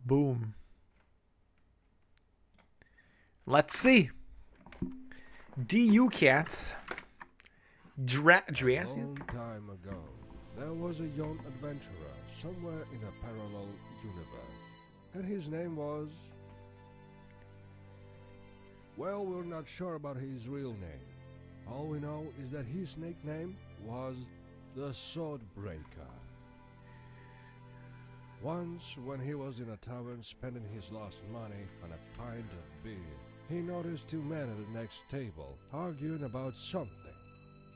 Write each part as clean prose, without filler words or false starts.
Boom. Let's see. DU cats. A long time ago, there was a young adventurer somewhere in a parallel universe, and his name was... Well, we're not sure about his real name. All we know is that his nickname was the SwordBreaker. Once, when he was in a tavern spending his last money on a pint of beer, he noticed two men at the next table arguing about something.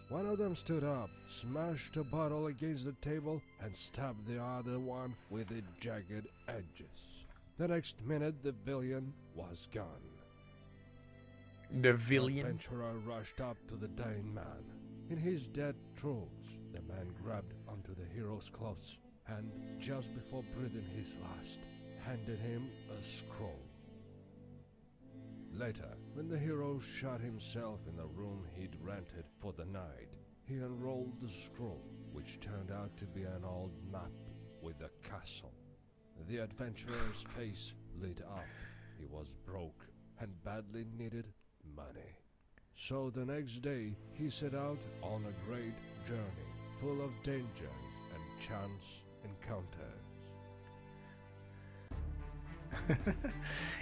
One of them stood up, smashed a bottle against the table, and stabbed the other one with its jagged edges. The next minute, the villain was gone. The villain? The adventurer rushed up to the dying man. In his dead throes, the man grabbed onto the hero's clothes and, just before breathing his last, handed him a scroll. Later, when the hero shut himself in the room he'd rented for the night, he unrolled the scroll, which turned out to be an old map with a castle. The adventurer's face lit up. He was broke and badly needed money. So the next day, he set out on a great journey, full of dangers and chance encounters.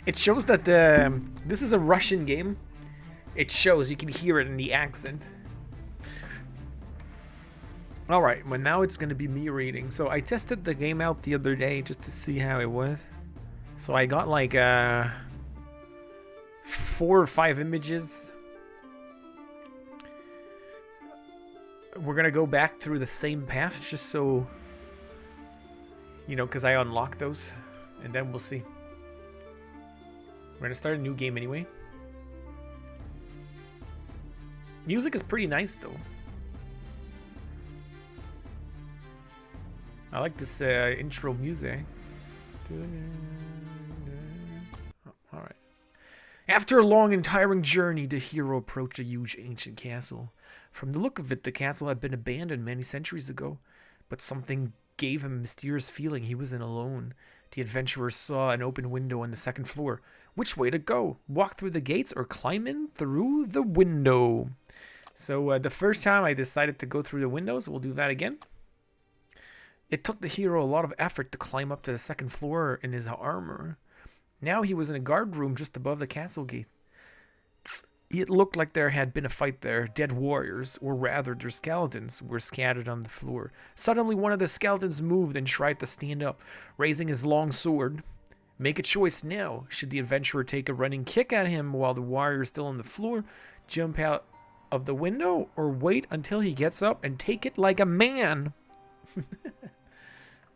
It shows that this is a Russian game. It shows, you can hear it in the accent. Alright, well now it's gonna be me reading. So I tested the game out the other day just to see how it was. So I got like 4 or 5 images. We're gonna go back through the same path just so, you know, because I unlocked those. And then we'll see. We're gonna start a new game anyway. Music is pretty nice though. I like this intro music. Oh, alright. After a long and tiring journey, the hero approached a huge ancient castle. From the look of it, the castle had been abandoned many centuries ago, but something gave him a mysterious feeling he wasn't alone. The adventurer saw an open window on the second floor. Which way to go? Walk through the gates or climb in through the window? So the first time I decided to go through the windows, we'll do that again. It took the hero a lot of effort to climb up to the second floor in his armor. Now he was in a guard room just above the castle gate. It looked like there had been a fight there. Dead warriors, or rather their skeletons, were scattered on the floor. Suddenly one of the skeletons moved and tried to stand up, raising his long sword. Make a choice now. Should the adventurer take a running kick at him while the warrior is still on the floor, jump out of the window, or wait until he gets up and take it like a man?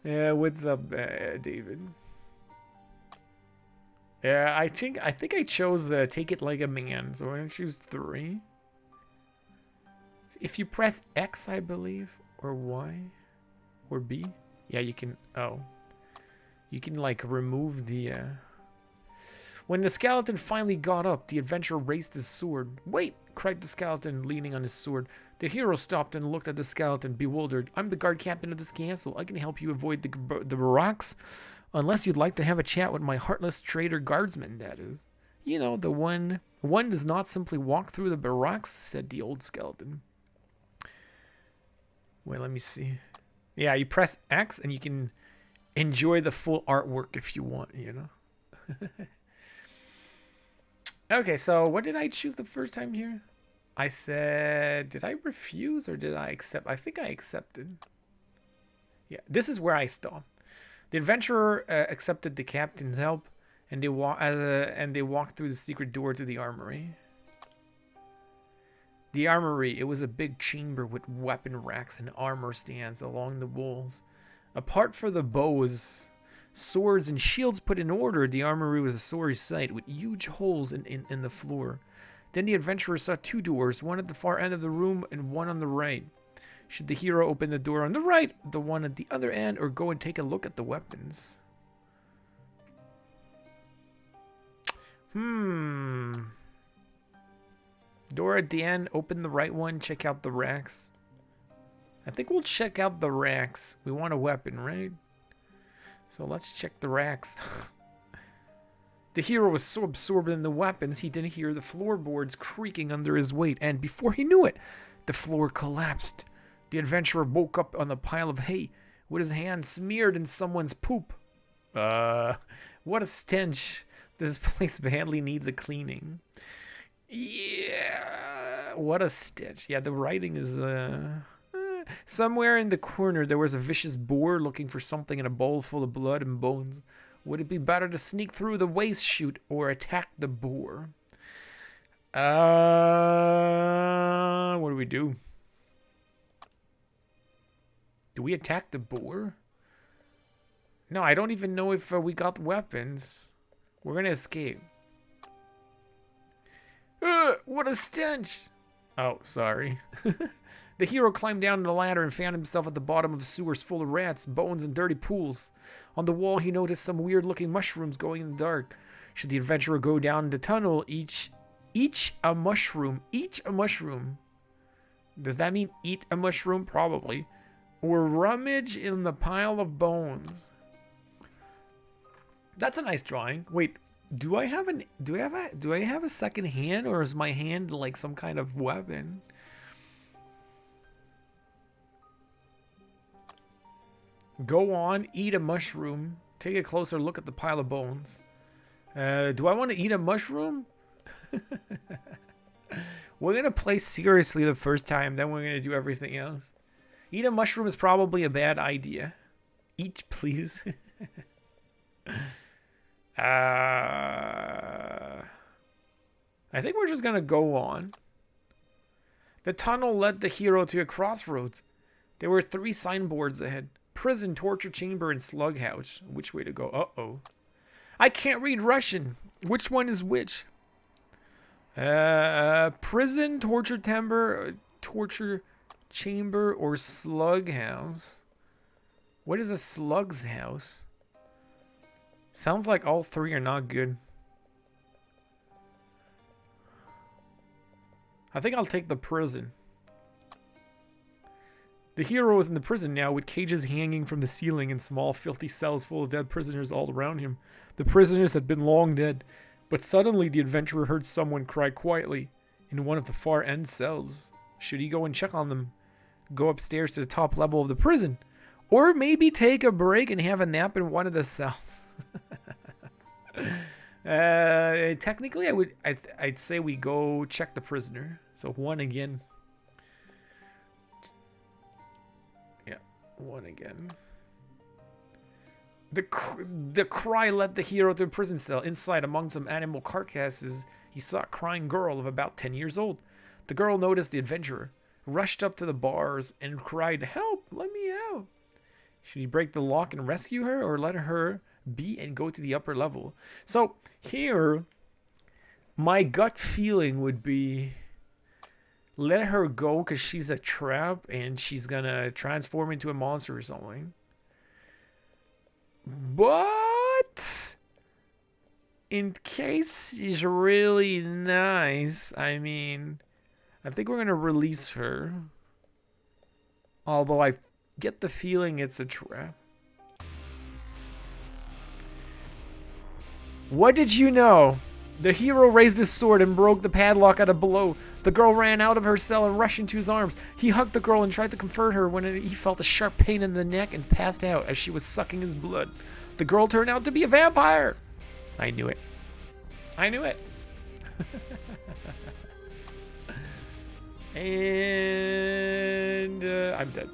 Yeah, what's up, David? Yeah, I think I chose take it like a man, so I'm gonna choose 3. If you press X, I believe, or Y, or B, yeah, you can. Oh, you can like remove the. When the skeleton finally got up, the adventurer raised his sword. Wait! Cried the skeleton, leaning on his sword. The hero stopped and looked at the skeleton, bewildered. I'm the guard captain of this castle. I can help you avoid the barracks. Unless you'd like to have a chat with my heartless traitor guardsman, that is. You know, the one does not simply walk through the barracks, said the old skeleton. Wait, let me see. Yeah, you press X and you can enjoy the full artwork if you want, you know. Okay, so what did I choose the first time here? I said, did I refuse or did I accept? I think I accepted. Yeah, this is where I stopped. The adventurer accepted the captain's help, and they walked through the secret door to the armory. The armory, it was a big chamber with weapon racks and armor stands along the walls. Apart from the bows, swords, and shields put in order, the armory was a sorry sight with huge holes in the floor. Then the adventurer saw 2 doors, one at the far end of the room and one on the right. Should the hero open the door on the right, the one at the other end, or go and take a look at the weapons? Door at the end, open the right one, check out the racks. I think we'll check out the racks. We want a weapon, right? So let's check the racks. The hero was so absorbed in the weapons, he didn't hear the floorboards creaking under his weight, and before he knew it, the floor collapsed. The adventurer woke up on the pile of hay, with his hand smeared in someone's poop. What a stench. This place badly needs a cleaning. Yeah, what a stench. Yeah, the writing is, somewhere in the corner there was a vicious boar looking for something in a bowl full of blood and bones. Would it be better to sneak through the waste chute or attack the boar? What do we do? Do we attack the boar? No, I don't even know if we got weapons. We're gonna escape. What a stench! Oh, sorry. The hero climbed down the ladder and found himself at the bottom of sewers full of rats, bones, and dirty pools. On the wall, he noticed some weird-looking mushrooms going in the dark. Should the adventurer go down the tunnel, each a mushroom? Each a mushroom. Does that mean eat a mushroom? Probably. Or rummage in the pile of bones. That's a nice drawing. Wait, do I have a second hand, or is my hand like some kind of weapon? Go on, eat a mushroom. Take a closer look at the pile of bones. Do I want to eat a mushroom? We're going to play seriously the first time, then we're going to do everything else. Eat a mushroom is probably a bad idea. Eat, please. I think we're just going to go on. The tunnel led the hero to a crossroads. There were 3 signboards ahead. Prison, torture chamber, and slug house. Which way to go? Uh-oh. I can't read Russian. Which one is which? Prison, torture chamber, or slug house. What is a slug's house? Sounds like all 3 are not good. I think I'll take the prison. The hero is in the prison now, with cages hanging from the ceiling and small filthy cells full of dead prisoners all around him. The prisoners had been long dead, but suddenly the adventurer heard someone cry quietly in one of the far end cells. Should he go and check on them? Go upstairs to the top level of the prison? Or maybe take a break and have a nap in one of the cells? Technically, I'd say we go check the prisoner. So 1 again. Yeah, 1 again. The cry led the hero to a prison cell. Inside, among some animal carcasses, he saw a crying girl of about 10 years old. The girl noticed the adventurer, rushed up to the bars, and cried, "Help! Let me out!" Should he break the lock and rescue her, or let her be and go to the upper level? So here, my gut feeling would be let her go because she's a trap and she's gonna transform into a monster or something. But in case she's really nice, I mean, I think we're gonna release her. Although I get the feeling it's a trap. What did you know? The hero raised his sword and broke the padlock at a blow. The girl ran out of her cell and rushed into his arms. He hugged the girl and tried to comfort her when he felt a sharp pain in the neck and passed out as she was sucking his blood. The girl turned out to be a vampire. I knew it. I knew it. And I'm dead.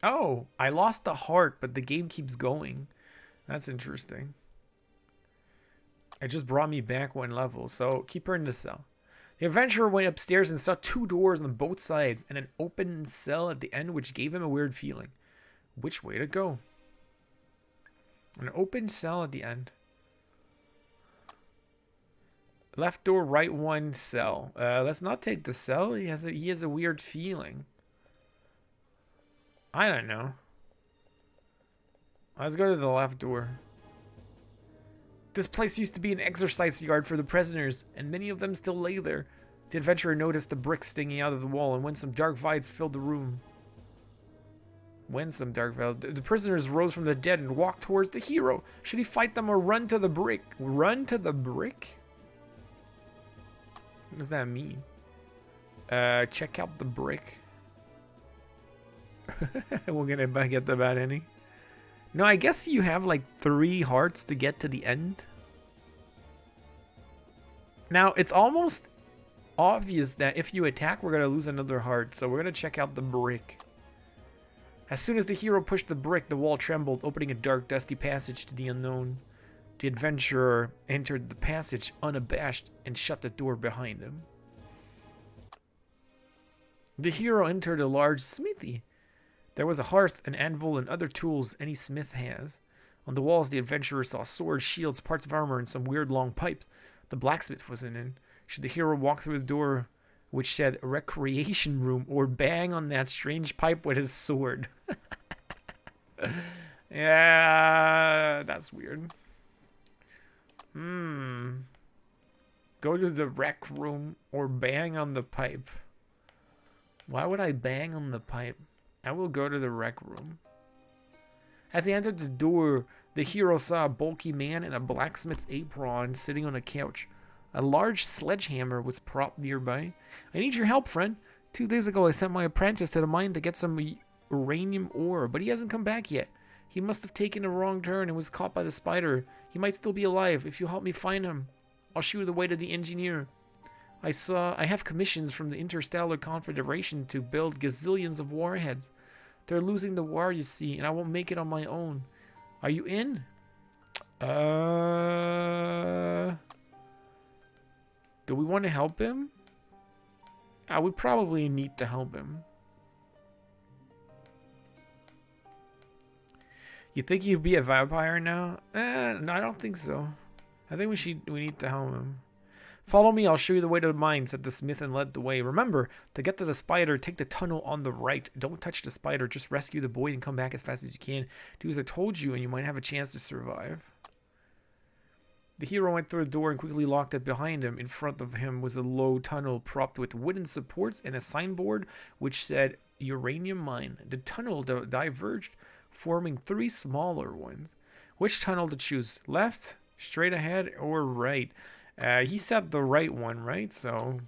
Oh, I lost the heart, but the game keeps going. That's interesting. It just brought me back 1 level, so keep her in the cell. The adventurer went upstairs and saw 2 doors on both sides and an open cell at the end, which gave him a weird feeling. Which way to go? An open cell at the end. Left door, right 1 cell. Let's not take the cell. He has a weird feeling. I don't know. Let's go to the left door. This place used to be an exercise yard for the prisoners, and many of them still lay there. The adventurer noticed the bricks sticking out of the wall, and when some dark vibes filled the room. Winsome, Dark Veil. The prisoners rose from the dead and walked towards the hero. Should he fight them or run to the brick? Run to the brick? What does that mean? Check out the brick. We're gonna get the bad ending. No, I guess you have like 3 hearts to get to the end. Now, it's almost obvious that if you attack, we're gonna lose another heart. So we're gonna check out the brick. As soon as the hero pushed the brick, the wall trembled, opening a dark, dusty passage to the unknown. The adventurer entered the passage unabashed and shut the door behind him. The hero entered a large smithy. There was a hearth, an anvil, and other tools any smith has. On the walls, the adventurer saw swords, shields, parts of armor, and some weird long pipes. The blacksmith wasn't in. Should the hero walk through the door, which said recreation room, or bang on that strange pipe with his sword? Yeah, that's weird. Go to the rec room or bang on the pipe. Why would I bang on the pipe? I will go to the rec room. As he entered the door, the hero saw a bulky man in a blacksmith's apron sitting on a couch. A large sledgehammer was propped nearby. I need your help, friend. 2 days ago, I sent my apprentice to the mine to get some uranium ore, but he hasn't come back yet. He must have taken a wrong turn and was caught by the spider. He might still be alive. If you help me find him, I'll show you the way to the engineer. I have commissions from the Interstellar Confederation to build gazillions of warheads. They're losing the war, you see, and I won't make it on my own. Are you in? Do we want to help him? We probably need to help him. You think he'd be a vampire now? No, I don't think so. I think we need to help him. Follow me, I'll show you the way to the mine, said the smith and led the way. Remember, to get to the spider, take the tunnel on the right. Don't touch the spider, just rescue the boy and come back as fast as you can. Do as I told you and you might have a chance to survive. The hero went through the door and quickly locked it behind him. In front of him was a low tunnel propped with wooden supports and a signboard which said uranium mine. The tunnel diverged, forming 3 smaller ones. Which tunnel to choose? Left, straight ahead, or right? He said the right one, right? So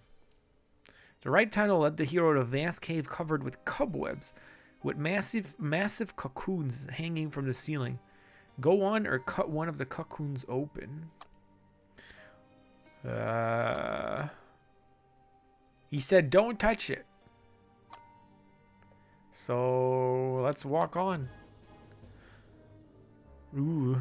the right tunnel led the hero to a vast cave covered with cobwebs, with massive cocoons hanging from the ceiling. Go on or cut one of the cocoons open. He said don't touch it. So let's walk on. Ooh.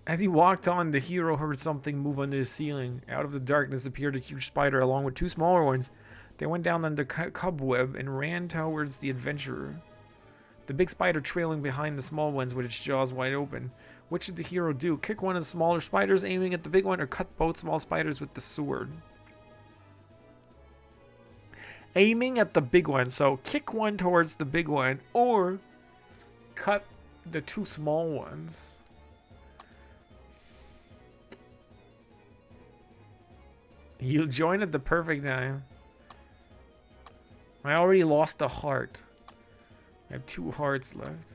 As he walked on, the hero heard something move under the ceiling. Out of the darkness appeared a huge spider along with 2 smaller ones. They went down under the cobweb and ran towards the adventurer. The big spider trailing behind the small ones with its jaws wide open. What should the hero do? Kick one of the smaller spiders aiming at the big one, or cut both small spiders with the sword? Aiming at the big one, so kick one towards the big one, or cut the 2 small ones. You joined at the perfect time. I already lost a heart. I have 2 hearts left.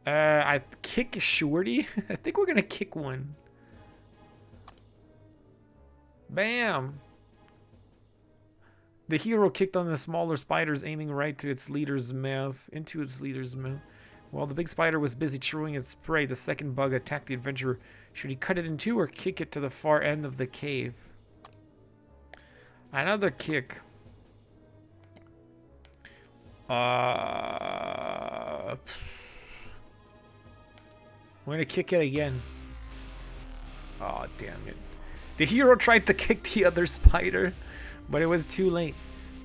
I kick a shorty? I think we're gonna kick one. Bam! The hero kicked on the smaller spiders, aiming right to its leader's mouth, While the big spider was busy chewing its prey, the second bug attacked the adventurer. Should he cut it in 2 or kick it to the far end of the cave? Another kick. I'm gonna kick it again. Oh, damn it. The hero tried to kick the other spider, but it was too late.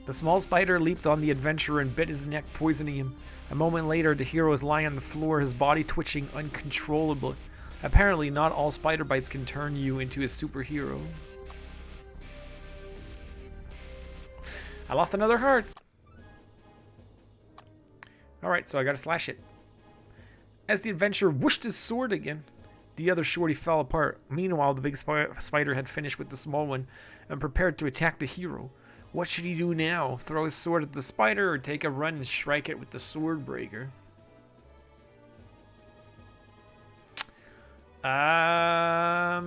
The small spider leaped on the adventurer and bit his neck, poisoning him. A moment later, the hero was lying on the floor, his body twitching uncontrollably. Apparently, not all spider bites can turn you into a superhero. I lost another heart. Alright, so I gotta slash it. As the adventurer whooshed his sword again, the other shorty fell apart. Meanwhile, the big spider had finished with the small one and prepared to attack the hero. What should he do now? Throw his sword at the spider or take a run and strike it with the SwordBreaker? I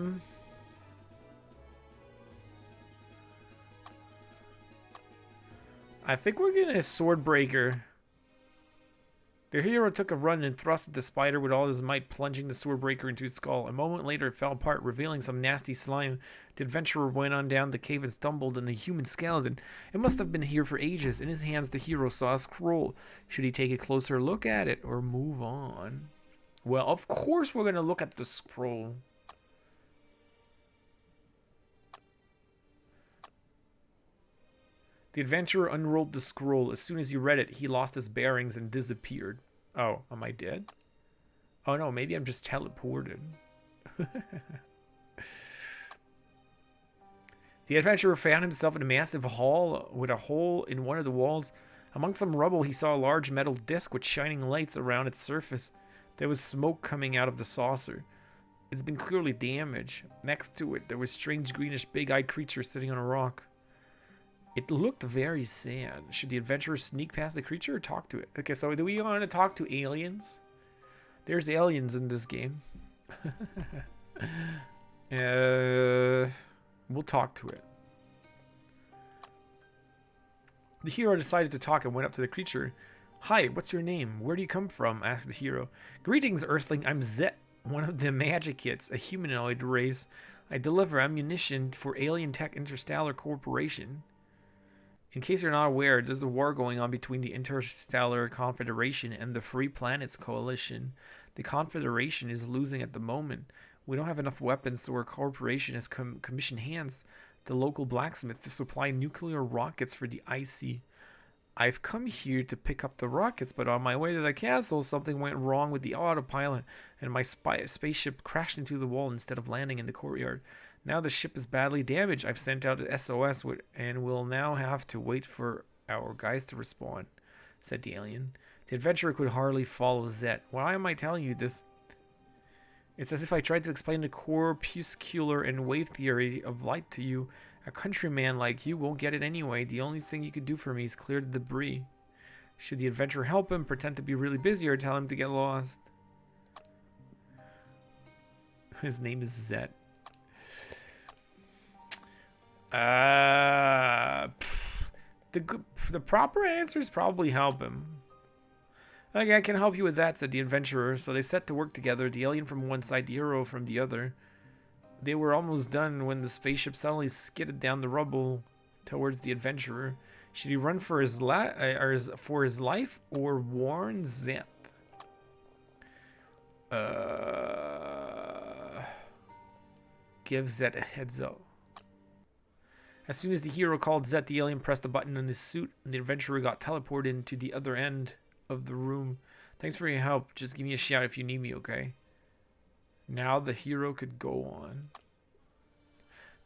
think we're gonna SwordBreaker. The hero took a run and thrust at the spider with all his might, plunging the SwordBreaker into its skull. A moment later, it fell apart, revealing some nasty slime. The adventurer went on down the cave and stumbled on a human skeleton. It must have been here for ages. In his hands, the hero saw a scroll. Should he take a closer look at it or move on? Well, of course we're going to look at the scroll. The adventurer unrolled the scroll. As soon as he read it, he lost his bearings and disappeared. Oh, am I dead? Oh no, maybe I'm just teleported. The adventurer found himself in a massive hall with a hole in one of the walls. Among some rubble, he saw a large metal disc with shining lights around its surface. There was smoke coming out of the saucer. It's been clearly damaged. Next to it, there was a strange greenish big-eyed creature sitting on a rock. It looked very sad. Should the adventurer sneak past the creature or talk to it? Okay, so do we want to talk to aliens? There's aliens in this game. We'll talk to it. The hero decided to talk and went up to the creature. Hi, what's your name? Where do you come from? Asked the hero. Greetings, Earthling. I'm Zet, one of the Magic Kids, a humanoid race. I deliver ammunition for Alien Tech Interstellar Corporation. In case you're not aware, there's a war going on between the Interstellar Confederation and the Free Planets Coalition. The Confederation is losing at the moment. We don't have enough weapons, so our corporation has commissioned Hans, the local blacksmith, to supply nuclear rockets for the IC. I've come here to pick up the rockets, but on my way to the castle, something went wrong with the autopilot, and my spaceship crashed into the wall instead of landing in the courtyard. Now the ship is badly damaged. I've sent out an SOS and will now have to wait for our guys to respond, said the alien. The adventurer could hardly follow Zet. Why am I telling you this? It's as if I tried to explain the corpuscular and wave theory of light to you. A countryman like you won't get it anyway. The only thing you could do for me is clear the debris. Should the adventurer help him, pretend to be really busy, or tell him to get lost? His name is Zet. The proper answer is probably help him. Okay, I can help you with that, said the adventurer. So they set to work together, the alien from one side, the hero from the other. They were almost done when the spaceship suddenly skidded down the rubble towards the adventurer. Should he run for his life or warn Zet? Give Zet a heads up. As soon as the hero called Zet, the alien pressed a button on his suit, and the adventurer got teleported into the other end of the room. Thanks for your help. Just give me a shout if you need me, okay? Now the hero could go on.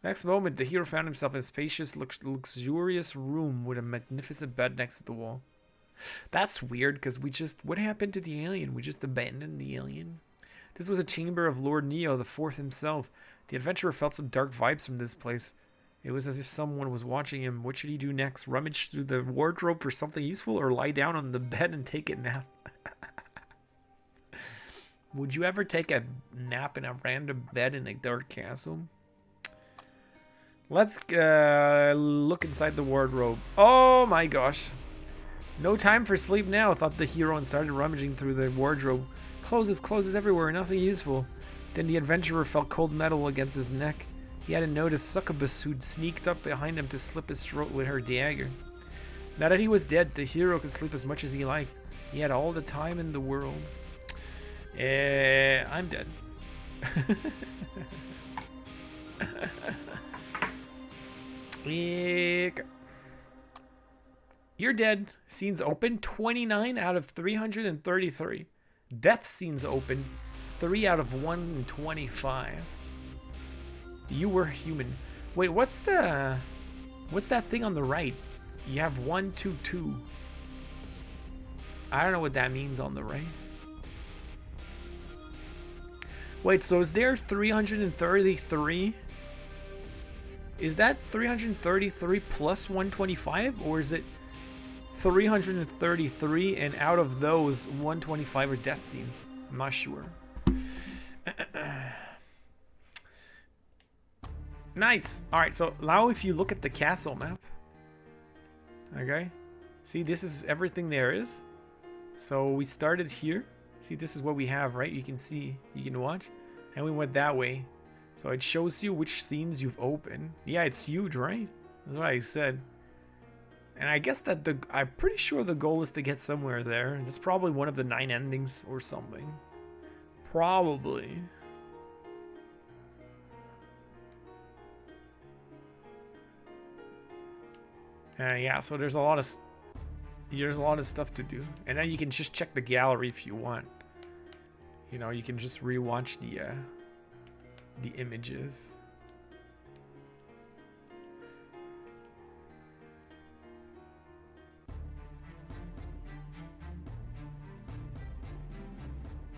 Next moment, the hero found himself in a spacious, luxurious room with a magnificent bed next to the wall. That's weird, because what happened to the alien? We just abandoned the alien? This was a chamber of Lord Neo, the Fourth himself. The adventurer felt some dark vibes from this place. It was as if someone was watching him. What should he do next? Rummage through the wardrobe for something useful, or lie down on the bed and take a nap? Would you ever take a nap in a random bed in a dark castle? Let's look inside the wardrobe. Oh my gosh. No time for sleep now, thought the hero, and started rummaging through the wardrobe. Clothes everywhere, nothing useful. Then the adventurer felt cold metal against his neck. He hadn't noticed Succubus, who'd sneaked up behind him to slip his throat with her dagger. Now that he was dead, the hero could sleep as much as he liked. He had all the time in the world. I'm dead. You're dead. Scenes open. 29 out of 333. Death scenes open. 3 out of 125. You were human. Wait, what's that thing on the right? You have 1, 2, 2. I don't know what that means on the right. Wait, so is there 333? Is that 333 plus 125, or is it 333 and out of those 125 are death scenes? I'm not sure. Nice. All right, so now if you look at the castle map, okay, see, this is everything there is. So we started here. See, this is what we have, right? You can see, you can watch, and we went that way. So it shows you which scenes you've opened. Yeah, it's huge, right? That's what I said. And I guess that I'm pretty sure the goal is to get somewhere there. That's probably one of the 9 endings or something. Probably. Yeah, so there's a lot of stuff to do, and then you can just check the gallery if you want. You know, you can just rewatch the images.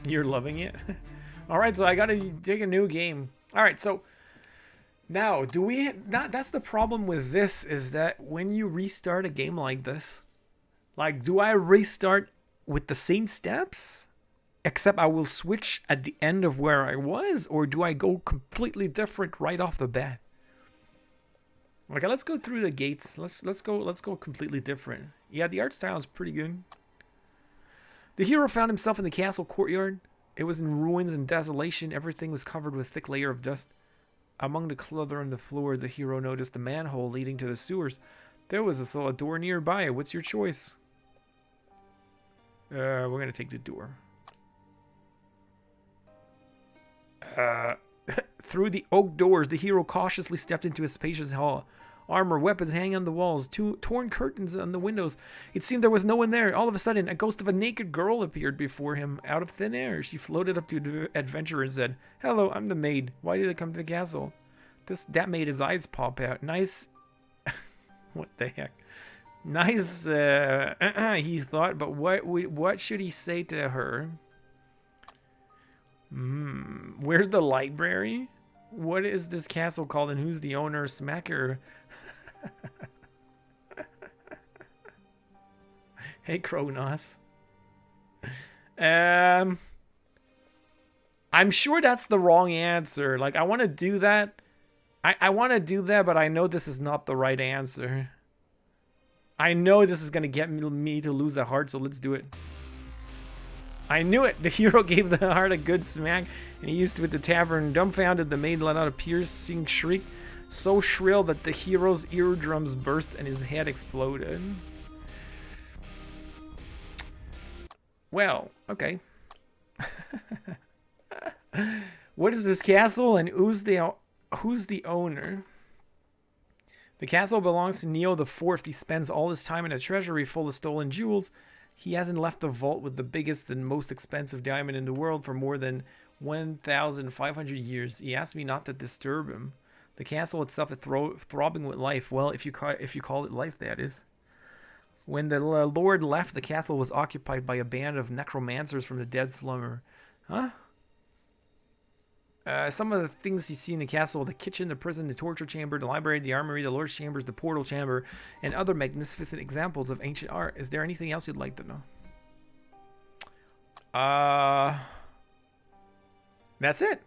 You're loving it. All right, so I gotta take a new game. All right, so. Now, do we not? That's the problem with this, is that when you restart a game like this, like, do I restart with the same steps, except I will switch at the end of where I was, or do I go completely different right off the bat? Okay, let's go through the gates. Let's go completely different. Yeah, the art style is pretty good. The hero found himself in the castle courtyard. It was in ruins and desolation. Everything was covered with a thick layer of dust. Among the clutter on the floor, the hero noticed a manhole leading to the sewers. There was a door nearby. What's your choice? We're gonna take the door. Through the oak doors, the hero cautiously stepped into a spacious hall. Armor, weapons hanging on the walls, 2 torn curtains on the windows. It seemed there was no one there. All of a sudden, a ghost of a naked girl appeared before him out of thin air. She floated up to the adventurer and said, "Hello, I'm the maid. Why did I come to the castle?" That made his eyes pop out. Nice. What the heck? Nice, he thought, but what should he say to her? Where's the library? What is this castle called, and who's the owner? Smacker. Hey, Kronos. I'm sure that's the wrong answer. Like, I want to do that. I want to do that, but I know this is not the right answer. I know this is going to get me to lose a heart, so let's do it. I knew it. The hero gave the heart a good smack, and he used to at the tavern. Dumbfounded, the maid let out a piercing shriek, so shrill that the hero's eardrums burst and his head exploded. Well, okay. What is this castle, and who's the owner? The castle belongs to Neo the Fourth. He spends all his time in a treasury full of stolen jewels. He hasn't left the vault with the biggest and most expensive diamond in the world for more than 1,500 years. He asked me not to disturb him. The castle itself is throbbing with life. Well, if you call it life, that is. When the Lord left, the castle was occupied by a band of necromancers from the dead slumber. Huh? Some of the things you see in the castle: the kitchen, the prison, the torture chamber, the library, the armory, the Lord's chambers, the portal chamber, and other magnificent examples of ancient art. Is there anything else you'd like to know? That's it.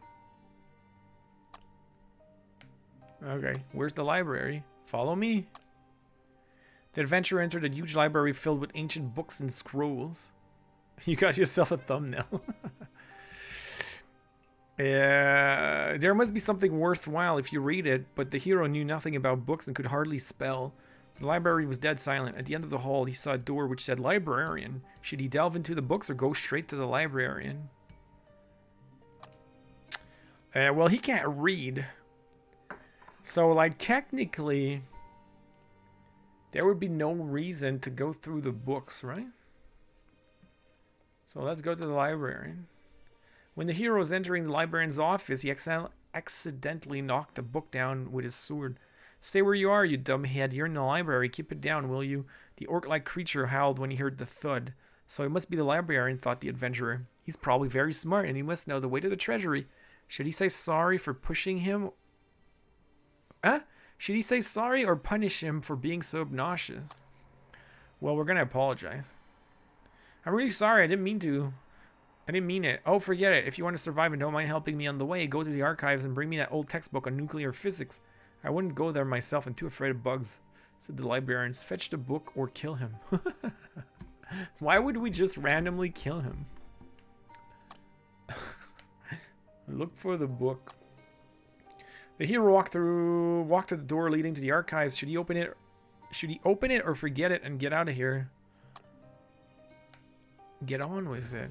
Okay, where's the library? Follow me. The adventurer entered a huge library filled with ancient books and scrolls. You got yourself a thumbnail. There must be something worthwhile if you read it, but the hero knew nothing about books and could hardly spell. The library was dead silent. At the end of the hall, he saw a door which said librarian. Should he delve into the books or go straight to the librarian? Well, he can't read. So, like, technically, there would be no reason to go through the books, right? So let's go to the librarian. When the hero was entering the librarian's office, he accidentally knocked a book down with his sword. "Stay where you are, you dumbhead. You're in the library. Keep it down, will you?" The orc-like creature howled when he heard the thud. So it must be the librarian, thought the adventurer. He's probably very smart, and he must know the way to the treasury. Should he say sorry for pushing him? Should he say sorry or punish him for being so obnoxious? Well, we're gonna apologize. I'm really sorry. I didn't mean to. I didn't mean it. Oh, forget it. If you want to survive and don't mind helping me on the way, go to the archives and bring me that old textbook on nuclear physics. I wouldn't go there myself. I'm too afraid of bugs, said the librarians. Fetch the book or kill him. Why would we just randomly kill him? Look for the book. The hero walked to the door leading to the archives. Should he open it? Should he open it or forget it and get out of here? Get on with it.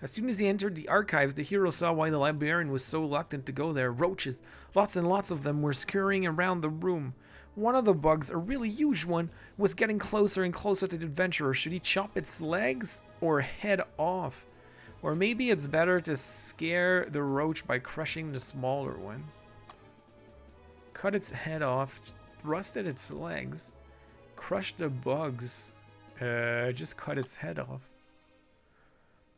As soon as he entered the archives, the hero saw why the librarian was so reluctant to go there. Roaches, lots and lots of them, were scurrying around the room. One of the bugs, a really huge one, was getting closer and closer to the adventurer. Should he chop its legs or head off? Or maybe it's better to scare the roach by crushing the smaller ones. Cut its head off, thrust at its legs, crush the bugs, just cut its head off.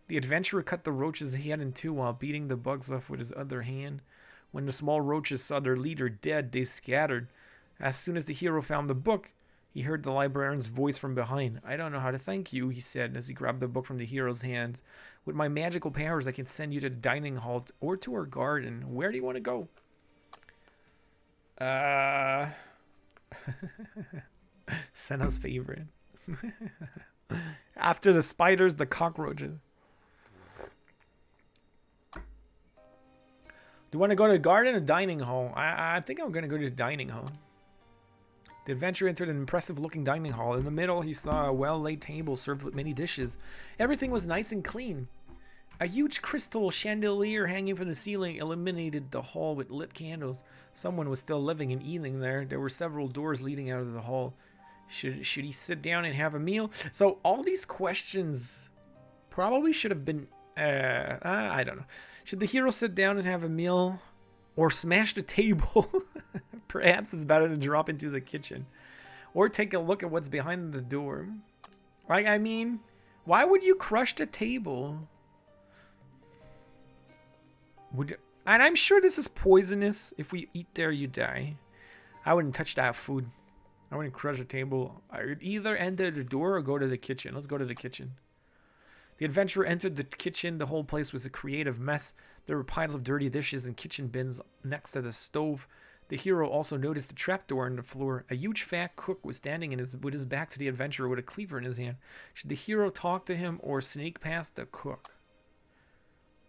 The adventurer cut the roach's head in two while beating the bugs off with his other hand. When the small roaches saw their leader dead, they scattered. As soon as the hero found the book, he heard the librarian's voice from behind. I don't know how to thank you, he said as he grabbed the book from the hero's hands. With my magical powers, I can send you to the dining hall or to our garden. Where do you want to go? Senna's favorite. After the spiders, the cockroaches. Do you want to go to the garden or dining hall? I think I'm going to go to the dining hall. The adventurer entered an impressive-looking dining hall. In the middle, he saw a well-laid table served with many dishes. Everything was nice and clean. A huge crystal chandelier hanging from the ceiling illuminated the hall with lit candles. Someone was still living and eating there. There were several doors leading out of the hall. Should he sit down and have a meal? So all these questions probably should have been... I don't know. Should the hero sit down and have a meal or smash the table? Perhaps it's better to drop into the kitchen or take a look at what's behind the door. I mean, why would you crush the table? And I'm sure this is poisonous. If we eat there, you die. I wouldn't touch that food. I wouldn't crush the table. I would either enter the door or go to the kitchen. Let's go to the kitchen. The adventurer entered the kitchen. The whole place was a creative mess. There were piles of dirty dishes and kitchen bins next to the stove. The hero also noticed a trapdoor in the floor. A huge fat cook was standing with his back to the adventurer with a cleaver in his hand. Should the hero talk to him or sneak past the cook?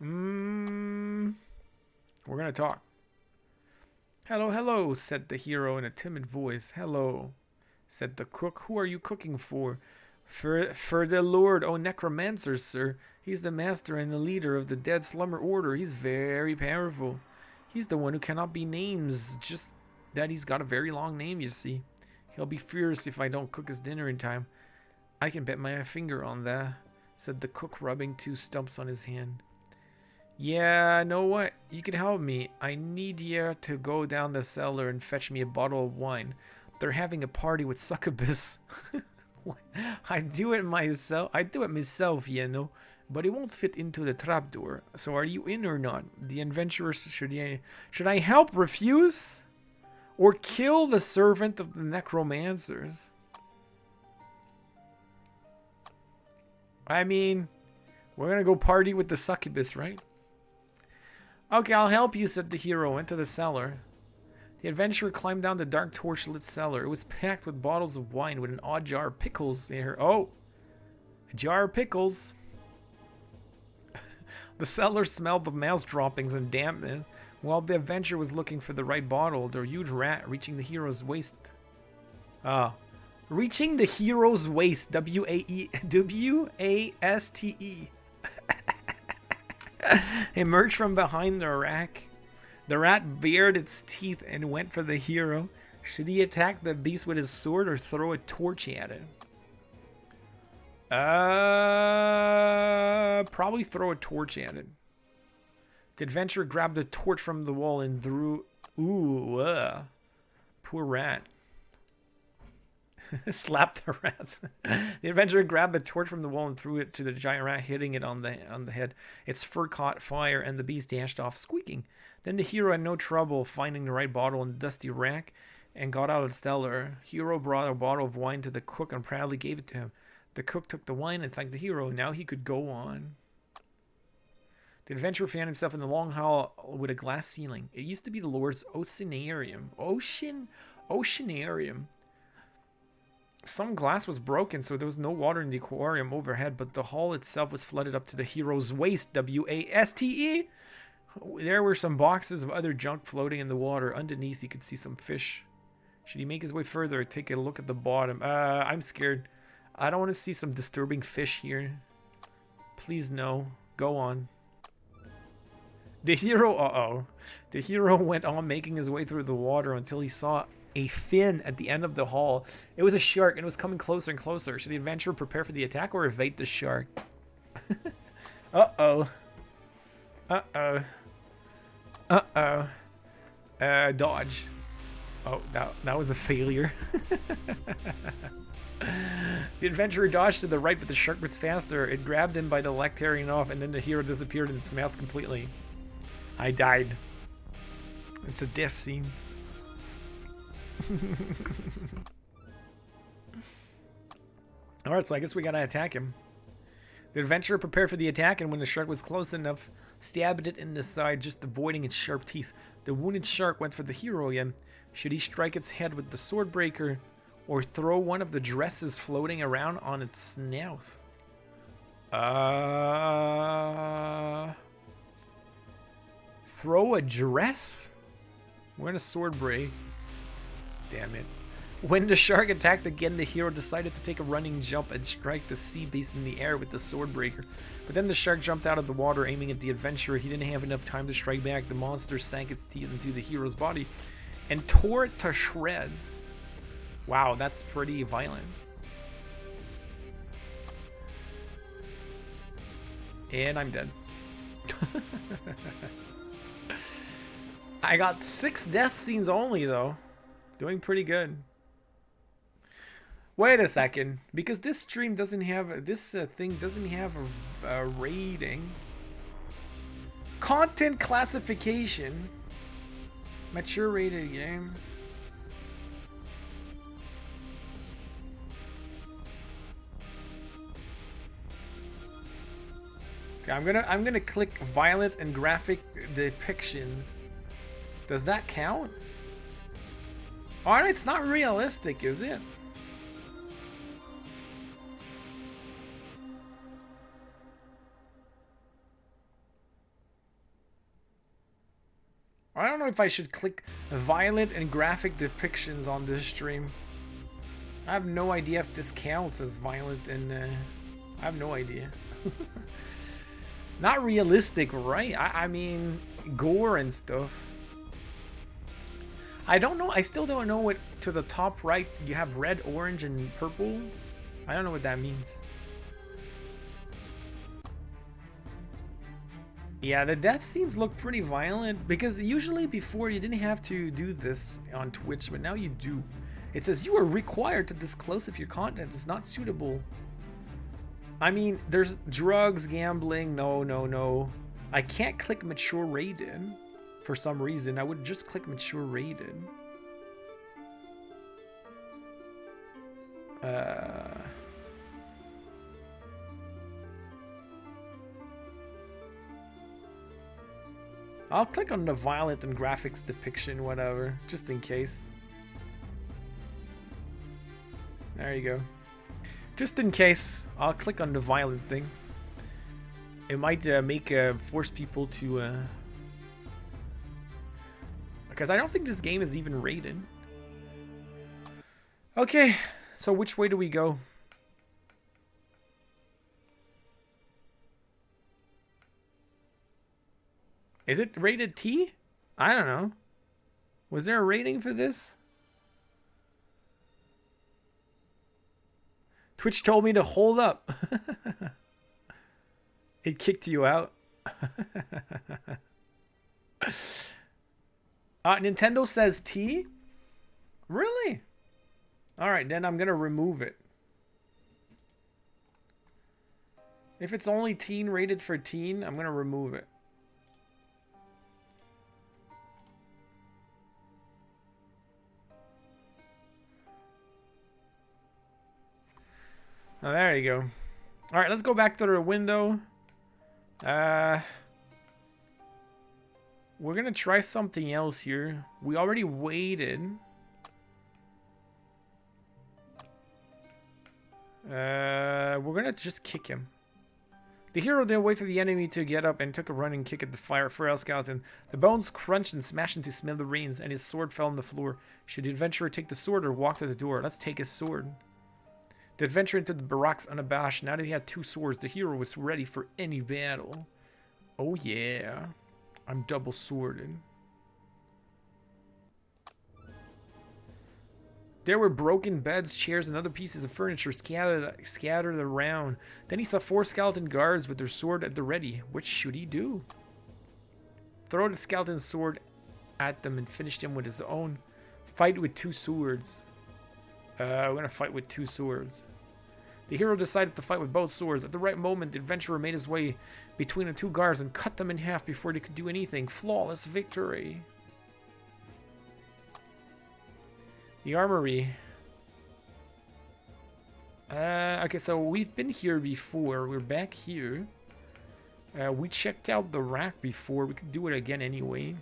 We're gonna talk. Hello, hello, said the hero in a timid voice. Hello, said the cook. Who are you cooking for? For the Lord, oh necromancer, sir. He's the master and the leader of the Dead Slumber Order. He's very powerful. He's the one who cannot be named, just that he's got a very long name, you see. He'll be fierce if I don't cook his dinner in time. I can bet my finger on that, said the cook, rubbing two stumps on his hand. Yeah, know what? You can help me. I need you to go down the cellar and fetch me a bottle of wine. They're having a party with succubus. I do it myself, you know, but it won't fit into the trapdoor. So are you in or not? The adventurer, should I help refuse? Or kill the servant of the necromancers? I mean, we're gonna go party with the succubus, right? Okay, I'll help you, said the hero. Into the cellar. The adventurer climbed down the dark torch-lit cellar. It was packed with bottles of wine with an odd jar of pickles in her. Oh! A jar of pickles. The cellar smelled of mouse droppings and dampness. While the adventurer was looking for the right bottle, the huge rat reaching the hero's waist. Reaching the hero's waist. W-A-S-T-E. Emerged from behind the rack. The rat bared its teeth and went for the hero. Should he attack the beast with his sword or throw a torch at it? Probably throw a torch at it. The adventurer grabbed a torch from the wall and threw... Poor rat. Slapped the rats. The adventurer grabbed a torch from the wall and threw it to the giant rat, hitting it on the head. Its fur caught fire and the beast dashed off, squeaking. Then the hero had no trouble finding the right bottle in the dusty rack and got out a stellar. Hero brought a bottle of wine to the cook and proudly gave it to him. The cook took the wine and thanked the hero. Now he could go on. The adventurer found himself in the long hall with a glass ceiling. It used to be the Lord's oceanarium. Oceanarium. Some glass was broken, so there was no water in the aquarium overhead, but the hall itself was flooded up to the hero's waist. W-A-S-T-E. There were some boxes of other junk floating in the water. Underneath, you could see some fish. Should he make his way further? Take a look at the bottom. I'm scared. I don't want to see some disturbing fish here. Please no. Go on. The hero, The hero went on making his way through the water until he saw a fin at the end of the hall. It was a shark and it was coming closer and closer. Should the adventurer prepare for the attack or evade the shark? Uh-oh. Uh-oh. Uh-oh. Dodge. Oh, that was a failure. The adventurer dodged to the right, but the shark was faster. It grabbed him by the leg, tearing it off, and then the hero disappeared in its mouth completely. I died. It's a death scene. Alright, so I guess we gotta attack him. The adventurer prepared for the attack, and when the shark was close enough, stabbed it in the side, just avoiding its sharp teeth. The wounded shark went for the hero again. Should he strike its head with the SwordBreaker, or throw one of the dresses floating around on its snout? Throw a dress? We're in a SwordBreak. Damn it. When the shark attacked again, the hero decided to take a running jump and strike the sea beast in the air with the SwordBreaker. But then the shark jumped out of the water, aiming at the adventurer. He didn't have enough time to strike back. The monster sank its teeth into the hero's body and tore it to shreds. Wow, that's pretty violent. And I'm dead. I got 6 death scenes only, though. Doing pretty good. Wait a second, because this stream doesn't have thing doesn't have a rating. Content classification. Mature rated game. Okay, I'm gonna click violent and graphic depictions. Does that count? Alright, it's not realistic, is it? I don't know if I should click violent and graphic depictions on this stream. I have no idea if this counts as violent and I have no idea. Not realistic, right? I mean, gore and stuff. I don't know. I still don't know what to the top right. You have red, orange, and purple. I don't know what that means. Yeah, the death scenes look pretty violent because usually before you didn't have to do this on Twitch, but now you do. It says you are required to disclose if your content is not suitable. I mean, there's drugs, gambling. No. I can't click mature rated for some reason. I would just click mature rated. I'll click on the violent and graphics depiction, whatever, just in case. There you go. Just in case, I'll click on the violent thing. It might force people to... Because I don't think this game is even rated. Okay, so which way do we go? Is it rated T? I don't know. Was there a rating for this? Twitch told me to hold up. It kicked you out. Nintendo says T? Really? Alright, then I'm gonna remove it. If it's only teen rated for teen, I'm gonna remove it. Oh, there you go. All right, let's go back to the window. We're gonna try something else here. We already waited. We're gonna just kick him. The hero then waited for the enemy to get up and took a running kick at the frail skeleton. The bones crunched and smashed into smithereens, and his sword fell on the floor. Should the adventurer take the sword or walk to the door? Let's take his sword. The adventurer entered the barracks unabashed. Now that he had two swords, the hero was ready for any battle. Oh yeah, I'm double sworded. There were broken beds, chairs, and other pieces of furniture scattered around. Then he saw 4 skeleton guards with their sword at the ready. What should he do? Throw the skeleton sword at them and finish him with his own. Fight with 2 swords. We're gonna fight with 2 swords. The hero decided to fight with both swords. At the right moment, the adventurer made his way between the 2 guards and cut them in half before they could do anything. Flawless victory. The armory. Okay, so we've been here before. We're back here. We checked out the rack before. We could do it again anyway.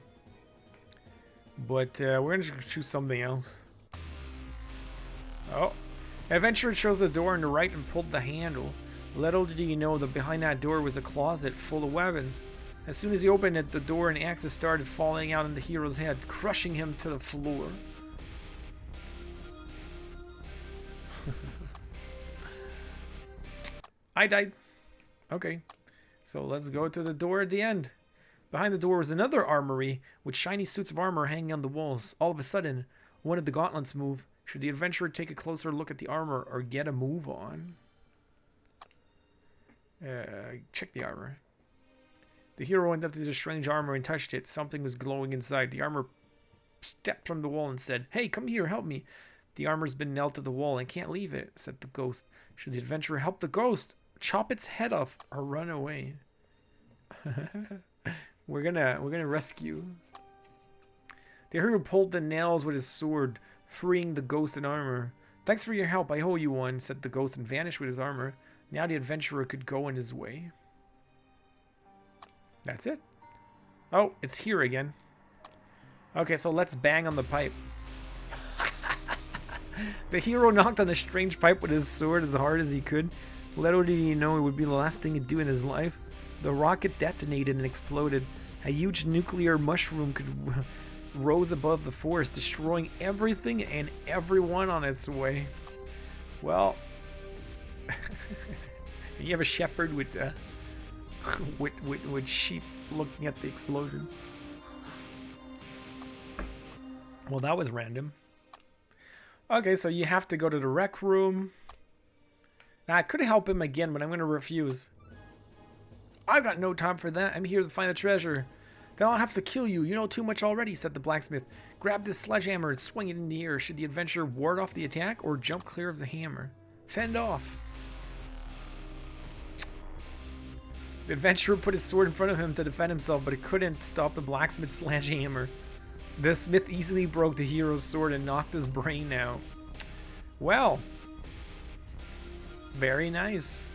But we're going to choose something else. Oh. Adventurer chose the door on the right and pulled the handle. Little did he know that behind that door was a closet full of weapons. As soon as he opened it, the door and axes started falling out on the hero's head, crushing him to the floor. I died. Okay, so let's go to the door at the end. Behind the door was another armory with shiny suits of armor hanging on the walls. All of a sudden, one of the gauntlets moved. Should the adventurer take a closer look at the armor or get a move on? Check the armor. The hero went up to the strange armor and touched it. Something was glowing inside. The armor stepped from the wall and said, "Hey, come here, help me." "The armor's been nailed to the wall. I can't leave it," said the ghost. Should the adventurer help the ghost? Chop its head off or run away? We're gonna rescue. The hero pulled the nails with his sword, freeing the ghost in armor. "Thanks for your help. I owe you one," said the ghost and vanished with his armor. Now the adventurer could go on his way. That's it. Oh, it's here again. Okay, so let's bang on the pipe. The hero knocked on the strange pipe with his sword as hard as he could. Little did he know it would be the last thing he'd do in his life. The rocket detonated and exploded. A huge nuclear mushroom rose above the forest, destroying everything and everyone on its way. Well, you have a shepherd with sheep looking at the explosion. Well, that was random. Okay, so you have to go to the rec room. Now, I could help him again, but I'm going to refuse. "I've got no time for that. I'm here to find the treasure." "Then I'll have to kill you. You know too much already," said the blacksmith. Grab this sledgehammer and swing it in the air. Should the adventurer ward off the attack or jump clear of the hammer? Fend off. The adventurer put his sword in front of him to defend himself, but it couldn't stop the blacksmith's sledgehammer. The smith easily broke the hero's sword and knocked his brain out. Well, very nice.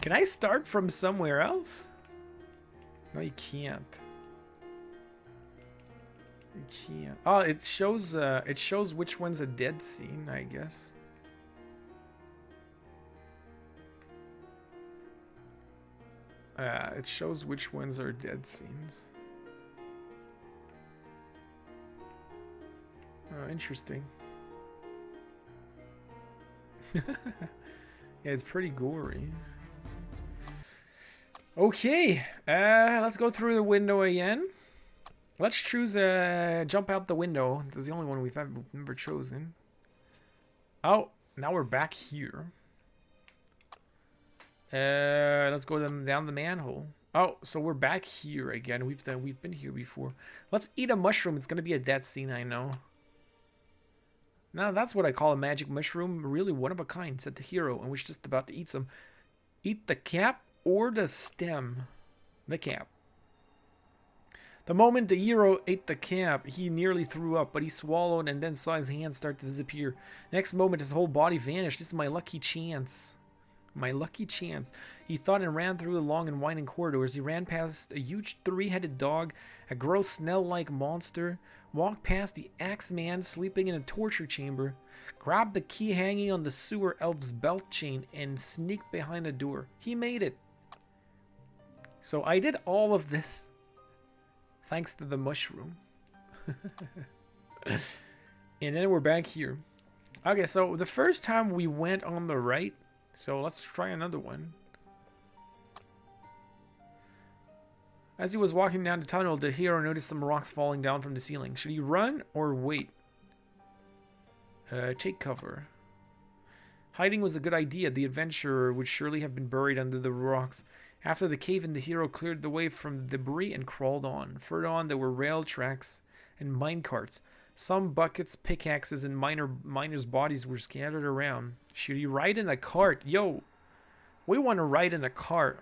Can I start from somewhere else? No, you can't. You can't. Oh, it shows which one's a dead scene, I guess. It shows which ones are dead scenes. Oh, interesting. Yeah, it's pretty gory. Okay, let's go through the window again. Let's choose jump out the window. This is the only one we've ever chosen. Oh, now we're back here. Let's go down the manhole. Oh, so we're back here again. We've been here before. Let's eat a mushroom. It's gonna be a death scene, I know. Now that's what I call a magic mushroom. Really one of a kind, said the hero, and was just about to eat some. Eat the cap or the stem? The cap. The moment the hero ate the cap, he nearly threw up, but he swallowed and then saw his hands start to disappear. Next moment, his whole body vanished. This is my lucky chance. My lucky chance. He thought and ran through the long and winding corridors. He ran past a huge three-headed dog, a gross snail-like monster, walked past the Axeman sleeping in a torture chamber, grabbed the key hanging on the sewer elf's belt chain, and sneaked behind the door. He made it. So I did all of this thanks to the mushroom. And then we're back here. Okay, so the first time we went on the right, so let's try another one. As he was walking down the tunnel, the hero noticed some rocks falling down from the ceiling. Should he run or wait? Take cover. Hiding was a good idea. The adventurer would surely have been buried under the rocks. After the cave-in, the hero cleared the way from the debris and crawled on. Further on, there were rail tracks and mine carts. Some buckets, pickaxes, and miners' bodies were scattered around. Should he ride in a cart? Yo, we want to ride in a cart.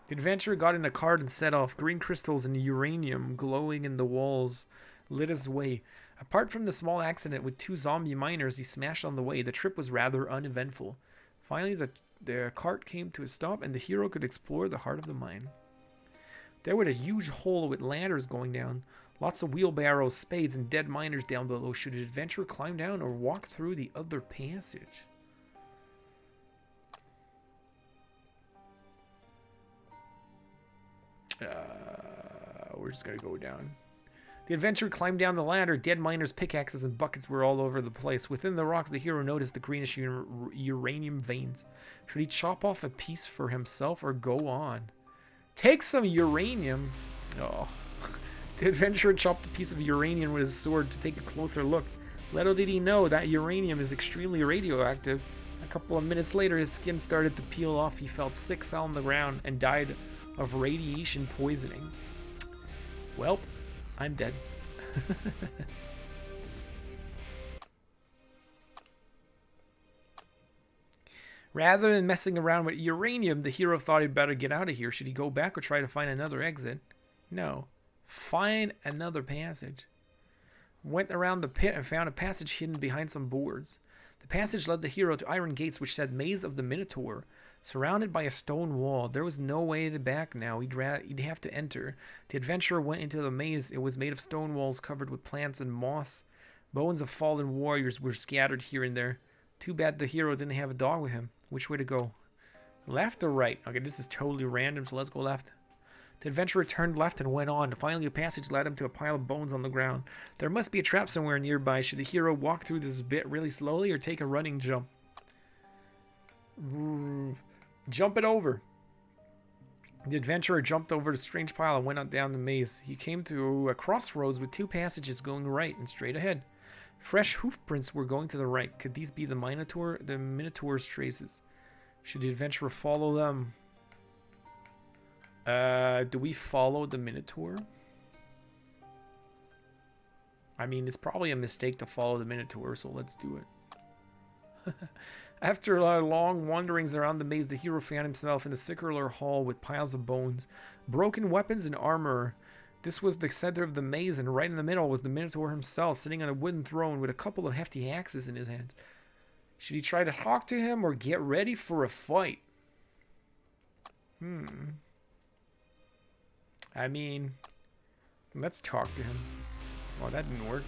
The adventurer got in a cart and set off. Green crystals and uranium glowing in the walls lit his way. Apart from the small accident with 2 zombie miners he smashed on the way, the trip was rather uneventful. Finally, the cart came to a stop, and the hero could explore the heart of the mine. There was a huge hole with ladders going down. Lots of wheelbarrows, spades, and dead miners down below. Should the adventurer climb down or walk through the other passage? We're just going to go down. The adventurer climbed down the ladder. Dead miners, pickaxes, and buckets were all over the place. Within the rocks, the hero noticed the greenish uranium veins. Should he chop off a piece for himself or go on? Take some uranium. Oh. The adventurer chopped a piece of uranium with his sword to take a closer look. Little did he know that uranium is extremely radioactive. A couple of minutes later, his skin started to peel off. He felt sick, fell on the ground, and died of radiation poisoning. Well, I'm dead. Rather than messing around with uranium, the hero thought he'd better get out of here. Should he go back or try to find another exit? No. Find another passage. Went around the pit and found a passage hidden behind some boards. The passage led the hero to iron gates which said Maze of the Minotaur. Surrounded by a stone wall, there was no way back now. He'd have to enter. The adventurer went into the maze. It was made of stone walls covered with plants and moss. Bones of fallen warriors were scattered here and there. Too bad the hero didn't have a dog with him. Which way to go? Left or right? Okay, this is totally random, so let's go left. The adventurer turned left and went on. Finally, a passage led him to a pile of bones on the ground. There must be a trap somewhere nearby. Should the hero walk through this bit really slowly or take a running jump? Jump it over. The adventurer jumped over the strange pile and went on down the maze. He came to a crossroads with 2 passages going right and straight ahead. Fresh hoof prints were going to the right. Could these be the Minotaur's traces? Should the adventurer follow them? Do we follow the Minotaur? I mean, it's probably a mistake to follow the Minotaur, so let's do it. After long wanderings around the maze, the hero found himself in a circular hall with piles of bones, broken weapons, and armor. This was the center of the maze, and right in the middle was the Minotaur himself, sitting on a wooden throne with a couple of hefty axes in his hands. Should he try to talk to him or get ready for a fight? I mean, let's talk to him. Oh, that didn't work.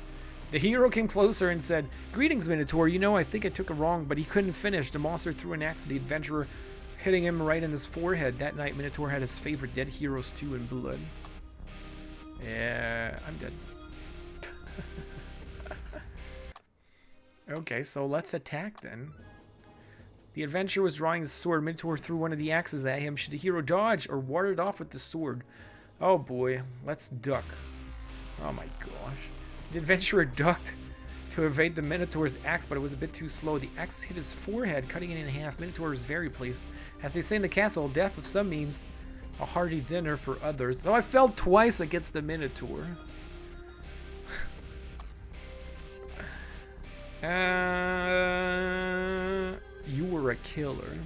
The hero came closer and said, "Greetings, Minotaur. You know, I think I took it wrong," but he couldn't finish. The monster threw an axe at the adventurer, hitting him right in his forehead. That night, Minotaur had his favorite dead hero stew in blood. Yeah, I'm dead. Okay, so let's attack then. The adventurer was drawing his sword. Minotaur threw one of the axes at him. Should the hero dodge or ward it off with the sword? Oh boy, let's duck. Oh my gosh. The adventurer ducked to evade the Minotaur's axe, but it was a bit too slow. The axe hit his forehead, cutting it in half. Minotaur was very pleased. As they say in the castle, death of some means a hearty dinner for others. So I fell twice against the Minotaur. You were a killer.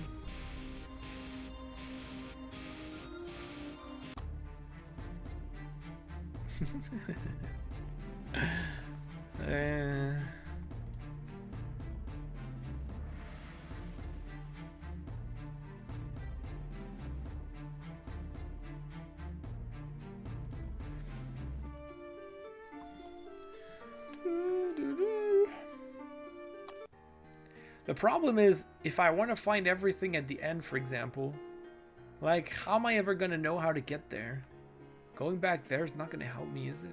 The problem is, if I want to find everything at the end, for example, like, how am I ever going to know how to get there? Going back there is not going to help me, is it?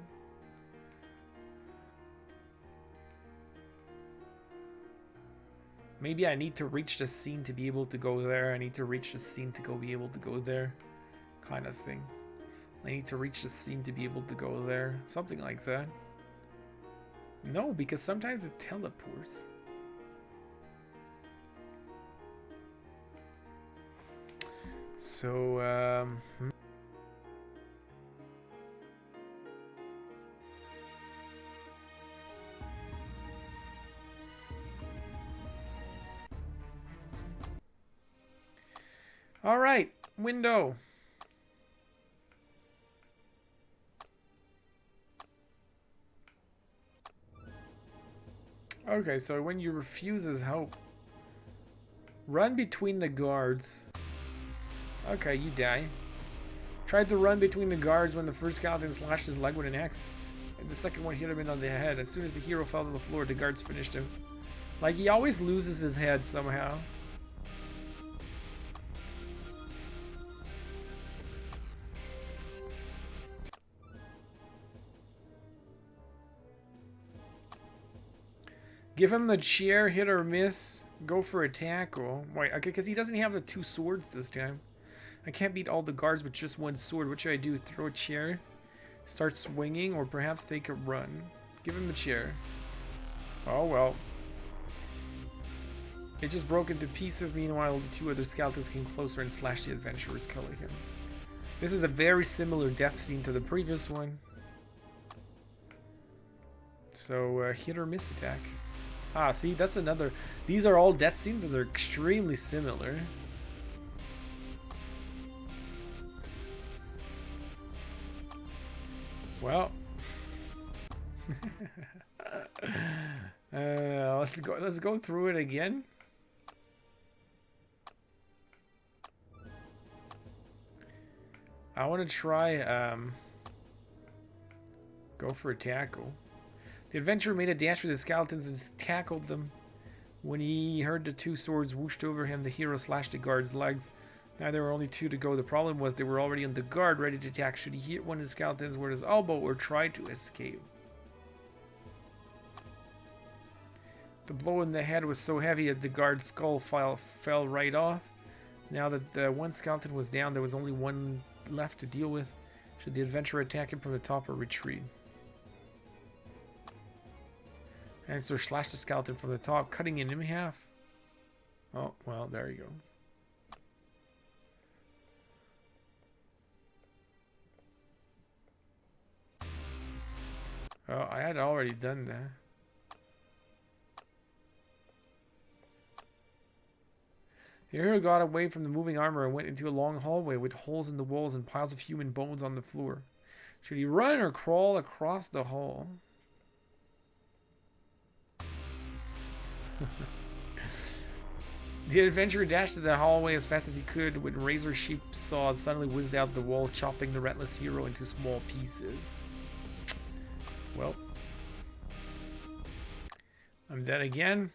Maybe I need to reach the scene to be able to go there. I need to reach the scene to be able to go there. Kind of thing. I need to reach the scene to be able to go there. Something like that. No, because sometimes it teleports. So, all right, window. Okay, so when you refuse his help, run between the guards. Okay, you die. Tried to run between the guards when the first skeleton slashed his leg with an axe. And the second one hit him on the head. As soon as the hero fell to the floor, the guards finished him. Like, he always loses his head somehow. Give him the chair, hit or miss. Go for a tackle. Wait, okay, because he doesn't have the 2 swords this time. I can't beat all the guards with just 1 sword. What should I do? Throw a chair? Start swinging? Or perhaps take a run? Give him the chair. Oh, well. It just broke into pieces. Meanwhile, the 2 other skeletons came closer and slashed the adventurers, killing him. This is a very similar death scene to the previous one. So, hit or miss attack. Ah, see, that's another... These are all death scenes that are extremely similar. Well, let's go through it again. I want to try go for a tackle. The adventurer made a dash for the skeletons and tackled them. When he heard the 2 swords whooshed over him, the hero slashed the guard's legs. Now there were only 2 to go. The problem was they were already on the guard, ready to attack should he hit one of the skeletons with his elbow or try to escape. The blow in the head was so heavy that the guard's skull fell right off. Now that the 1 skeleton was down, there was only 1 left to deal with. Should the adventurer attack him from the top or retreat? Answer, slash the skeleton from the top, cutting it in half. Oh, well, there you go. Oh, I had already done that. The hero got away from the moving armor and went into a long hallway with holes in the walls and piles of human bones on the floor. Should he run or crawl across the hall? The adventurer dashed to the hallway as fast as he could when razor sheep saws suddenly whizzed out the wall, chopping the relentless hero into small pieces. Well, I'm dead again.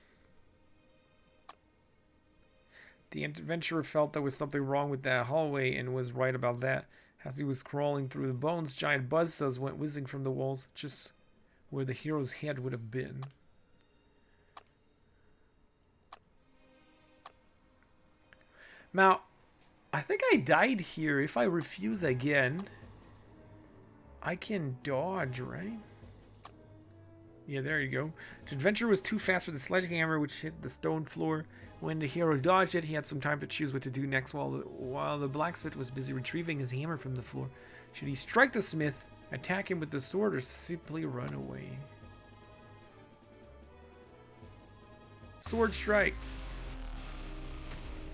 The adventurer felt there was something wrong with that hallway and was right about that. As he was crawling through the bones, giant buzzsaws went whizzing from the walls, just where the hero's head would have been. Now, I think I died here. If I refuse again, I can dodge, right? Yeah, there you go. The adventurer was too fast for the sledgehammer, which hit the stone floor. When the hero dodged it, he had some time to choose what to do next while the blacksmith was busy retrieving his hammer from the floor. Should he strike the smith, attack him with the sword, or simply run away? Sword strike.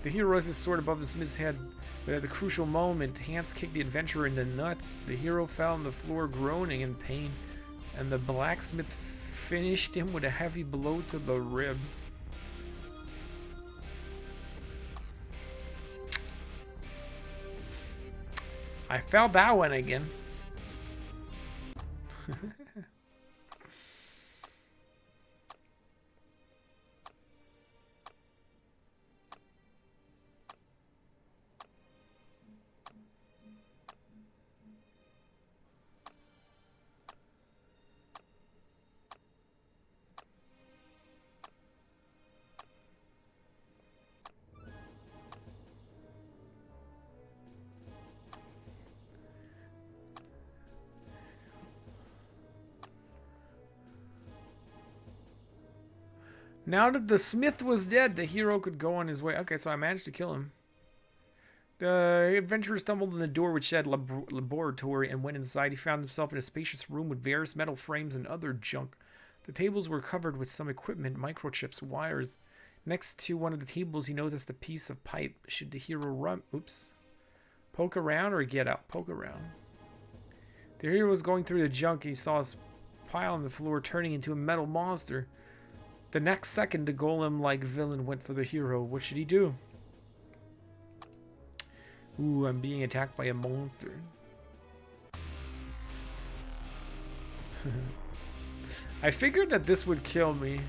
The hero raised his sword above the smith's head. But at the crucial moment, Hans kicked the adventurer in the nuts. The hero fell on the floor groaning in pain, and the blacksmith finished him with a heavy blow to the ribs. I felt that one again. Now that the smith was dead, the hero could go on his way. Okay, so I managed to kill him. The adventurer stumbled in the door which said laboratory and went inside. He found himself in a spacious room with various metal frames and other junk. The tables were covered with some equipment, microchips, wires. Next to one of the tables, he noticed a piece of pipe. Should the hero run? Oops. Poke around or get out? Poke around. The hero was going through the junk. He saw his pile on the floor turning into a metal monster. The next second, the golem-like villain went for the hero. What should he do? Ooh, I'm being attacked by a monster. I figured that this would kill me.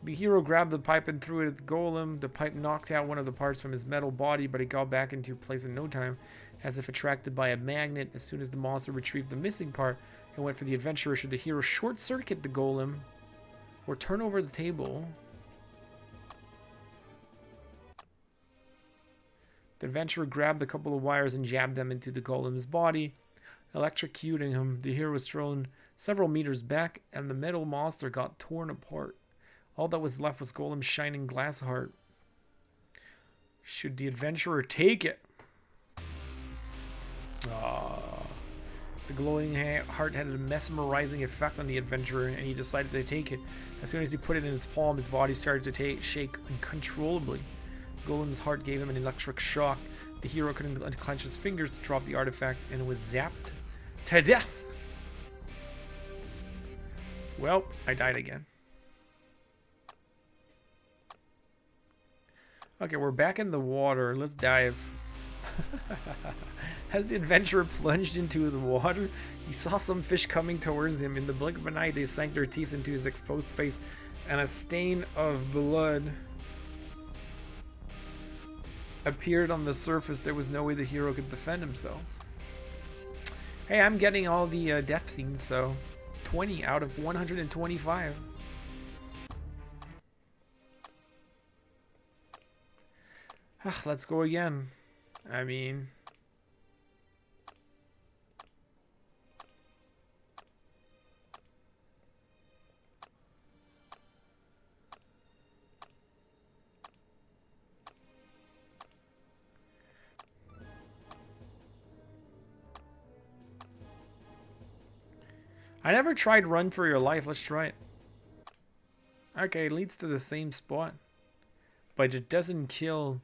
The hero grabbed the pipe and threw it at the golem. The pipe knocked out one of the parts from his metal body, but it got back into place in no time, as if attracted by a magnet. As soon as the monster retrieved the missing part and went for the adventurer, should the hero short-circuit the golem or turn over the table? The adventurer grabbed a couple of wires and jabbed them into the golem's body, electrocuting him. The hero was thrown several meters back, and the metal monster got torn apart. All that was left was Golem's shining glass heart. Should the adventurer take it? The glowing heart had a mesmerizing effect on the adventurer, and he decided to take it. As soon as he put it in his palm, his body started to shake uncontrollably. Golem's heart gave him an electric shock. The hero couldn't unclench his fingers to drop the artifact, and was zapped to death. Well, I died again. Okay, we're back in the water. Let's dive. As the adventurer plunged into the water, he saw some fish coming towards him. In the blink of an eye, they sank their teeth into his exposed face, and a stain of blood appeared on the surface. There was no way the hero could defend himself. Hey, I'm getting all the death scenes, so 20 out of 125. Let's go again. I mean, I never tried run for your life. Let's try it. Okay, it leads to the same spot, but it doesn't kill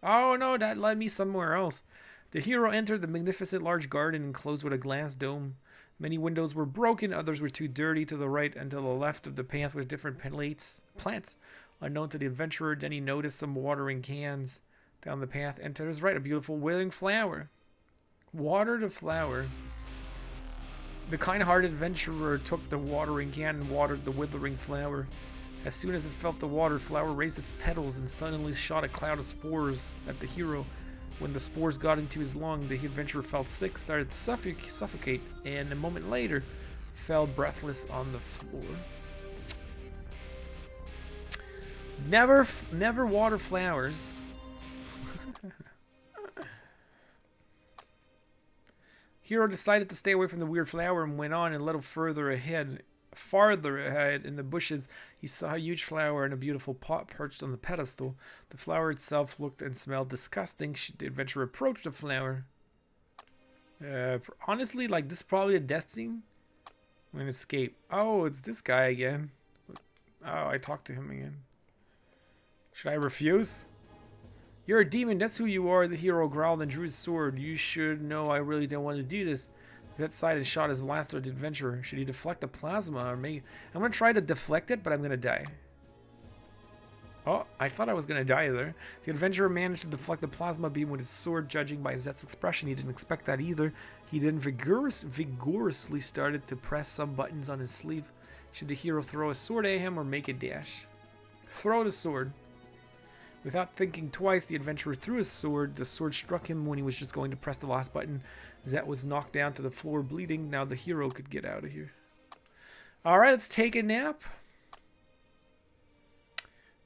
Oh no, that led me somewhere else. The hero entered the magnificent large garden enclosed with a glass dome. Many windows were broken, others were too dirty. To the right and to the left of the path were different plants unknown to the adventurer. Then he noticed some watering cans down the path, and to his right a beautiful withering flower. Water the flower. The kind-hearted adventurer took the watering can and watered the withering flower. As soon as it felt the water, flower raised its petals and suddenly shot a cloud of spores at the hero. When the spores got into his lung, the adventurer felt sick, started to suffocate, and a moment later fell breathless on the floor. Never water flowers. Hero decided to stay away from the weird flower and went on a little farther ahead in the bushes. He saw a huge flower in a beautiful pot perched on the pedestal. The flower itself looked and smelled disgusting. The adventurer approached the flower. Honestly, like, this is probably a death scene. I'm gonna escape. Oh, it's this guy again. Oh, I talked to him again. Should I refuse? You're a demon, that's who you are, the hero growled and drew his sword. You should know I really don't want to do this. Zed sighed and shot his blaster at the adventurer. Should he deflect the plasma or make... I'm gonna try to deflect it, but I'm gonna die. Oh, I thought I was gonna die there. The adventurer managed to deflect the plasma beam with his sword, judging by Zed's expression. He didn't expect that either. He then vigorously started to press some buttons on his sleeve. Should the hero throw a sword at him or make a dash? Throw the sword. Without thinking twice, the adventurer threw his sword. The sword struck him when he was just going to press the last button. Zed was knocked down to the floor bleeding. Now the hero could get out of here. Alright, let's take a nap.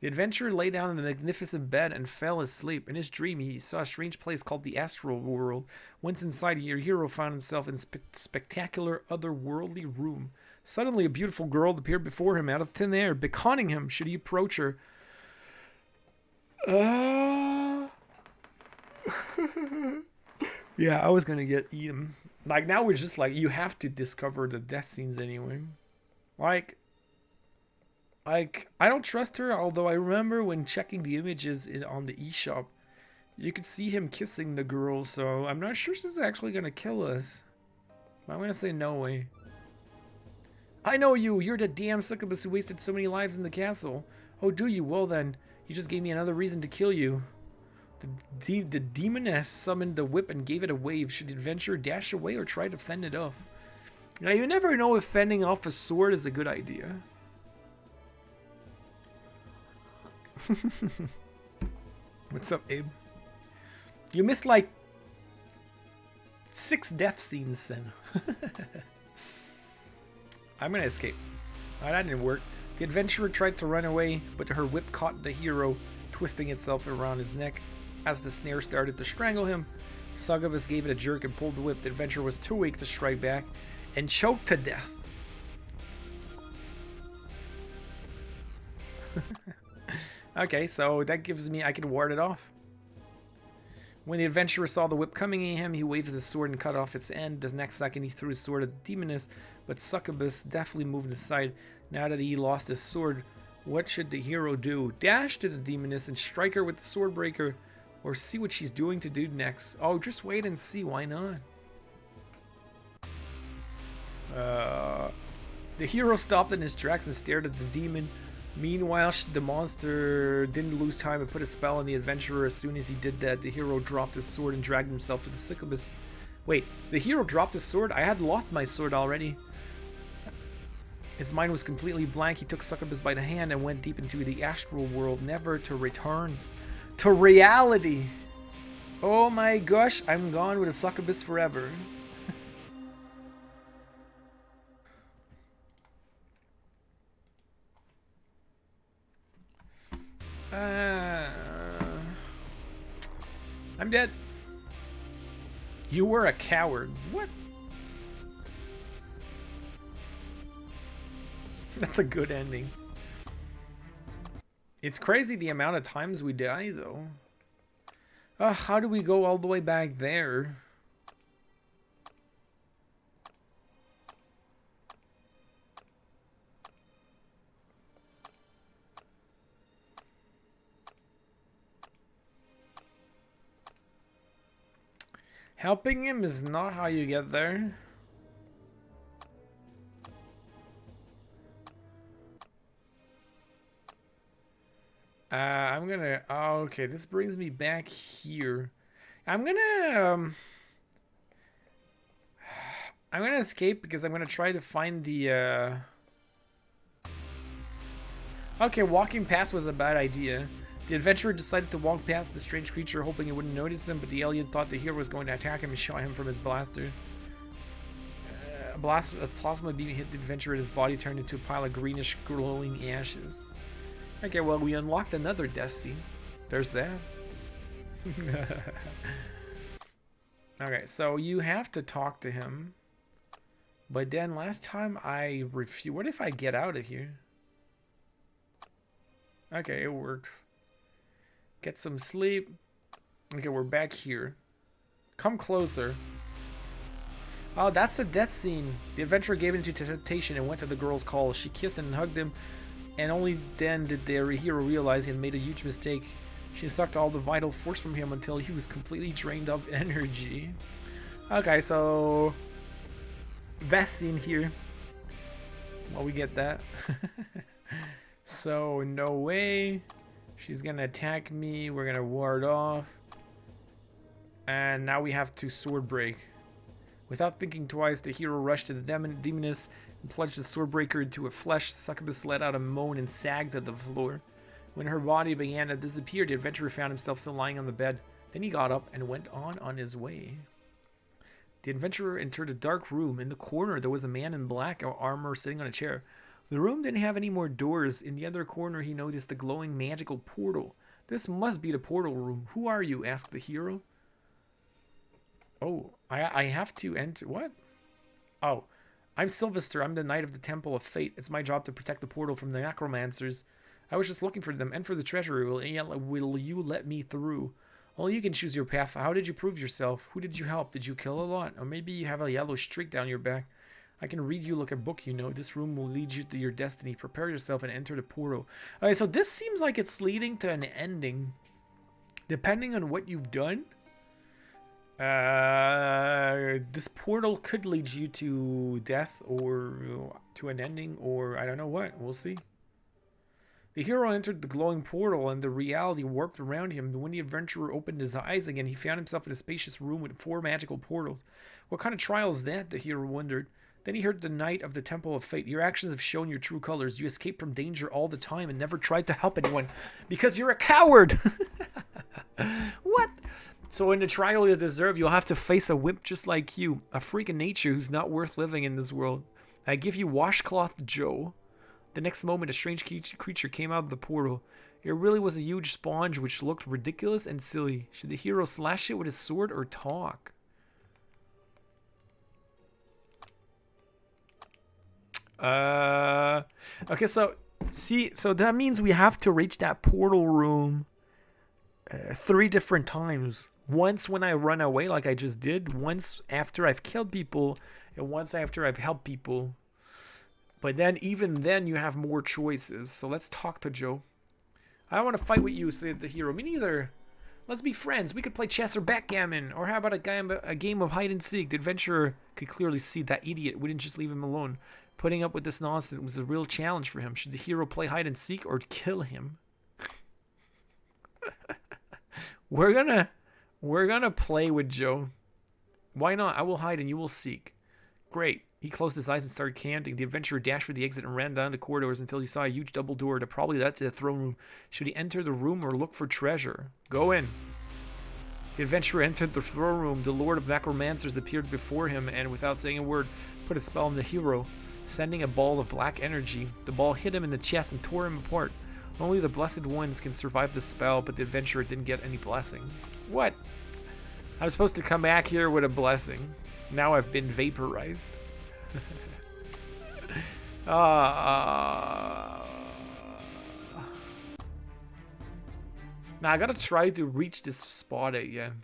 The adventurer lay down in the magnificent bed and fell asleep. In his dream, he saw a strange place called the astral world. Once inside, your hero found himself in a spectacular, otherworldly room. Suddenly, a beautiful girl appeared before him out of thin air, beckoning him. Should he approach her? Yeah, I was gonna get eaten. Like, now we're just like, you have to discover the death scenes anyway. Like, I don't trust her, although I remember when checking the images on the eShop, you could see him kissing the girl, so I'm not sure she's actually gonna kill us. But I'm gonna say no way. I know you! You're the damn succubus who wasted so many lives in the castle. Oh, do you? Well then, you just gave me another reason to kill you. The demoness summoned the whip and gave it a wave. Should the adventurer dash away or try to fend it off? Now, you never know if fending off a sword is a good idea. What's up, Abe? You missed like 6 death scenes then. I'm gonna escape. Oh, that didn't work. The adventurer tried to run away, but her whip caught the hero, twisting itself around his neck. As the snare started to strangle him, Succubus gave it a jerk and pulled the whip. The adventurer was too weak to strike back and choked to death. Okay, so that gives me, I can ward it off. When the adventurer saw the whip coming at him, he waved his sword and cut off its end. The next second, he threw his sword at the demoness, but Succubus deftly moved aside. Now that he lost his sword, what should the hero do? Dash to the demoness and strike her with the SwordBreaker, or see what she's doing to do next. Oh, just wait and see. Why not? The hero stopped in his tracks and stared at the demon. Meanwhile, the monster didn't lose time and put a spell on the adventurer. As soon as he did that, the hero dropped his sword and dragged himself to the succubus. Wait, the hero dropped his sword? I had lost my sword already. His mind was completely blank. He took Succubus by the hand and went deep into the astral world, never to return to reality. Oh my gosh, I'm gone with a Succubus forever. I'm dead. You were a coward. What? That's a good ending. It's crazy the amount of times we die, though. How do we go all the way back there? Helping him is not how you get there. I'm gonna... Oh, okay, this brings me back here. I'm gonna escape because I'm gonna try to find the... Okay, walking past was a bad idea. The adventurer decided to walk past the strange creature, hoping it wouldn't notice him, but the alien thought the hero was going to attack him and shot him from his blaster. A plasma beam hit the adventurer and his body turned into a pile of greenish glowing ashes. Okay, well, we unlocked another death scene. There's that. Okay, so you have to talk to him. But then last time I refused. What if I get out of here? Okay, it works. Get some sleep. Okay, we're back here. Come closer. Oh, that's a death scene. The adventurer gave in to temptation and went to the girl's call. She kissed and hugged him, and only then did the hero realize he had made a huge mistake. She sucked all the vital force from him until he was completely drained of energy. Okay, so best scene here. Well, we get that. So no way. She's gonna attack me. We're gonna ward off. And now we have to sword break. Without thinking twice, the hero rushed to the demoness and plunged the SwordBreaker into her flesh. The succubus let out a moan and sagged to the floor. When her body began to disappear, the adventurer found himself still lying on the bed. Then he got up and went on his way. The adventurer entered a dark room. In the corner, there was a man in black armor sitting on a chair. The room didn't have any more doors. In the other corner, he noticed a glowing magical portal. This must be the portal room. Who are you? Asked the hero. Oh, I have to enter. What? Oh, I'm Sylvester. I'm the Knight of the Temple of Fate. It's my job to protect the portal from the necromancers. I was just looking for them and for the treasure. Will you let me through? Only you can choose your path. How did you prove yourself? Who did you help? Did you kill a lot? Or maybe you have a yellow streak down your back. I can read you like a book, you know. This room will lead you to your destiny. Prepare yourself and enter the portal. Alright, so this seems like it's leading to an ending. Depending on what you've done, this portal could lead you to death or to an ending, or I don't know what. We'll see. The hero entered the glowing portal and the reality warped around him. When the adventurer opened his eyes again, he found himself in a spacious room with 4 magical portals. What kind of trial is that? The hero wondered. Then he heard the Knight of the Temple of Fate. Your actions have shown your true colors. You escape from danger all the time and never tried to help anyone because you're a coward. What? So in the trial you deserve, you'll have to face a wimp just like you, a freak of nature who's not worth living in this world. I give you Washcloth Joe. The next moment, a strange creature came out of the portal. It really was a huge sponge which looked ridiculous and silly. Should the hero slash it with his sword or talk? Okay, so that means we have to reach that portal room 3 different times. Once when I run away like I just did, once after I've killed people, and once after I've helped people. But then even then you have more choices. So let's talk to Joe. I don't want to fight with you, said the hero. Me neither. Let's be friends. We could play chess or backgammon. Or how about a game of hide and seek? The adventurer could clearly see that idiot wouldn't just leave him alone. Putting up with this nonsense was a real challenge for him. Should the hero play hide and seek or kill him? We're gonna play with Joe. Why not? I will hide and you will seek. Great. He closed his eyes and started counting. The adventurer dashed for the exit and ran down the corridors until he saw a huge double door that probably led to the throne room. Should he enter the room or look for treasure? Go in. The adventurer entered the throne room. The Lord of Necromancers appeared before him and, without saying a word, put a spell on the hero, sending a ball of black energy. The ball hit him in the chest and tore him apart. Only the blessed ones can survive the spell, but the adventurer didn't get any blessing. What? I was supposed to come back here with a blessing. Now I've been vaporized. Now I gotta try to reach this spot again.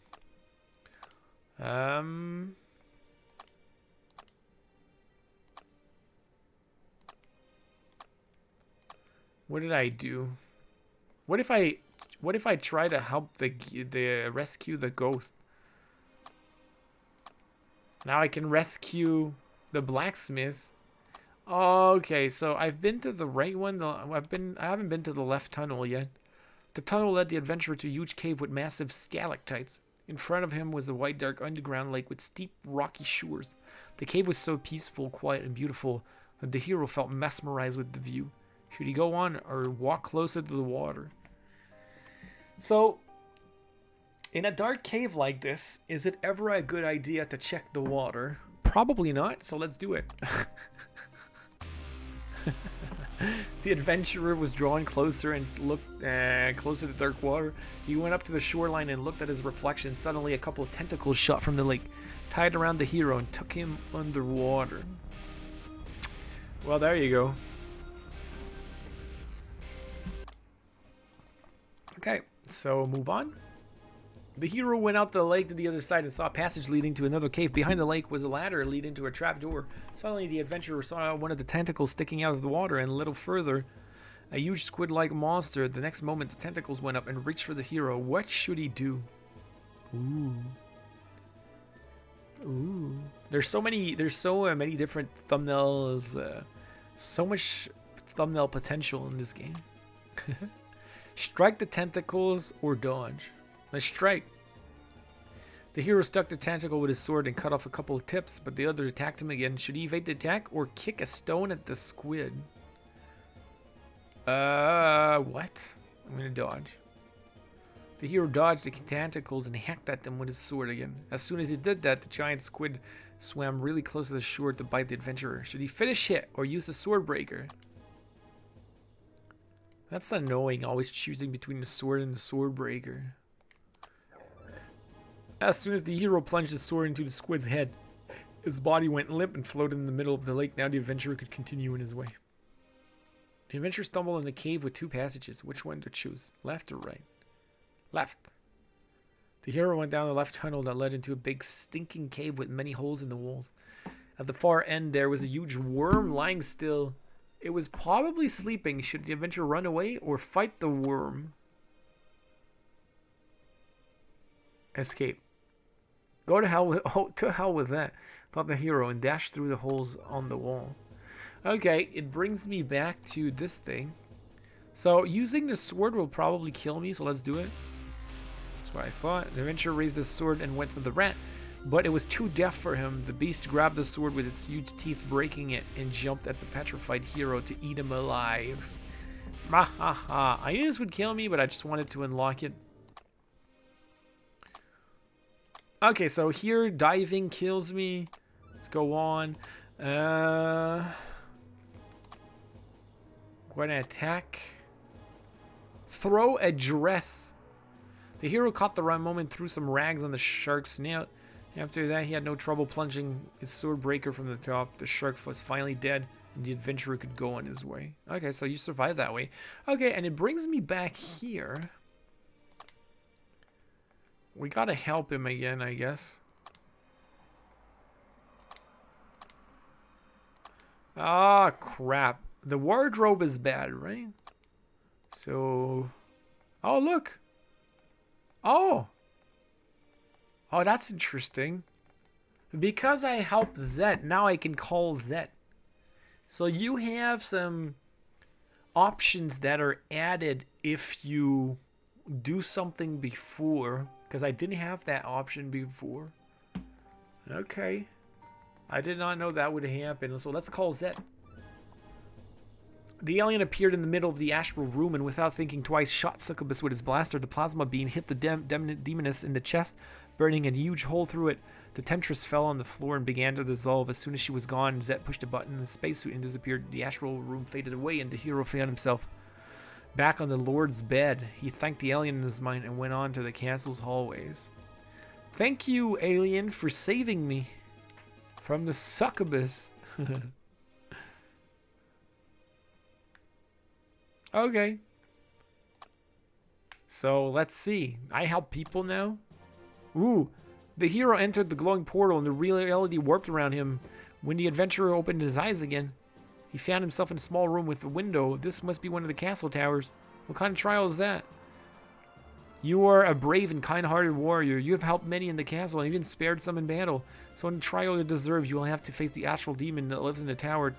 What did I do? What if I try to help the rescue the ghost? Now I can rescue the blacksmith. Okay, so I've been to the right one. I haven't been to the left tunnel yet. The tunnel led the adventurer to a huge cave with massive stalactites. In front of him was a wide, dark underground lake with steep, rocky shores. The cave was so peaceful, quiet, and beautiful that the hero felt mesmerized with the view. Should he go on or walk closer to the water? So, in a dark cave like this, is it ever a good idea to check the water? Probably not, so let's do it. The adventurer was drawn closer and looked closer to the dark water. He went up to the shoreline and looked at his reflection. Suddenly, a couple of tentacles shot from the lake, tied around the hero and took him underwater. Well, there you go. Okay, so move on. The hero went out the lake to the other side and saw a passage leading to another cave. Behind the lake was a ladder leading to a trapdoor. Suddenly, the adventurer saw one of the tentacles sticking out of the water, and a little further, a huge squid-like monster. The next moment, the tentacles went up and reached for the hero. What should he do? Ooh. Ooh. There's so many different thumbnails. So much thumbnail potential in this game. Strike the tentacles or dodge. Let's strike. The hero stuck the tentacle with his sword and cut off a couple of tips, but the other attacked him again. Should he evade the attack or kick a stone at the squid? What? I'm gonna dodge. The hero dodged the tentacles and hacked at them with his sword again. As soon as he did that, the giant squid swam really close to the shore to bite the adventurer. Should he finish it or use the SwordBreaker? That's annoying, always choosing between the sword and the SwordBreaker. As soon as the hero plunged his sword into the squid's head, his body went limp and floated in the middle of the lake. Now the adventurer could continue in his way. The adventurer stumbled in a cave with two passages. Which one to choose? Left or right? Left. The hero went down the left tunnel that led into a big stinking cave with many holes in the walls. At the far end there was a huge worm lying still. It was probably sleeping. Should the adventurer run away or fight the worm? Escape. Go to hell with, oh, to hell with that, thought the hero, and dashed through the holes on the wall. Okay, it brings me back to this thing. So using the sword will probably kill me, so let's do it. That's what I thought. The adventurer raised his sword and went for the rat, but it was too deaf for him. The beast grabbed the sword with its huge teeth, breaking it, and jumped at the petrified hero to eat him alive. Ha ha ha. I knew this would kill me, but I just wanted to unlock it. Okay, so here diving kills me. Let's go on. Gonna attack. Throw a dress. The hero caught the right moment, threw some rags on the shark's snout. After that, he had no trouble plunging his SwordBreaker from the top. The shark was finally dead, and the adventurer could go on his way. Okay, so you survived that way. Okay, and it brings me back here. We gotta help him again, I guess. Ah, crap. The wardrobe is bad, right? So... Oh, look! Oh! Oh, that's interesting. Because I helped Zet, now I can call Zet. So you have some options that are added if you do something before. Because I didn't have that option before. Okay. I did not know that would happen. So let's call Zet. The alien appeared in the middle of the astral room and without thinking twice shot Succubus with his blaster. The plasma beam hit the demoness in the chest, burning a huge hole through it. The temptress fell on the floor and began to dissolve. As soon as she was gone, Zet pushed a button in the spacesuit and disappeared. The astral room faded away and the hero found himself back on the Lord's bed. He thanked the alien in his mind and went on to the castle's hallways. Thank you, alien, for saving me from the succubus. Okay. So, let's see. I help people now? Ooh. The hero entered the glowing portal and the reality warped around him. When the adventurer opened his eyes again, he found himself in a small room with a window. This must be one of the castle towers. What kind of trial is that? You are a brave and kind-hearted warrior. You have helped many in the castle and even spared some in battle. So in the trial you deserve, you will have to face the astral demon that lives in the tower.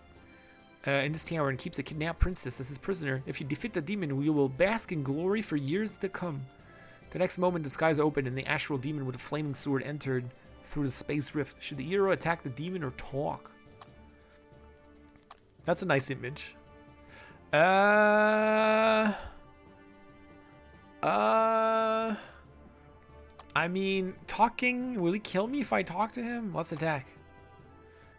In this tower and keeps a kidnapped princess as his prisoner. If you defeat the demon, you will bask in glory for years to come. The next moment, the skies opened and the astral demon with a flaming sword entered through the space rift. Should the hero attack the demon or talk? That's a nice image. I mean, talking, will he kill me if I talk to him? Let's attack.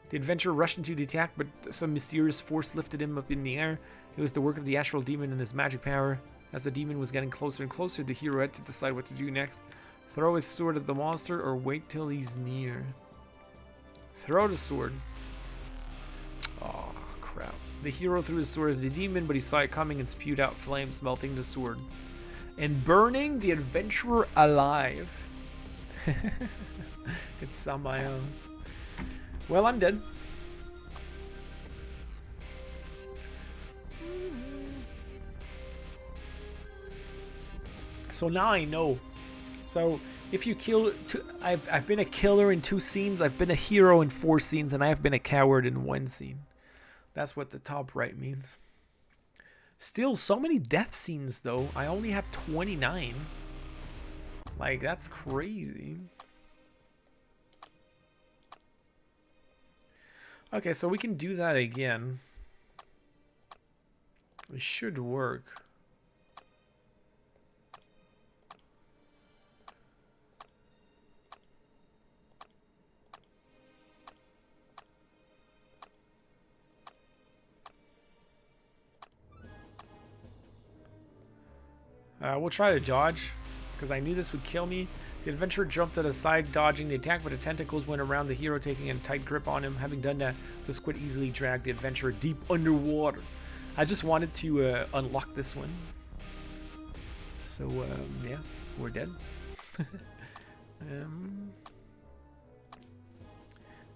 The adventurer rushed into the attack, but some mysterious force lifted him up in the air. It was the work of the astral demon and his magic power. As the demon was getting closer and closer, the hero had to decide what to do next. Throw his sword at the monster or wait till he's near. Throw the sword. Oh, crap. The hero threw his sword at the demon, but he saw it coming and spewed out flames, melting the sword and burning the adventurer alive. It's Samael. Well, I'm dead. So now I know. So if you kill, I've been a killer in 2 scenes, I've been a hero in 4 scenes, and I have been a coward in 1 scene. That's what the top right means. Still, so many death scenes though. I only have 29. Like, that's crazy. Okay, so we can do that again. It should work. We'll try to dodge, because I knew this would kill me. The adventurer jumped to the side, dodging the attack, but the tentacles went around the hero, taking a tight grip on him. Having done that, the squid easily dragged the adventurer deep underwater. I just wanted to unlock this one. So, yeah, we're dead.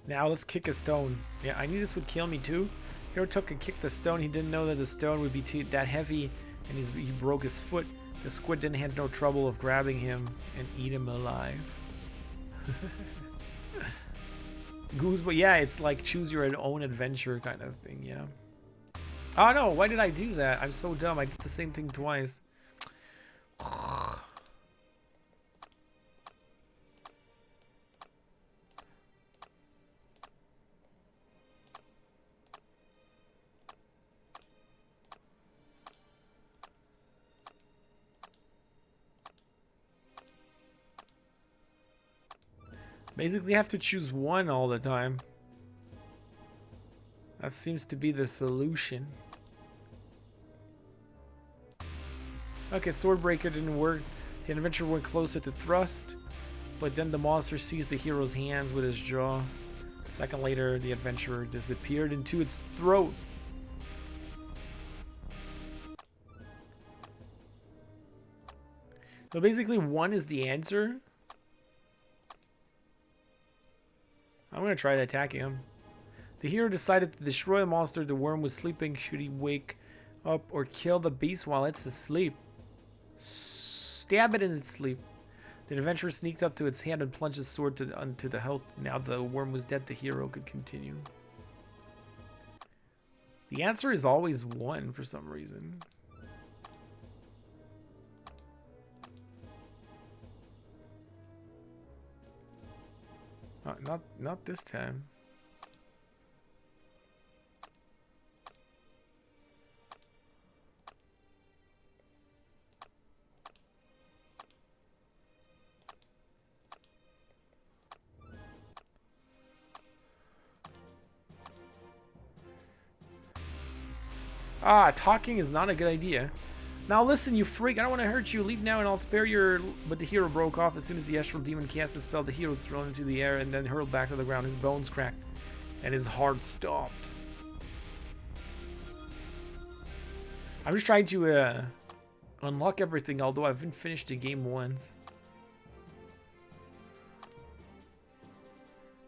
Now let's kick a stone. Yeah, I knew this would kill me too. Hero took and kicked the stone. He didn't know that the stone would be that heavy, and he broke his foot. The squid didn't have no trouble of grabbing him and eat him alive. Goose, but yeah, it's like choose your own adventure kind of thing, yeah. Oh no, why did I do that? I'm so dumb. I did the same thing twice. Basically, you have to choose one all the time. That seems to be the solution. Okay, SwordBreaker didn't work. The adventurer went closer to thrust, but then the monster seized the hero's hands with his jaw. A second later, the adventurer disappeared into its throat. So basically, 1 is the answer. I'm going to try to attack him. The hero decided to destroy the monster. The worm was sleeping. Should he wake up or kill the beast while it's asleep? Stab it in its sleep. The adventurer sneaked up to its hand and plunged his sword onto the hilt. Now the worm was dead. The hero could continue. The answer is always 1 for some reason. Not this time. Talking is not a good idea. Now listen, you freak, I don't want to hurt you. Leave now and I'll spare your... But the hero broke off as soon as the Astral Demon cast a spell. The hero was thrown into the air and then hurled back to the ground. His bones cracked and his heart stopped. I'm just trying to unlock everything, although I haven't finished the game once.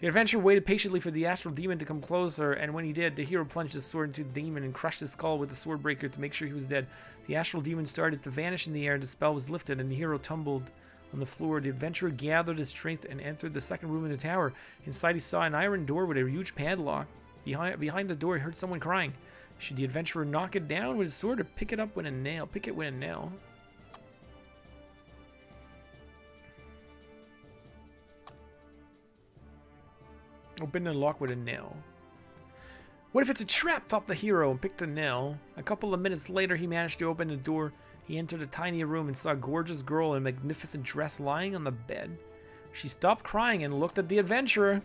The adventurer waited patiently for the Astral Demon to come closer, and when he did, the hero plunged his sword into the demon and crushed his skull with the SwordBreaker to make sure he was dead. The Astral Demon started to vanish in the air, the spell was lifted, and the hero tumbled on the floor. The adventurer gathered his strength and entered the second room in the tower. Inside he saw an iron door with a huge padlock. Behind the door he heard someone crying. Should the adventurer knock it down with his sword or pick it up with a nail? Pick it with a nail. Open and lock with a nail. What if it's a trap? Thought the hero and picked the nail. A couple of minutes later, he managed to open the door. He entered a tiny room and saw a gorgeous girl in a magnificent dress lying on the bed. She stopped crying and looked at the adventurer.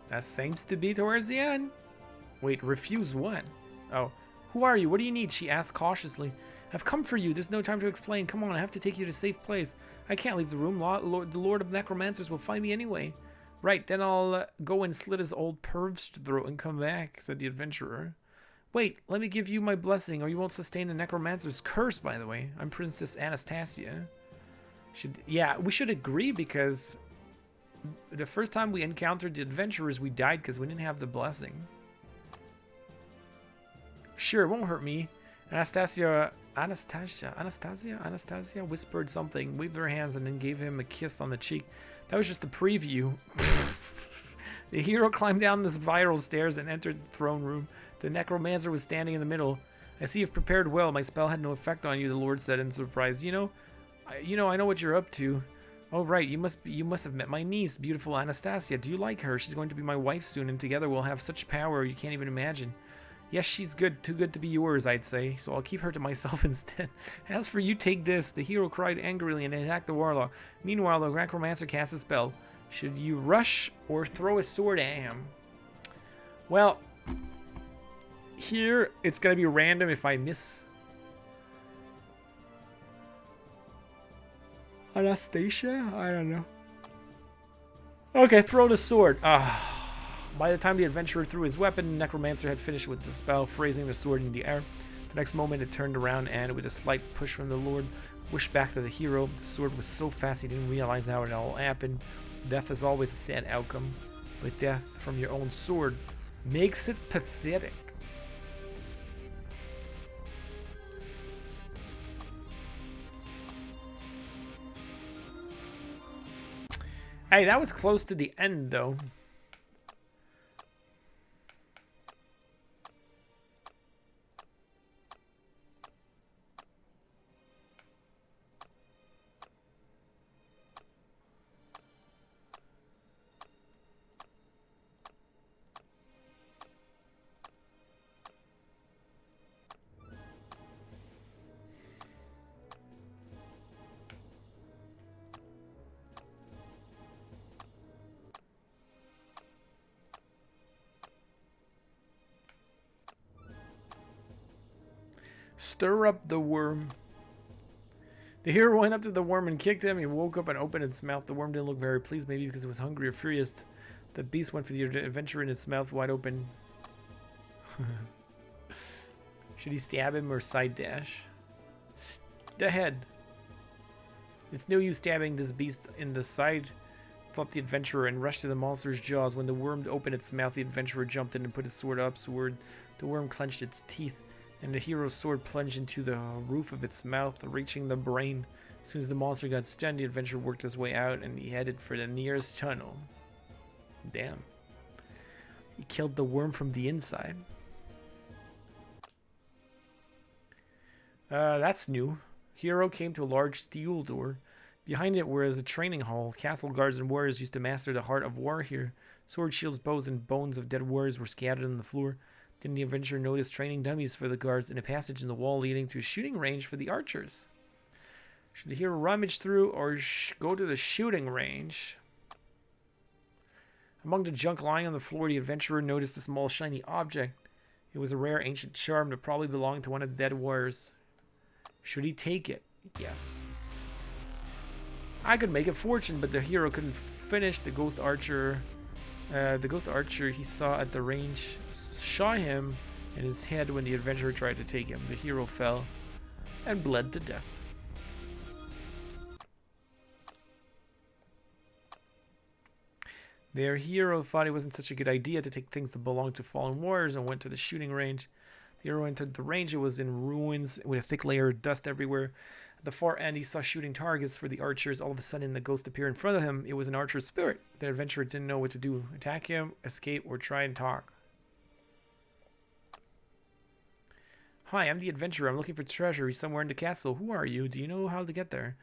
That seems to be towards the end. Wait, refuse what? Oh, who are you? What do you need? She asked cautiously. I've come for you. There's no time to explain. Come on, I have to take you to a safe place. I can't leave the room. The Lord of Necromancers will find me anyway. Right, then I'll go and slit his old perv's throat and come back, said the adventurer. Wait, let me give you my blessing, or you won't sustain the necromancer's curse, by the way. I'm Princess Anastasia. Yeah, we should agree because the first time we encountered the adventurers, we died because we didn't have the blessing. Sure, it won't hurt me. Anastasia whispered something, waved her hands, and then gave him a kiss on the cheek. That was just a preview. The hero climbed down the spiral stairs and entered the throne room. The necromancer was standing in the middle. I see you've prepared well. My spell had no effect on you, the Lord said in surprise. I know what you're up to. Oh, right, you must have met my niece, beautiful Anastasia. Do you like her? She's going to be my wife soon, and together we'll have such power you can't even imagine. Yes, she's good, too good to be yours, I'd say, so I'll keep her to myself instead. As for you, take this. The hero cried angrily and attacked the warlock. Meanwhile, the necromancer cast a spell. Should you rush or throw a sword at him? Well, here it's going to be random if I miss. Anastasia? I don't know. Okay, throw the sword. By the time the adventurer threw his weapon, the necromancer had finished with the spell, raising the sword in the air. The next moment it turned around and, with a slight push from the Lord, whooshed back to the hero. The sword was so fast he didn't realize how it all happened. Death is always a sad outcome, but death from your own sword makes it pathetic. Hey, that was close to the end, though. Stir up the worm. The hero went up to the worm and kicked him. He woke up and opened its mouth. The worm didn't look very pleased, maybe because it was hungry or furious. The beast went for the adventurer in its mouth wide open. Should he stab him or side dash? The head. It's no use stabbing this beast in the side, thought the adventurer, and rushed to the monster's jaws. When the worm opened its mouth, the adventurer jumped in and put his sword upward. The worm clenched its teeth, and the hero's sword plunged into the roof of its mouth, reaching the brain. As soon as the monster got stunned, the adventurer worked his way out, and he headed for the nearest tunnel. Damn. He killed the worm from the inside. That's new. Hero came to a large steel door. Behind it was a training hall. Castle guards and warriors used to master the art of war here. Swords, shields, bows, and bones of dead warriors were scattered on the floor. Then the adventurer noticed training dummies for the guards and a passage in the wall leading to a shooting range for the archers. Should the hero rummage through or go to the shooting range? Among the junk lying on the floor, the adventurer noticed a small shiny object. It was a rare ancient charm that probably belonged to one of the dead warriors. Should he take it? Yes. I could make a fortune, but the hero couldn't finish. The ghost archer he saw at the range shot him in his head when the adventurer tried to take him. The hero fell and bled to death. Their hero thought it wasn't such a good idea to take things that belonged to fallen warriors and went to the shooting range. The hero entered the range. It was in ruins with a thick layer of dust everywhere. At the far end, he saw shooting targets for the archers. All of a sudden, the ghost appeared in front of him. It was an archer's spirit. The adventurer didn't know what to do. Attack him, escape, or try and talk. Hi, I'm the adventurer. I'm looking for treasure. He's somewhere in the castle. Who are you? Do you know how to get there?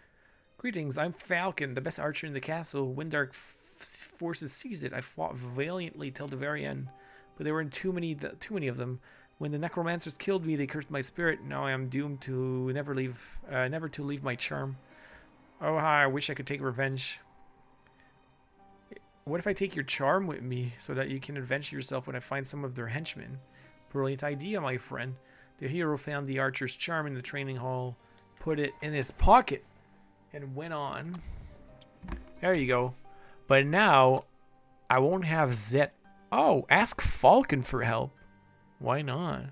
Greetings, I'm Falcon, the best archer in the castle. Windark forces seized it. I fought valiantly till the very end, but there were too many of them. When the necromancers killed me, they cursed my spirit. Now I am doomed to never to leave my charm. Oh, how I wish I could take revenge. What if I take your charm with me so that you can avenge yourself when I find some of their henchmen? Brilliant idea, my friend. The hero found the archer's charm in the training hall, put it in his pocket, and went on. There you go. But now, I won't have Zet. Oh, ask Falcon for help. Why not?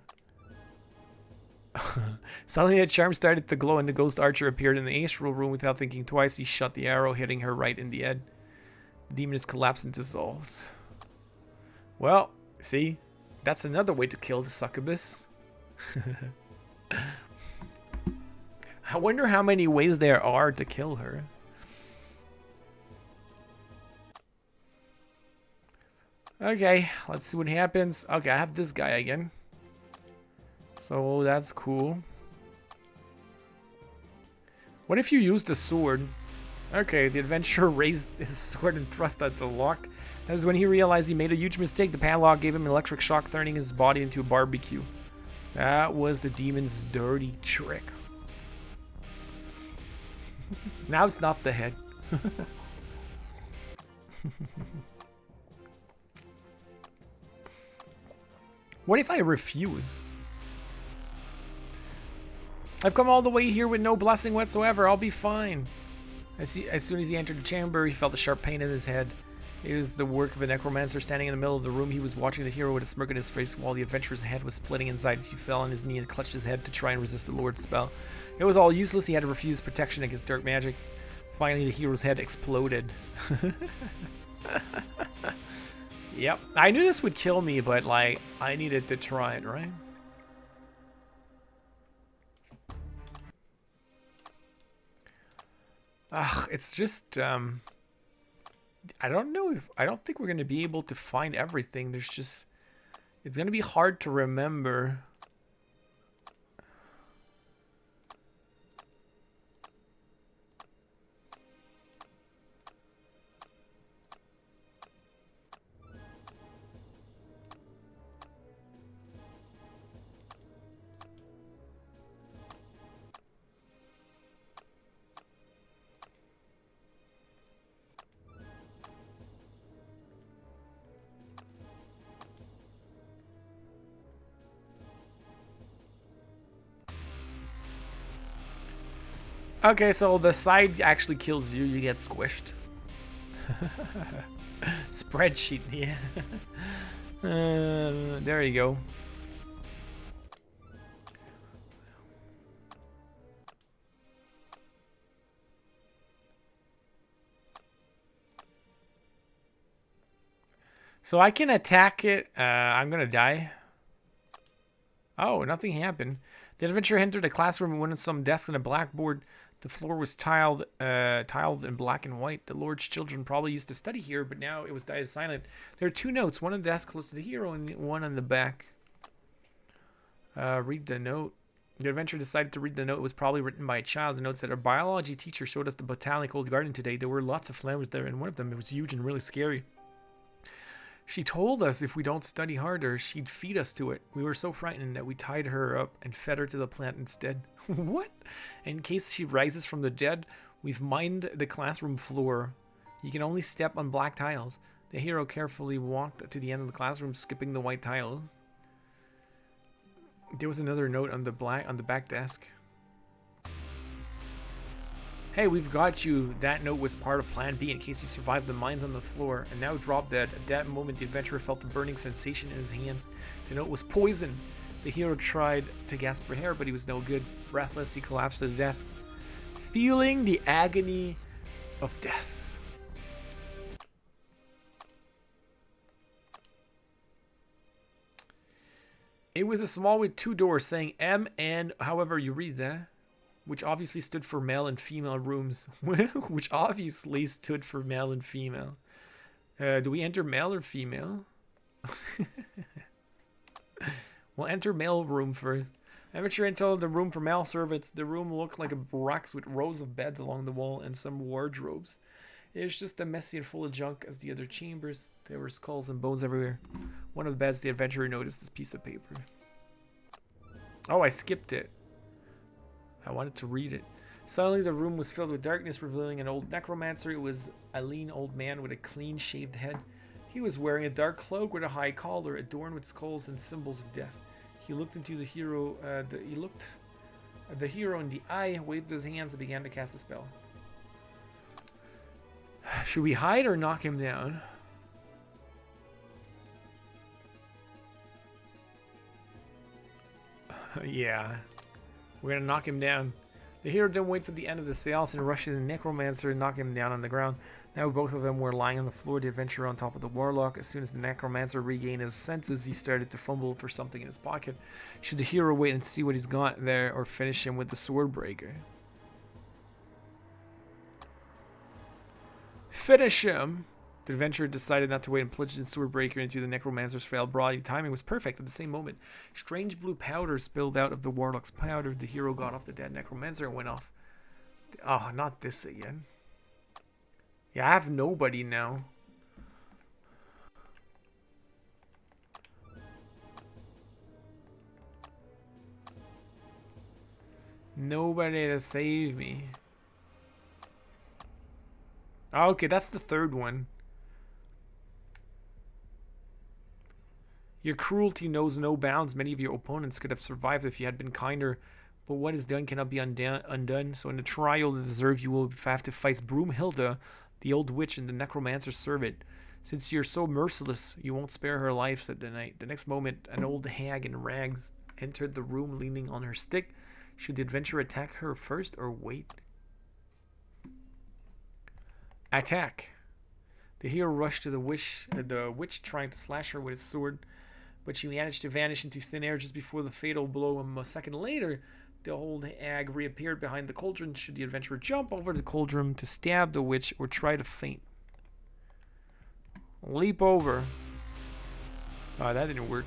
Suddenly a charm started to glow and the ghost archer appeared in the astral room. Without thinking twice, he shot the arrow, hitting her right in the head. The demon is collapsed and dissolved. Well, see? That's another way to kill the succubus. I wonder how many ways there are to kill her. Okay, let's see what happens. Okay, I have this guy again. So that's cool. What if you use the sword? Okay, the adventurer raised his sword and thrust at the lock. That is when he realized he made a huge mistake. The padlock gave him an electric shock, turning his body into a barbecue. That was the demon's dirty trick. Now it's not the head. What if I refuse? I've come all the way here with no blessing whatsoever. I'll be fine. As soon as he entered the chamber, he felt a sharp pain in his head. It was the work of a necromancer. Standing in the middle of the room, he was watching the hero with a smirk on his face while the adventurer's head was splitting inside. He fell on his knee and clutched his head to try and resist the Lord's spell. It was all useless. He had to refuse protection against dark magic. Finally, the hero's head exploded. Yep. I knew this would kill me, but, like, I needed to try it, right? Ugh, it's just, I don't know if, I don't think we're going to be able to find everything. There's just, it's going to be hard to remember. Okay, so the side actually kills you. You get squished. Spreadsheet, yeah. There you go. So I can attack it. I'm gonna die. Oh, nothing happened. The adventurer entered a classroom and went on some desks and a blackboard. The floor was tiled in black and white. The Lord's children probably used to study here, but now it was dyed silent. There are two notes, one on the desk close to the hero and one on the back. Read the note. The adventurer decided to read the note. It was probably written by a child. The note said, our biology teacher showed us the botanical garden today. There were lots of flowers there, and one of them was huge and really scary. She told us if we don't study harder, she'd feed us to it. We were so frightened that we tied her up and fed her to the plant instead. What? In case she rises from the dead, we've mined the classroom floor. You can only step on black tiles. The hero carefully walked to the end of the classroom, skipping the white tiles. There was another note on the back desk. Hey, we've got you. That note was part of Plan B in case you survived the mines on the floor. And now drop dead. At that moment, the adventurer felt the burning sensation in his hands. The note was poison. The hero tried to gasp for air, but he was no good. Breathless, he collapsed to the desk, feeling the agony of death. It was a small with two doors saying M and however you read that. Which obviously stood for male and female rooms. Which obviously stood for male and female. Do we enter male or female? We'll enter male room first. Amateur entered the room for male servants. The room looked like a barracks with rows of beds along the wall and some wardrobes. It was just as messy and full of junk as the other chambers. There were skulls and bones everywhere. One of the beds, the adventurer noticed this piece of paper. Oh, I skipped it. I wanted to read it. Suddenly the room was filled with darkness, revealing an old necromancer. It was a lean old man with a clean-shaved head. He was wearing a dark cloak with a high collar, adorned with skulls and symbols of death. He looked into the hero. He looked at the hero in the eye, waved his hands, and began to cast a spell. Should we hide or knock him down? Yeah. We're gonna knock him down. The hero didn't wait for the end of the seance and rushed to the necromancer and knocked him down on the ground. Now both of them were lying on the floor, the adventurer on top of the warlock. As soon as the necromancer regained his senses, he started to fumble for something in his pocket. Should the hero wait and see what he's got there, or finish him with the SwordBreaker? Finish him! The adventurer decided not to wait and plunged his SwordBreaker into the necromancer's frail body. Timing was perfect. At the same moment, strange blue powder spilled out of the warlock's powder. The hero got off the dead necromancer and went off. Oh, not this again. Yeah, I have nobody now. Nobody to save me. Okay, that's the third one. Your cruelty knows no bounds. Many of your opponents could have survived if you had been kinder, but what is done cannot be undone. So in the trial to deserve, you will have to fight Broomhilda, the old witch, and the necromancer's servant. Since you're so merciless, you won't spare her life, said the knight. The next moment, an old hag in rags entered the room leaning on her stick. Should the adventurer attack her first or wait? Attack. The hero rushed to the witch trying to slash her with his sword, but she managed to vanish into thin air just before the fatal blow. A second later, the old hag reappeared behind the cauldron. Should the adventurer jump over the cauldron to stab the witch or try to feint? Leap over. Oh, that didn't work.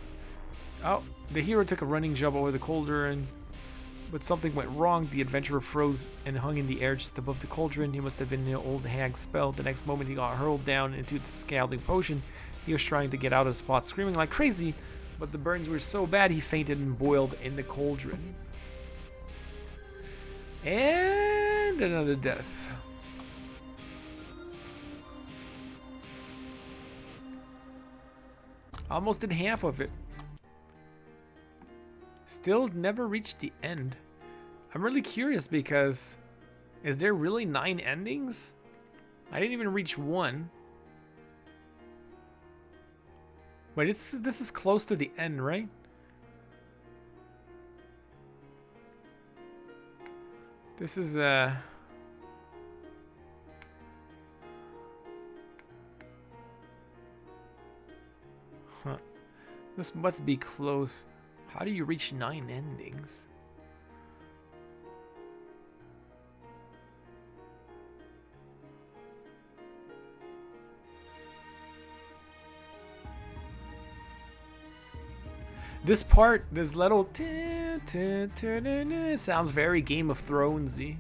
Oh, the hero took a running jump over the cauldron, but something went wrong. The adventurer froze and hung in the air just above the cauldron. He must have been the old hag's spell. The next moment, he got hurled down into the scalding potion. He was trying to get out of the spot, screaming like crazy, but the burns were so bad he fainted and boiled in the cauldron. And another death. Almost did half of it. Still never reached the end. I'm really curious because is there really 9 endings? I didn't even reach 1. Wait, this is close to the end, right? This is huh. This must be close. How do you reach 9 endings? This part, this little sounds very Game of Thronesy.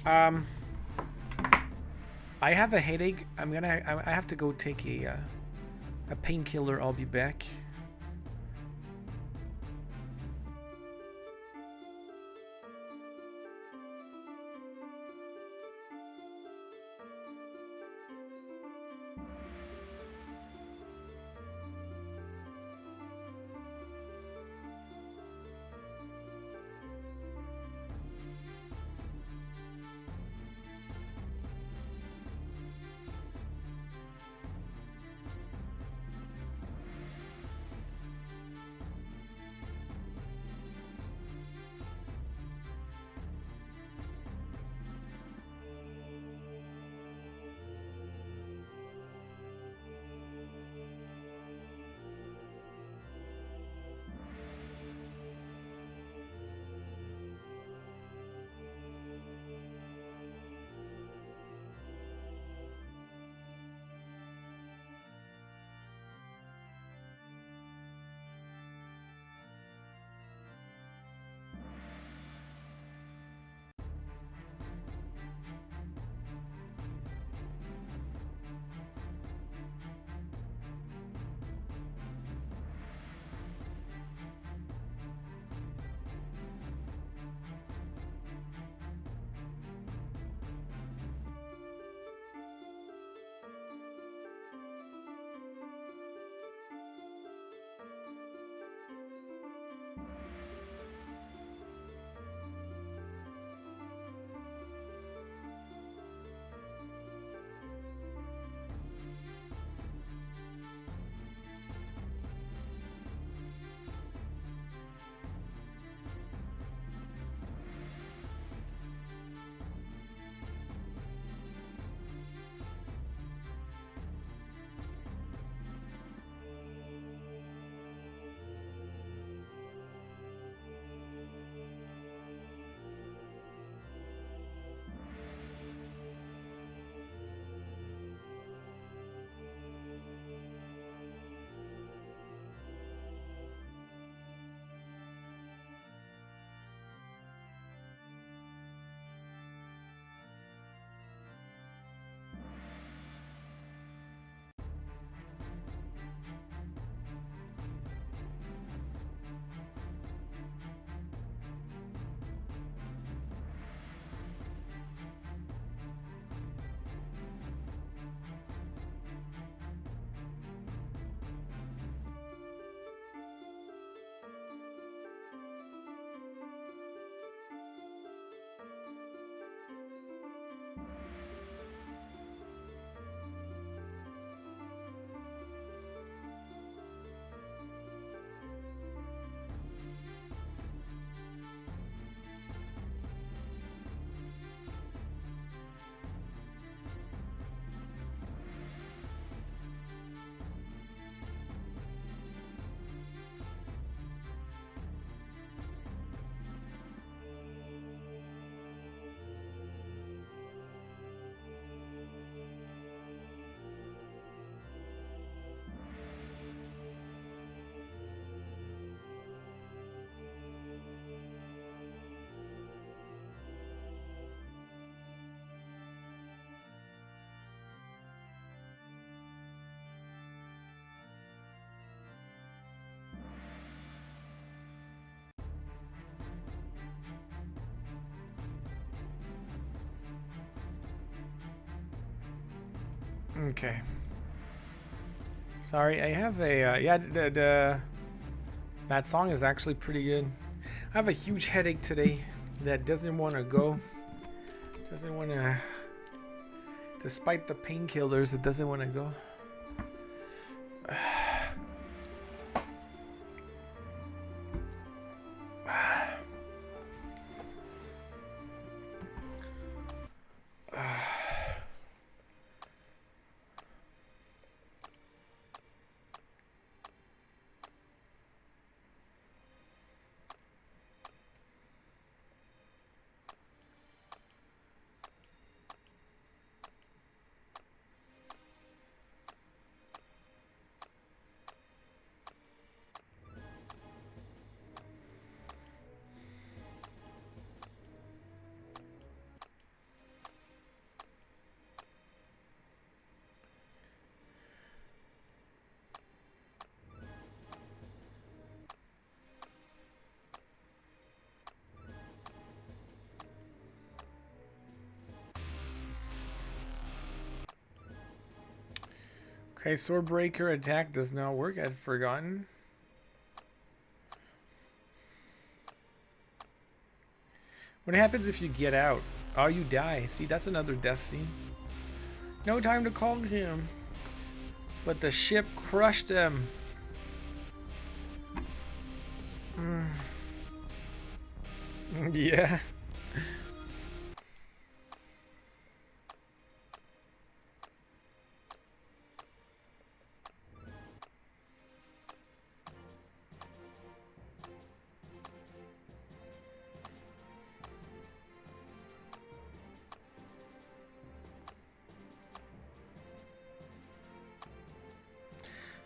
I have a headache. I have to go take a painkiller. I'll be back. Okay. Sorry, I have a yeah. That song is actually pretty good. I have a huge headache today that doesn't want to go. Doesn't want to. Despite the painkillers, it doesn't want to go. Okay, SwordBreaker attack does not work. I'd forgotten. What happens if you get out? Oh, you die. See, that's another death scene. No time to call him. But the ship crushed him. Yeah.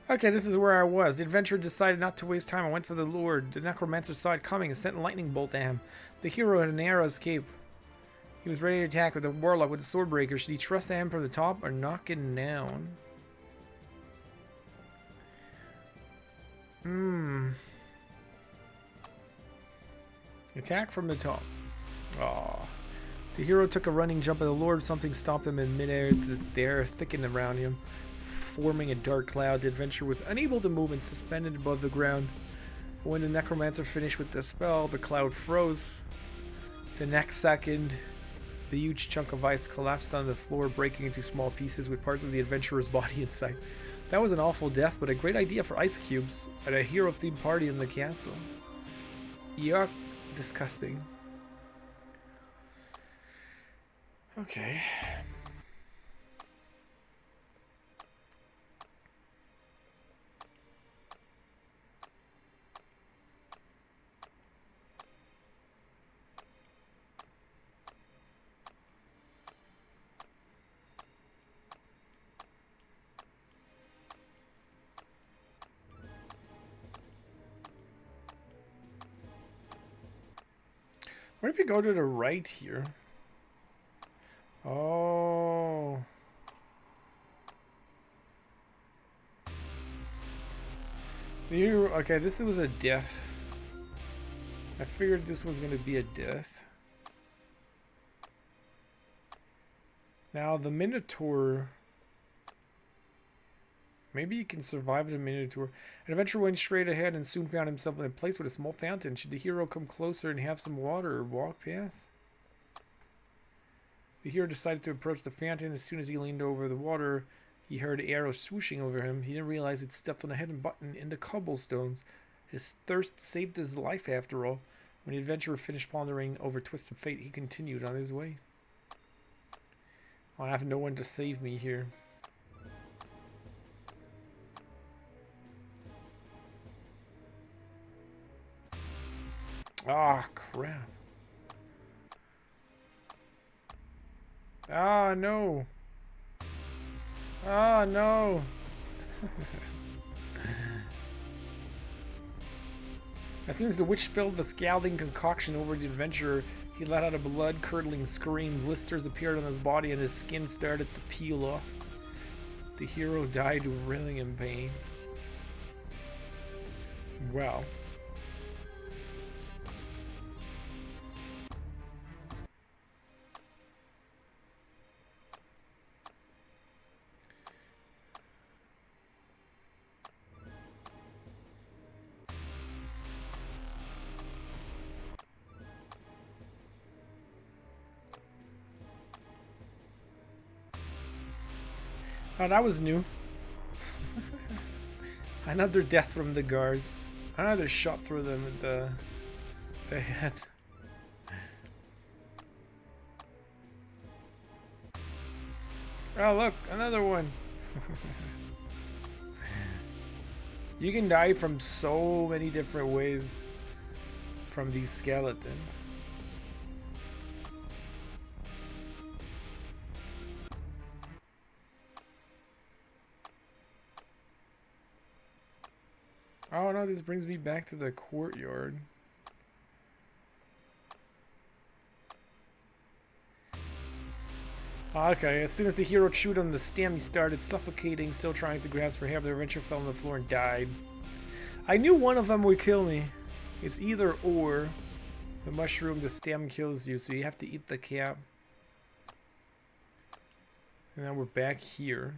Okay, this is where I was. The adventurer decided not to waste time and went for the Lord. The necromancer saw it coming and sent a lightning bolt at him. The hero had an arrow escape. He was ready to attack with the warlock with the SwordBreaker. Should he trust him from the top or knock him down? Attack from the top. Aw. The hero took a running jump at the Lord. Something stopped him in midair. The air thickened around him, forming a dark cloud. The adventurer was unable to move and suspended above the ground. When the necromancer finished with the spell, the cloud froze. The next second, the huge chunk of ice collapsed on the floor, breaking into small pieces with parts of the adventurer's body inside. That was an awful death, but a great idea for ice cubes at a hero-themed party in the castle. Yuck. Disgusting. Okay. What if you go to the right here? Oh. Okay, this was a death. I figured this was going to be a death. Now, the Minotaur... Maybe you can survive the Minotaur. An adventurer went straight ahead and soon found himself in a place with a small fountain. Should the hero come closer and have some water or walk past? The hero decided to approach the fountain. As soon as he leaned over the water, he heard arrows swooshing over him. He didn't realize he'd stepped on a hidden button in the cobblestones. His thirst saved his life after all. When the adventurer finished pondering over twisted fate, he continued on his way. I have no one to save me here. Ah, crap. Ah, no. Ah, no. As soon as the witch spilled the scalding concoction over the adventurer, he let out a blood-curdling scream. Blisters appeared on his body and his skin started to peel off. The hero died writhing in pain. Wow. Oh, that was new. Another death from the guards. Another shot through them with the head. Oh, look, another one. You can die from so many different ways from these skeletons. Oh no, this brings me back to the courtyard. Okay, as soon as the hero chewed on the stem, he started suffocating, still trying to grasp for hair. The adventurer fell on the floor and died. I knew one of them would kill me. It's either or. The mushroom, the stem kills you, so you have to eat the cap. And now we're back here.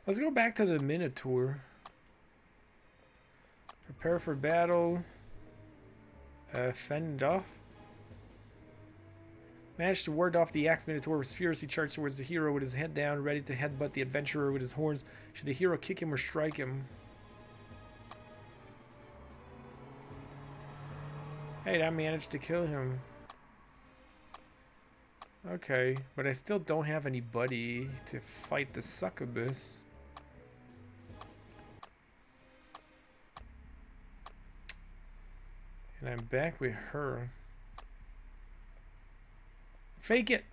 Let's go back to the Minotaur. Prepare for battle. Fend off. Managed to ward off the axe. Minotaur was furiously charged towards the hero with his head down, ready to headbutt the adventurer with his horns. Should the hero kick him or strike him? Hey, I managed to kill him. Okay, but I still don't have anybody to fight the succubus. And I'm back with her. Fake it!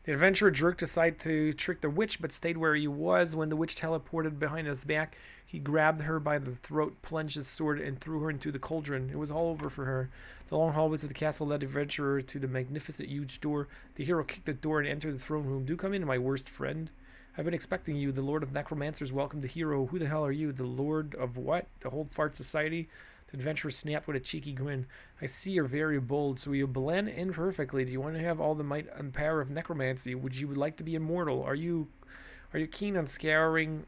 The adventurer jerked aside to trick the witch, but stayed where he was. When the witch teleported behind his back, he grabbed her by the throat, plunged his sword, and threw her into the cauldron. It was all over for her. The long hallways of the castle led the adventurer to the magnificent huge door. The hero kicked the door and entered the throne room. Do come in, my worst friend. I've been expecting you. The Lord of Necromancers welcomed the hero. Who the hell are you? The Lord of what? The Whole Fart Society? The adventurer snapped with a cheeky grin. I see you're very bold, so you blend in perfectly. Do you want to have all the might and power of necromancy? Would you like to be immortal? Are you keen on scourging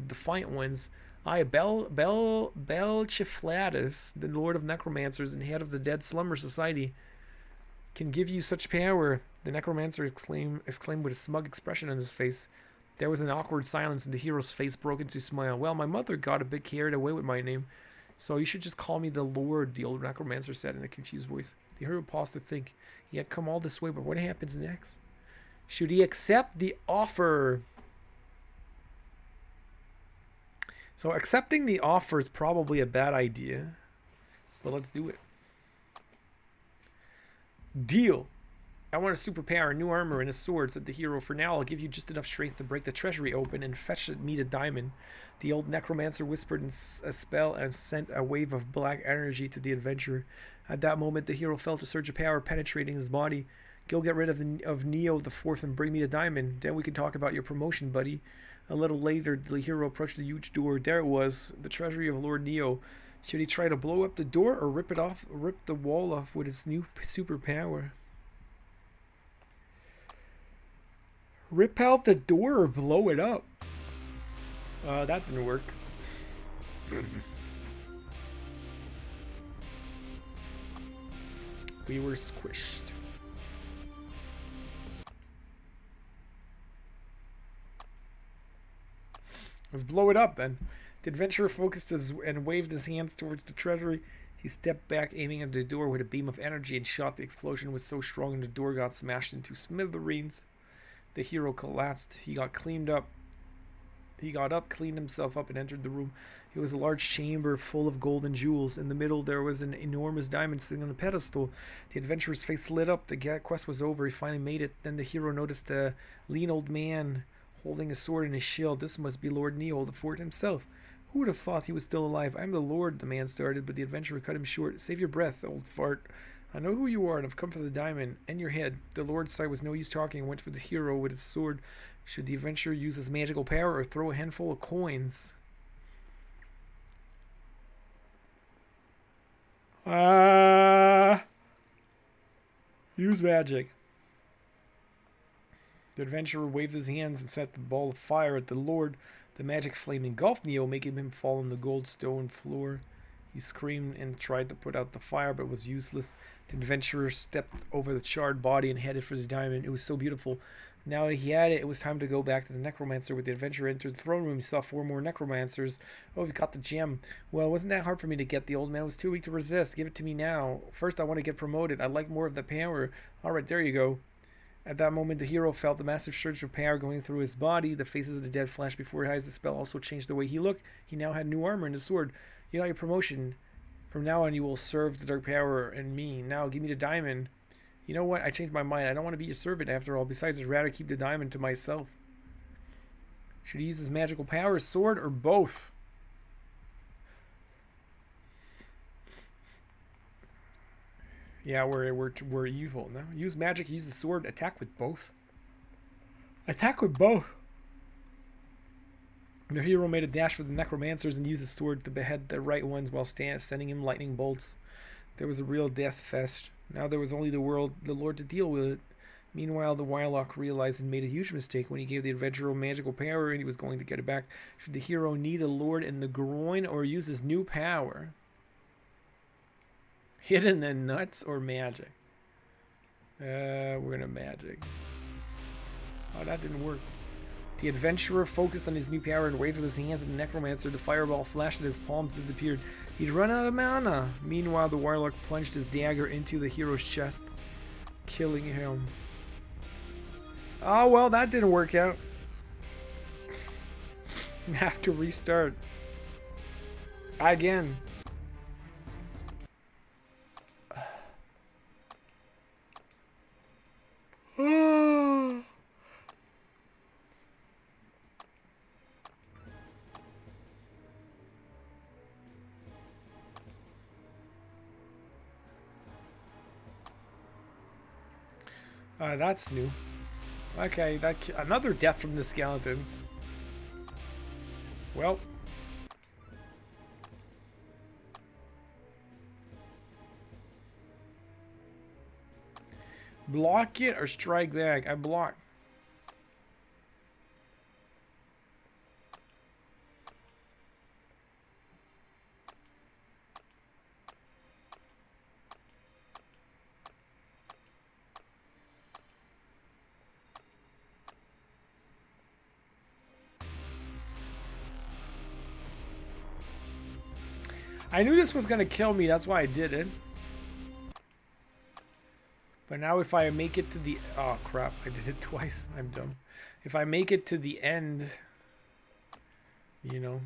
defiant ones? I, Belchiflatus, the Lord of Necromancers and head of the Dead Slumber Society, can give you such power. The necromancer exclaimed with a smug expression on his face. There was an awkward silence, and the hero's face broke into a smile. Well, my mother got a bit carried away with my name, so you should just call me the Lord, the old necromancer said in a confused voice. The hero paused to think. He had come all this way, but what happens next? Should he accept the offer? So accepting the offer is probably a bad idea, but let's do it. Deal. I want a superpower, a new armor, and a sword, said the hero. For now, I'll give you just enough strength to break the treasury open and fetch me a diamond. The old necromancer whispered in a spell and sent a wave of black energy to the adventurer. At that moment, the hero felt a surge of power penetrating his body. Go get rid of Neo the Fourth and bring me a diamond. Then we can talk about your promotion, buddy. A little later, the hero approached the huge door. There it was, the treasury of Lord Neo. Should he try to blow up the door or rip the wall off with his new superpower? Rip out the door or blow it up? That didn't work. We were squished. Let's blow it up then. The adventurer focused and waved his hands towards the treasury. He stepped back, aiming at the door with a beam of energy and shot. The explosion was so strong the door got smashed into smithereens. The hero collapsed. He got up, cleaned himself up, and entered the room. It was a large chamber full of gold and jewels. In the middle, there was an enormous diamond sitting on a pedestal. The adventurer's face lit up. The quest was over. He finally made it. Then the hero noticed a lean old man holding a sword and a shield. This must be Lord Neo the Fourth himself. Who would have thought he was still alive? I'm the Lord, the man started, but the adventurer cut him short. Save your breath, old fart. I know who you are, and I've come for the diamond and your head. The Lord sighed with no use talking and went for the hero with his sword. Should the adventurer use his magical power or throw a handful of coins? Use magic. The adventurer waved his hands and set the ball of fire at the Lord. The magic flame engulfed Neo, making him fall on the gold stone floor. He screamed and tried to put out the fire, but was useless. The adventurer stepped over the charred body and headed for the diamond. It was so beautiful. Now he had it, it was time to go back to the necromancer. With the adventurer entered the throne room, he saw 4 more necromancers. Oh, he got the gem. Well, it wasn't that hard for me to get. The old man was too weak to resist. Give it to me now. First, I want to get promoted. I'd like more of the power. Alright, there you go. At that moment, the hero felt the massive surge of power going through his body. The faces of the dead flashed before his eyes. The spell also changed the way he looked. He now had new armor and a sword. You got your promotion. From now on, you will serve the dark power and me. Now, give me the diamond. You know what? I changed my mind. I don't want to be your servant after all. Besides, I'd rather keep the diamond to myself. Should he use his magical power, sword, or both? Yeah, we're evil. No, use magic, use the sword, attack with both. Attack with both. The hero made a dash for the necromancers and used the sword to behead the right ones while sending him lightning bolts. There was a real death fest. Now there was only the Lord to deal with it. Meanwhile, the Warlock realized and made a huge mistake when he gave the adventurer magical power and he was going to get it back. Should the hero knee the Lord in the groin or use his new power? Hit in the nuts or magic? We're gonna magic. Oh, that didn't work. The adventurer focused on his new power and waved with his hands at the necromancer. The fireball flashed at his palms, disappeared. He'd run out of mana. Meanwhile, the warlock plunged his dagger into the hero's chest, killing him. Oh, well, that didn't work out. Have to restart. Again. That's new. Okay, another death from the skeletons. Well. Block it or strike back? I block. I knew this was gonna kill me, that's why I did it. But now if I make it to the... Oh crap, I did it twice. I'm dumb. If I make it to the end... You know...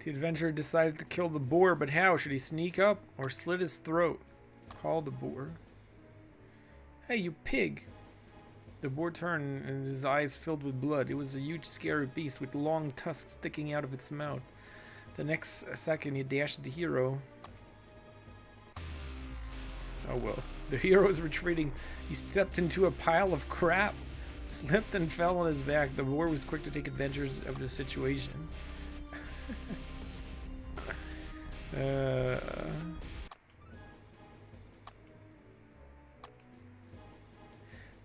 The adventurer decided to kill the boar, but how? Should he sneak up or slit his throat? Call the boar. Hey, you pig! The boar turned and his eyes filled with blood. It was a huge, scary beast with long tusks sticking out of its mouth. The next second, he dashed at the hero. Oh well. The hero was retreating. He stepped into a pile of crap, slipped and fell on his back. The boar was quick to take advantage of the situation. The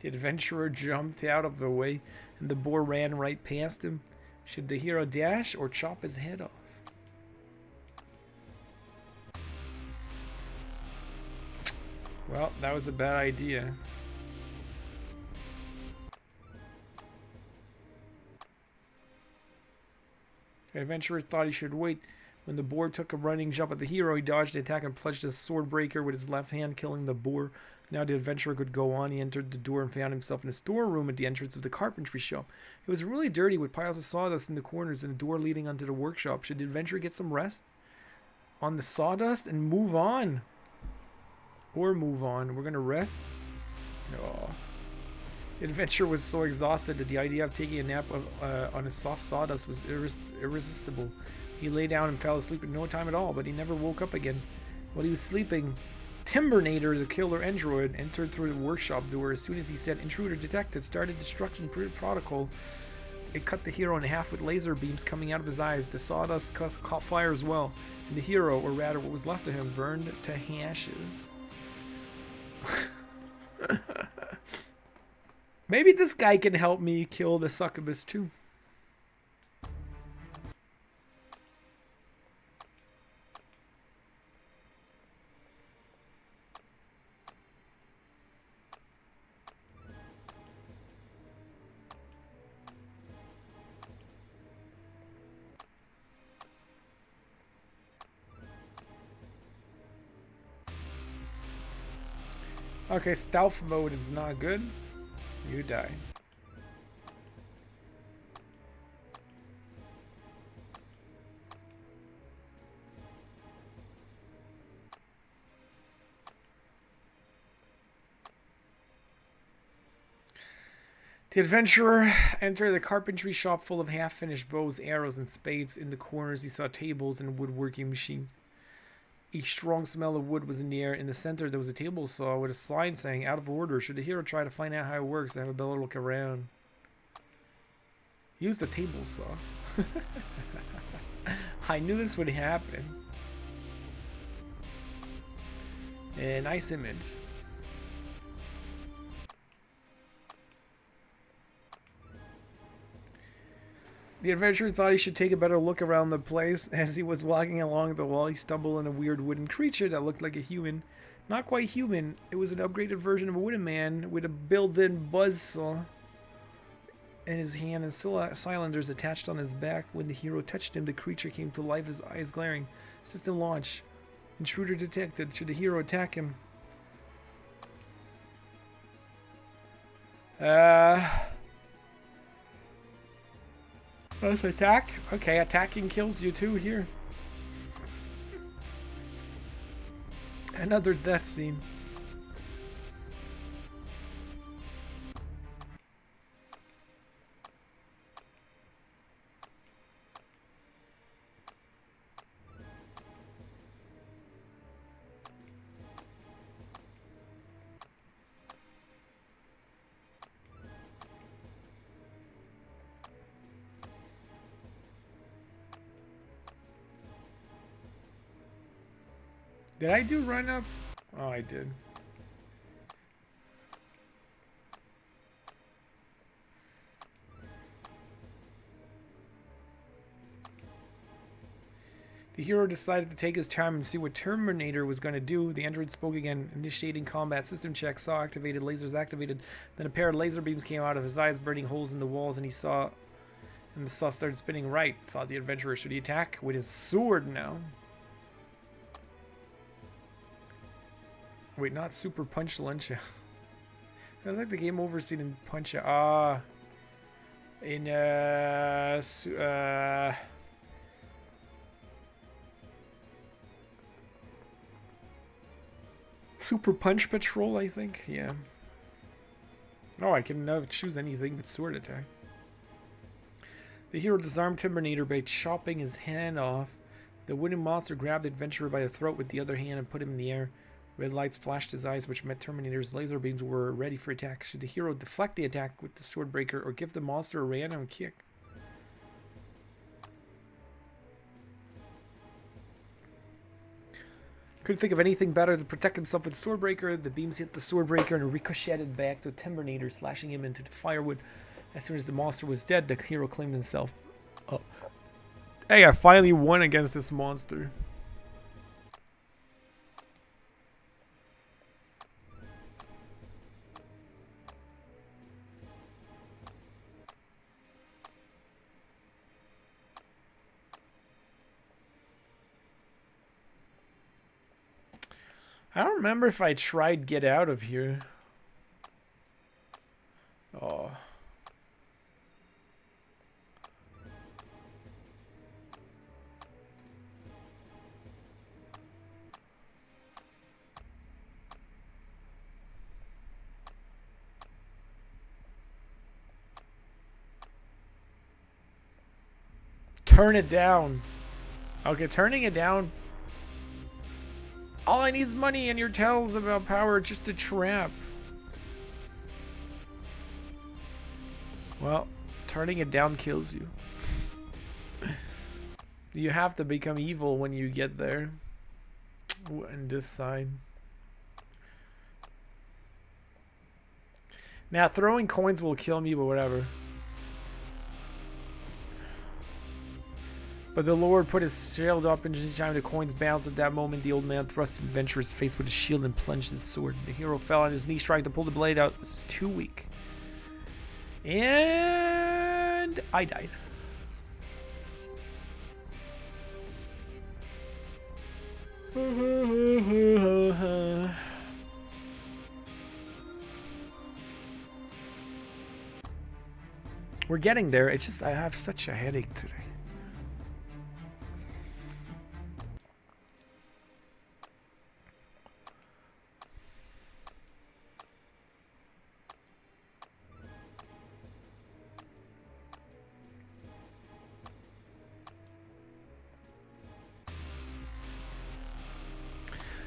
adventurer jumped out of the way and the boar ran right past him. Should the hero dash or chop his head off? Well, that was a bad idea. The adventurer thought he should wait. When the boar took a running jump at the hero, he dodged the attack and plunged his SwordBreaker with his left hand, killing the boar. Now the adventurer could go on. He entered the door and found himself in a storeroom at the entrance of the carpentry shop. It was really dirty with piles of sawdust in the corners and a door leading onto the workshop. Should the adventurer get some rest on the sawdust and move on? Or move on. We're going to rest? No. The adventurer was so exhausted that the idea of taking a nap on a soft sawdust was irresistible. He lay down and fell asleep in no time at all, but he never woke up again. While he was sleeping, Timbernator, the killer android, entered through the workshop door. As soon as he said intruder detected, started destruction protocol. It cut the hero in half with laser beams coming out of his eyes. The sawdust caught fire as well, and the hero, or rather what was left of him, burned to ashes. Maybe this guy can help me kill the succubus too. Okay, stealth mode is not good. You die. The adventurer entered the carpentry shop full of half-finished bows, arrows, and spades. In the corners, he saw tables and woodworking machines. Each strong smell of wood was in the air. In the center, there was a table saw with a sign saying, "Out of order. Should the hero try to find out how it works, have a better look around." Use the table saw. I knew this would happen. A nice image. The adventurer thought he should take a better look around the place. As he was walking along the wall, he stumbled on a weird wooden creature that looked like a human. Not quite human. It was an upgraded version of a wooden man with a built-in buzzsaw in his hand and cylinders attached on his back. When the hero touched him, the creature came to life, his eyes glaring. System launch. Intruder detected. Should the hero attack him? Let's attack. Okay, attacking kills you too here. Another death scene. Did I do run up? Oh, I did. The hero decided to take his time and see what Terminator was going to do. The android spoke again, initiating combat. System check. Saw activated. Lasers activated. Then a pair of laser beams came out of his eyes, burning holes in the walls, and he saw... And the saw started spinning right. Thought the adventurer. Should he attack with his sword now? Wait, not super punch lunch. It was like the game over scene in punch. Super Punch Patrol, I think. Yeah. Oh, I can choose anything but sword attack. The hero disarmed Timbernator by chopping his hand off. The wooden monster grabbed the adventurer by the throat with the other hand and put him in the air. Red lights flashed his eyes, which meant Terminator's laser beams were ready for attack. Should the hero deflect the attack with the SwordBreaker or give the monster a random kick? Couldn't think of anything better to protect himself with the SwordBreaker. The beams hit the SwordBreaker and ricocheted back to Timbernator, slashing him into the firewood. As soon as the monster was dead, the hero claimed himself. Oh. Hey, I finally won against this monster. I don't remember if I tried get out of here. Oh. Turn it down. Okay, turning it down. All I need is money, and your tales about power are just a trap. Well, turning it down kills you. You have to become evil when you get there. And this side. Now, throwing coins will kill me, but whatever. But the Lord put his shield up, and each time the coins bounced. At that moment, the old man thrust the adventurer's face with his shield and plunged his sword. The hero fell on his knees, trying to pull the blade out. This is too weak. And I died. We're getting there. It's just I have such a headache today.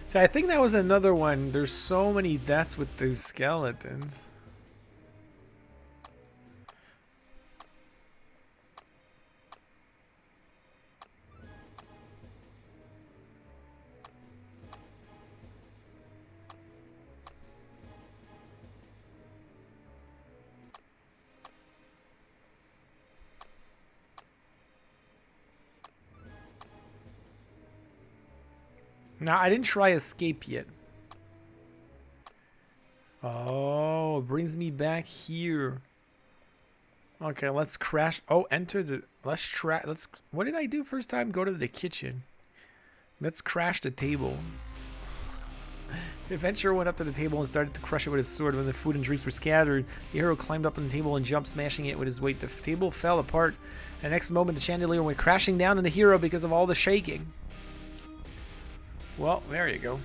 So I think that was another one. There's so many deaths with the skeletons. Now, I didn't try escape yet. Oh, it brings me back here. Okay, let's crash. Oh, enter the... Let's try... Let's... What did I do first time? Go to the kitchen. Let's crash the table. The adventurer went up to the table and started to crush it with his sword. When the food and drinks were scattered, the hero climbed up on the table and jumped, smashing it with his weight. The table fell apart. The next moment, the chandelier went crashing down on the hero because of all the shaking. Well, there you go.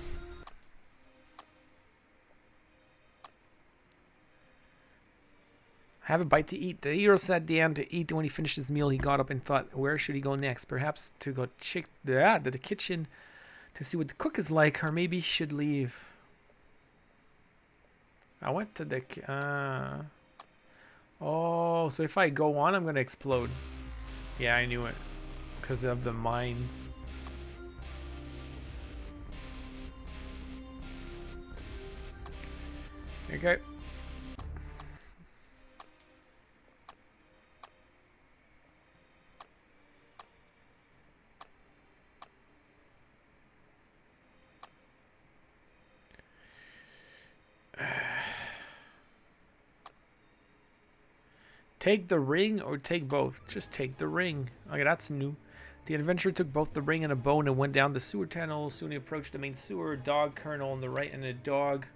Have a bite to eat. The hero sat down to eat. When he finished his meal, he got up and thought, where should he go next? Perhaps to go check the kitchen to see what the cook is like, or maybe he should leave. I went to the... Oh, so if I go on, I'm going to explode. Yeah, I knew it. Because of the mines. Okay. Take the ring or take both? Just take the ring. Okay, that's new. The adventurer took both the ring and a bone and went down the sewer tunnel. Soon he approached the main sewer. Dog Colonel on the right and a dog.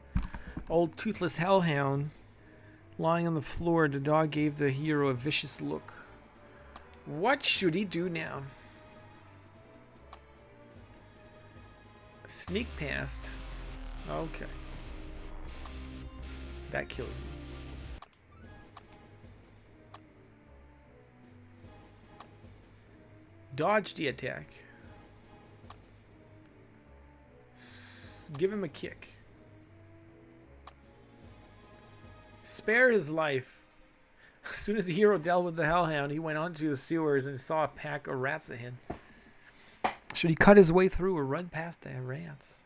Old toothless hellhound lying on the floor. The dog gave the hero a vicious look. What should he do now? Sneak past. Okay. That kills you. Dodge the attack. Give him a kick. Spare his life. As soon as the hero dealt with the hellhound, he went onto the sewers and saw a pack of rats ahead. Should he cut his way through or run past the rats?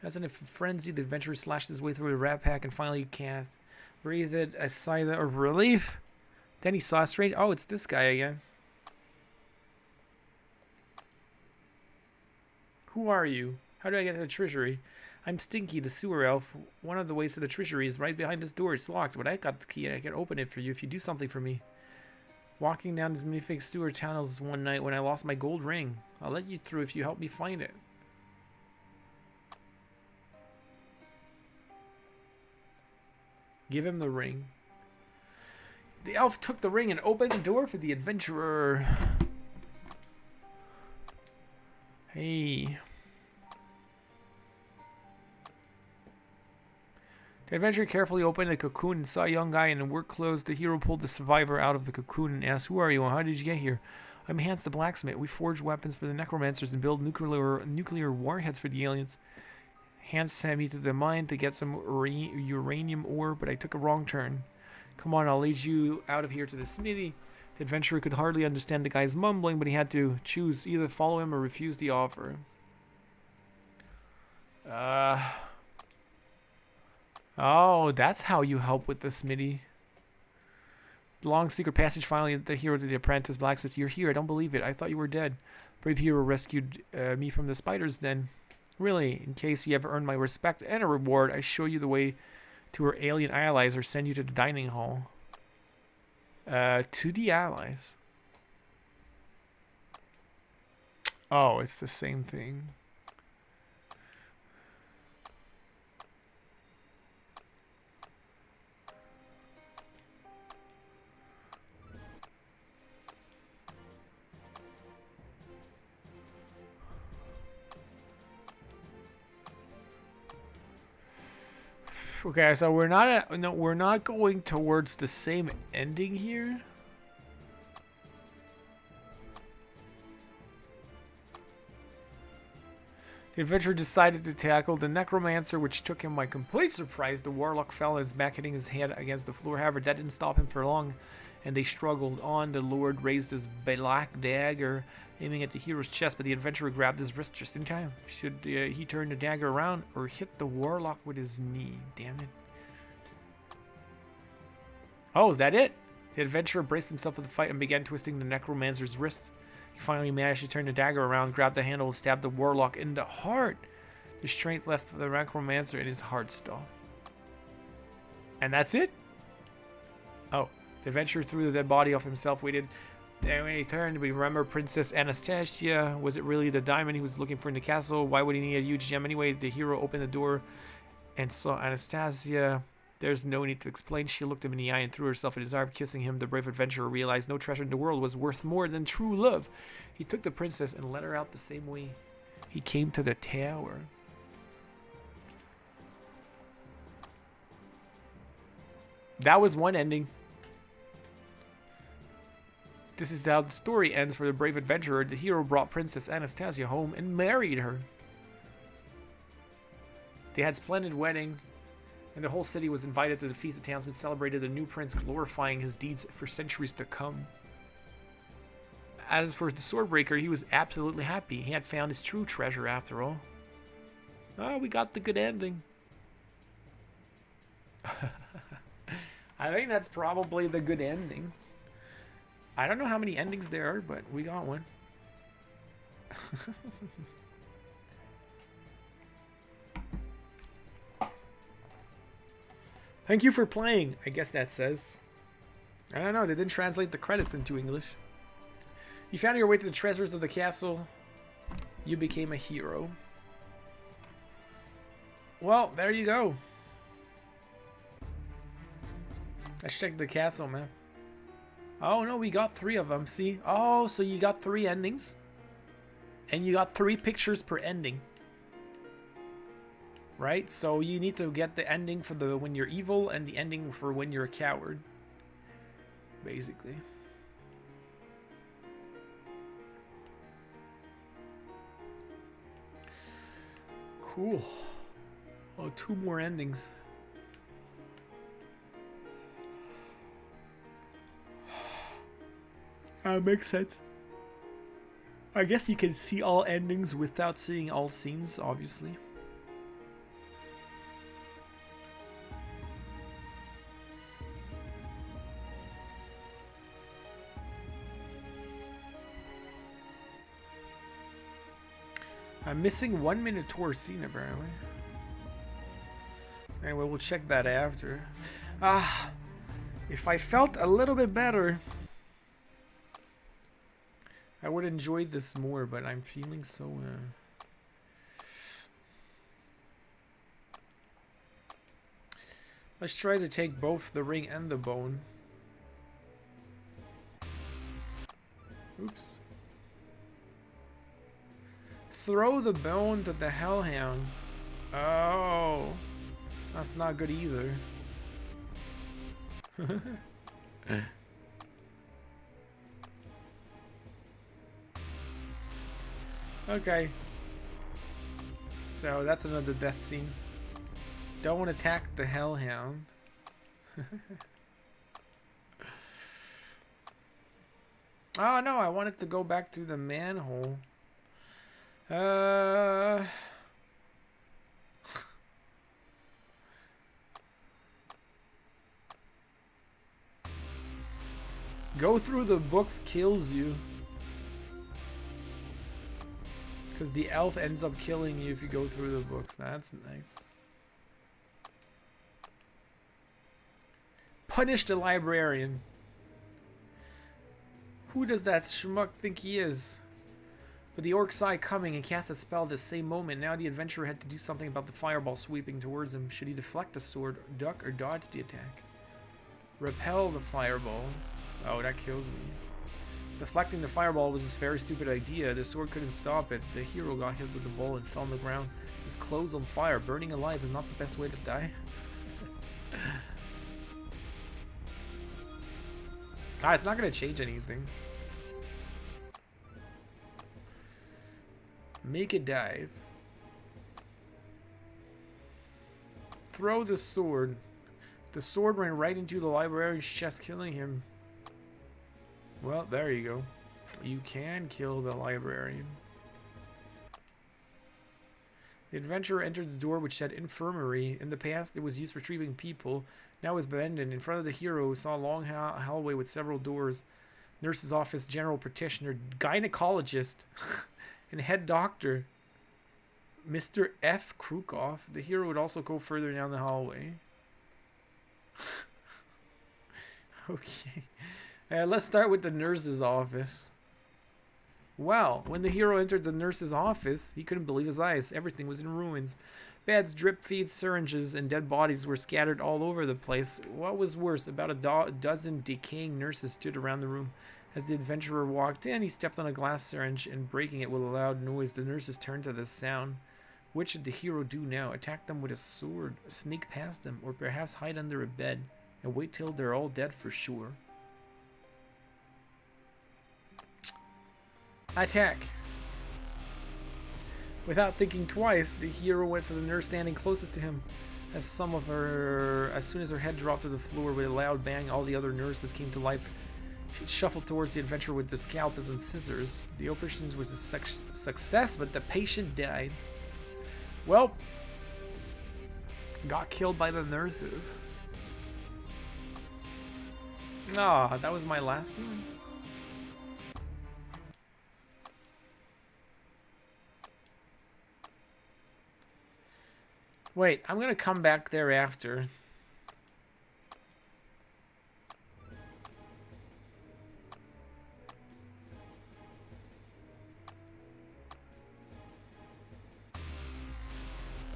As in a frenzy, the adventurer slashed his way through a rat pack and finally can't breathe a sigh of relief. Then he saw a strange... Oh, it's this guy again. Who are you? How do I get to the treasury? I'm Stinky, the sewer elf. One of the ways to the treasury is right behind this door. It's locked, but I got the key and I can open it for you if you do something for me. Walking down this magnificent sewer tunnels one night when I lost my gold ring. I'll let you through if you help me find it. Give him the ring. The elf took the ring and opened the door for the adventurer. Hey. The adventurer carefully opened the cocoon and saw a young guy in work clothes. The hero pulled the survivor out of the cocoon and asked, "Who are you and how did you get here?" I'm Hans the blacksmith. We forge weapons for the necromancers and build nuclear warheads for the aliens. Hans sent me to the mine to get some uranium ore, but I took a wrong turn. Come on, I'll lead you out of here to the smithy. The adventurer could hardly understand the guy's mumbling, but he had to choose either follow him or refuse the offer. Oh, that's how you help with the smithy. The long secret passage. Finally, the hero to the apprentice blacksmith. You're here. I don't believe it. I thought you were dead. Brave hero rescued me from the spiders then. Really, in case you ever earn my respect and a reward, I show you the way to our alien allies or send you to the dining hall. To the allies. Oh, it's the same thing. Okay, so we're not going towards the same ending here. The adventurer decided to tackle the necromancer, which took him by complete surprise. The warlock fell on his back, hitting his head against the floor. However, that didn't stop him for long, and they struggled on. The lord raised his black dagger, aiming at the hero's chest, but the adventurer grabbed his wrist just in time. Should he turn the dagger around or hit the warlock with his knee? Damn it. Oh, is that it? The adventurer braced himself for the fight and began twisting the necromancer's wrists. He finally managed to turn the dagger around, grabbed the handle, and stabbed the warlock in the heart. The strength left the necromancer in his heart stopped. And that's it? Oh, the adventurer threw the dead body off himself, waited. And when he turned, we remember Princess Anastasia. Was it really the diamond he was looking for in the castle? Why would he need a huge gem anyway? The hero opened the door and saw Anastasia. There's no need to explain. She looked him in the eye and threw herself in his arm, kissing him. The brave adventurer realized no treasure in the world was worth more than true love. He took the princess and let her out the same way he came to the tower. That was one ending. This is how the story ends for the brave adventurer. The hero brought Princess Anastasia home and married her. They had a splendid wedding, and the whole city was invited to the feast. The townsmen celebrated the new prince, glorifying his deeds for centuries to come. As for the SwordBreaker, he was absolutely happy. He had found his true treasure after all. Oh, we got the good ending. I think that's probably the good ending. I don't know how many endings there are, but we got one. Thank you for playing, I guess that says. I don't know, they didn't translate the credits into English. You found your way to the treasures of the castle. You became a hero. Well, there you go. Let's check the castle map. Oh no, we got 3 of them, see? Oh, so you got 3 endings. And you got 3 pictures per ending. Right? So you need to get the ending for the when you're evil and the ending for when you're a coward. Basically. Cool. Oh, 2 more endings. That makes sense. I guess you can see all endings without seeing all scenes, obviously. I'm missing 1 Minotaur scene, apparently. Anyway, we'll check that after. If I felt a little bit better, I would enjoy this more, but I'm feeling so... Let's try to take both the ring and the bone. Oops. Throw the bone to the hellhound. Oh, that's not good either. Okay. So that's another death scene. Don't attack the Hellhound. Oh no, I wanted to go back to the manhole. Go through the books kills you. Because the elf ends up killing you if you go through the books. That's nice. Punish the librarian. Who does that schmuck think he is? With the orc saw coming and cast a spell at the same moment, now the adventurer had to do something about the fireball sweeping towards him. Should he deflect the sword, duck, or dodge the attack? Repel the fireball. Oh, that kills me. Deflecting the fireball was a very stupid idea. The sword couldn't stop it. The hero got hit with the bowl and fell on the ground. His clothes on fire. Burning alive is not the best way to die. Ah, it's not going to change anything. Make a dive. Throw the sword. The sword ran right into the librarian's chest, killing him. Well, there you go. You can kill the librarian. The adventurer entered the door which said infirmary. In the past, it was used for treating people. Now it's abandoned. In front of the hero, who saw a long hallway with several doors. Nurse's office, general practitioner, gynecologist, and head doctor, Mr. F. Krukoff. The hero would also go further down the hallway. Okay. Let's start with the nurse's office. Well, when the hero entered the nurse's office, he couldn't believe his eyes. Everything was in ruins. Beds, drip feeds, syringes, and dead bodies were scattered all over the place. What was worse, about a dozen decaying nurses stood around the room. As the adventurer walked in, he stepped on a glass syringe, and breaking it with a loud noise, the nurses turned to the sound. What should the hero do now? Attack them with a sword, sneak past them, or perhaps hide under a bed, and wait till they're all dead for sure? Attack! Without thinking twice, the hero went for the nurse standing closest to him. As soon as her head dropped to the floor with a loud bang, all the other nurses came to life. She shuffled towards the adventurer with the scalpels and scissors. The operation was a success, but the patient died. Well, got killed by the nurses. Ah, that was my last one. Wait, I'm gonna come back there after.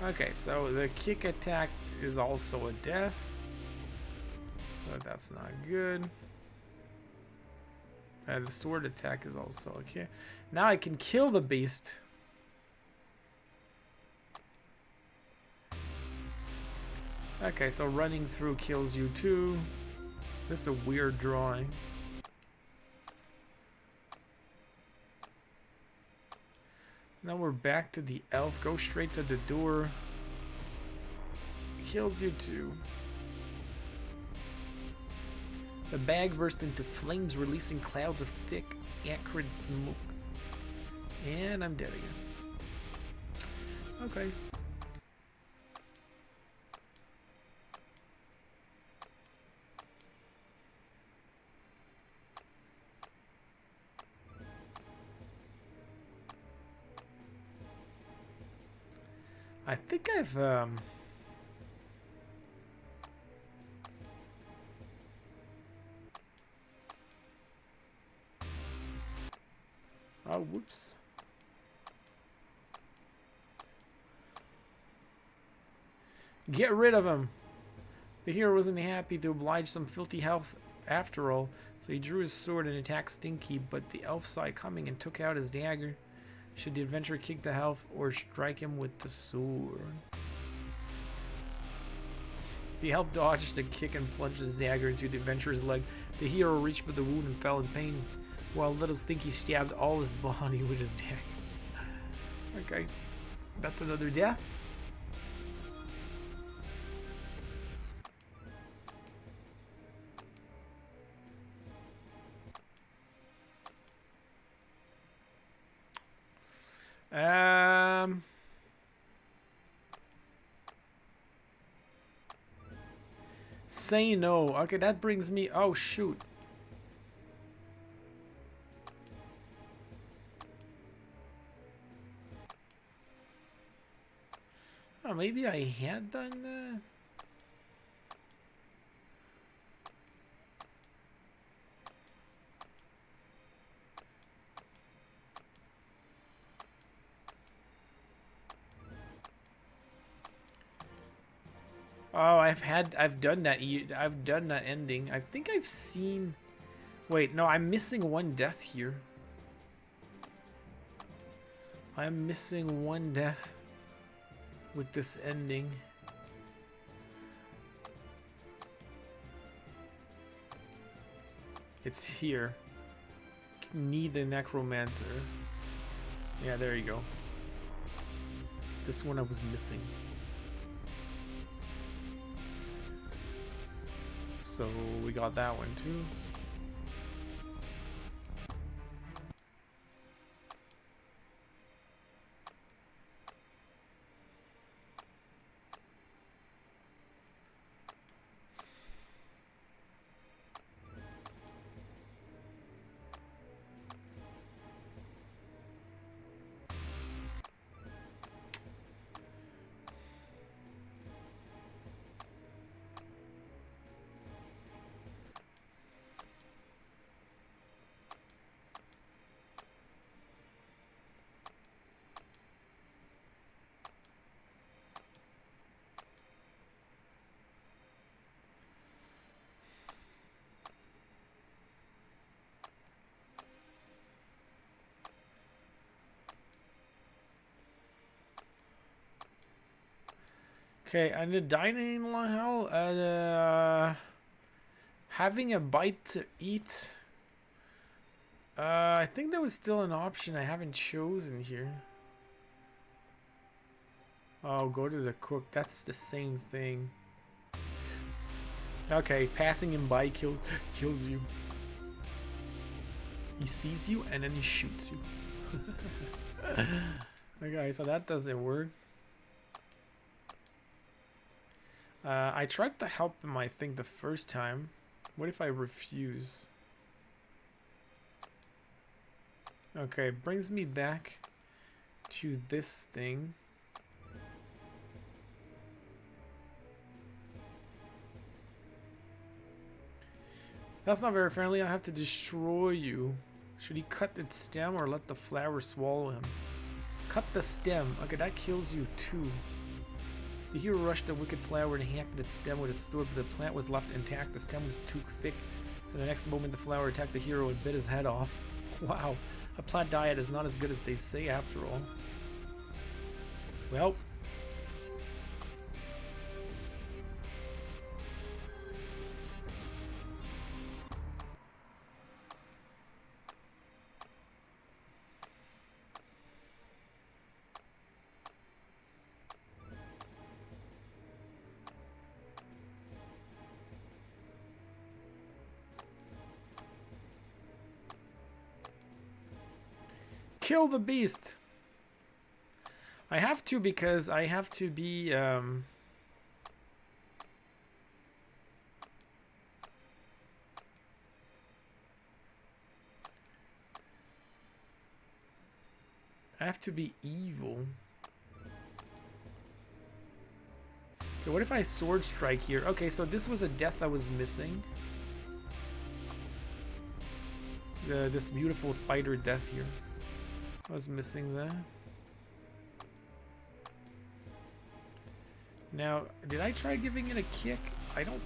Okay, so the kick attack is also a death. But that's not good. And the sword attack is also okay. Now I can kill the beast. Okay, so running through kills you too. This is a weird drawing. Now we're back to the elf. Go straight to the door. Kills you too. The bag burst into flames, releasing clouds of thick, acrid smoke. And I'm dead again. Okay. I think I've oh, whoops. Get rid of him. The hero wasn't happy to oblige some filthy health after all, so he drew his sword and attacked Stinky, but the elf saw it coming and took out his dagger. Should the adventurer kick the elf or strike him with the sword? The elf dodged the kick and plunged his dagger into the adventurer's leg. The hero reached for the wound and fell in pain, while little Stinky stabbed all his body with his dagger. Okay. That's another death. Say no. Okay, that brings me... Oh, shoot. Oh, maybe I had done that. Oh, I've done that. I've done that ending. I think I've seen... Wait, no, I'm missing one death here. I'm missing one death with this ending. It's here. Need the necromancer. Yeah, there you go. This one I was missing. So we got that one too. Okay, and the dining hall, having a bite to eat. I think there was still an option I haven't chosen here. Oh, go to the cook. That's the same thing. Okay, passing him by kills you. He sees you and then he shoots you. Okay, so that doesn't work. I tried to help him, I think, the first time. What if I refuse? Okay, brings me back to this thing. That's not very friendly. I have to destroy you. Should he cut its stem or let the flower swallow him? Cut the stem. Okay, that kills you too. The hero rushed the wicked flower and hacked its stem with a sword, but the plant was left intact. The stem was too thick, and the next moment the flower attacked the hero and bit his head off. Wow, a plant diet is not as good as they say after all. Well. Kill the beast. I have to because I have to be I have to be evil. Okay, what if I sword strike here? Okay, so this was a death I was missing. This beautiful spider death here. I was missing that. Now, did I try giving it a kick? I don't...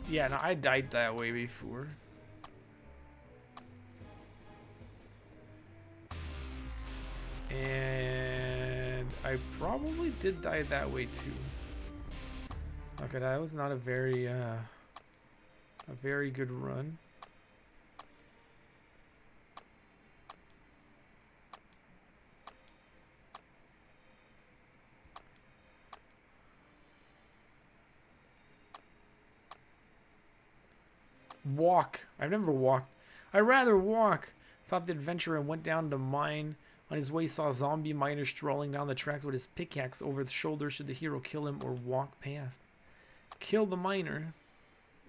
Yeah, no, I died that way before. And I probably did die that way too. Okay, that was not a very good run. Walk. I've never walked. I'd rather walk. Thought the adventurer went down the mine. On his way, saw a zombie miner strolling down the tracks with his pickaxe over the shoulder. Should the hero kill him or walk past? Kill the miner.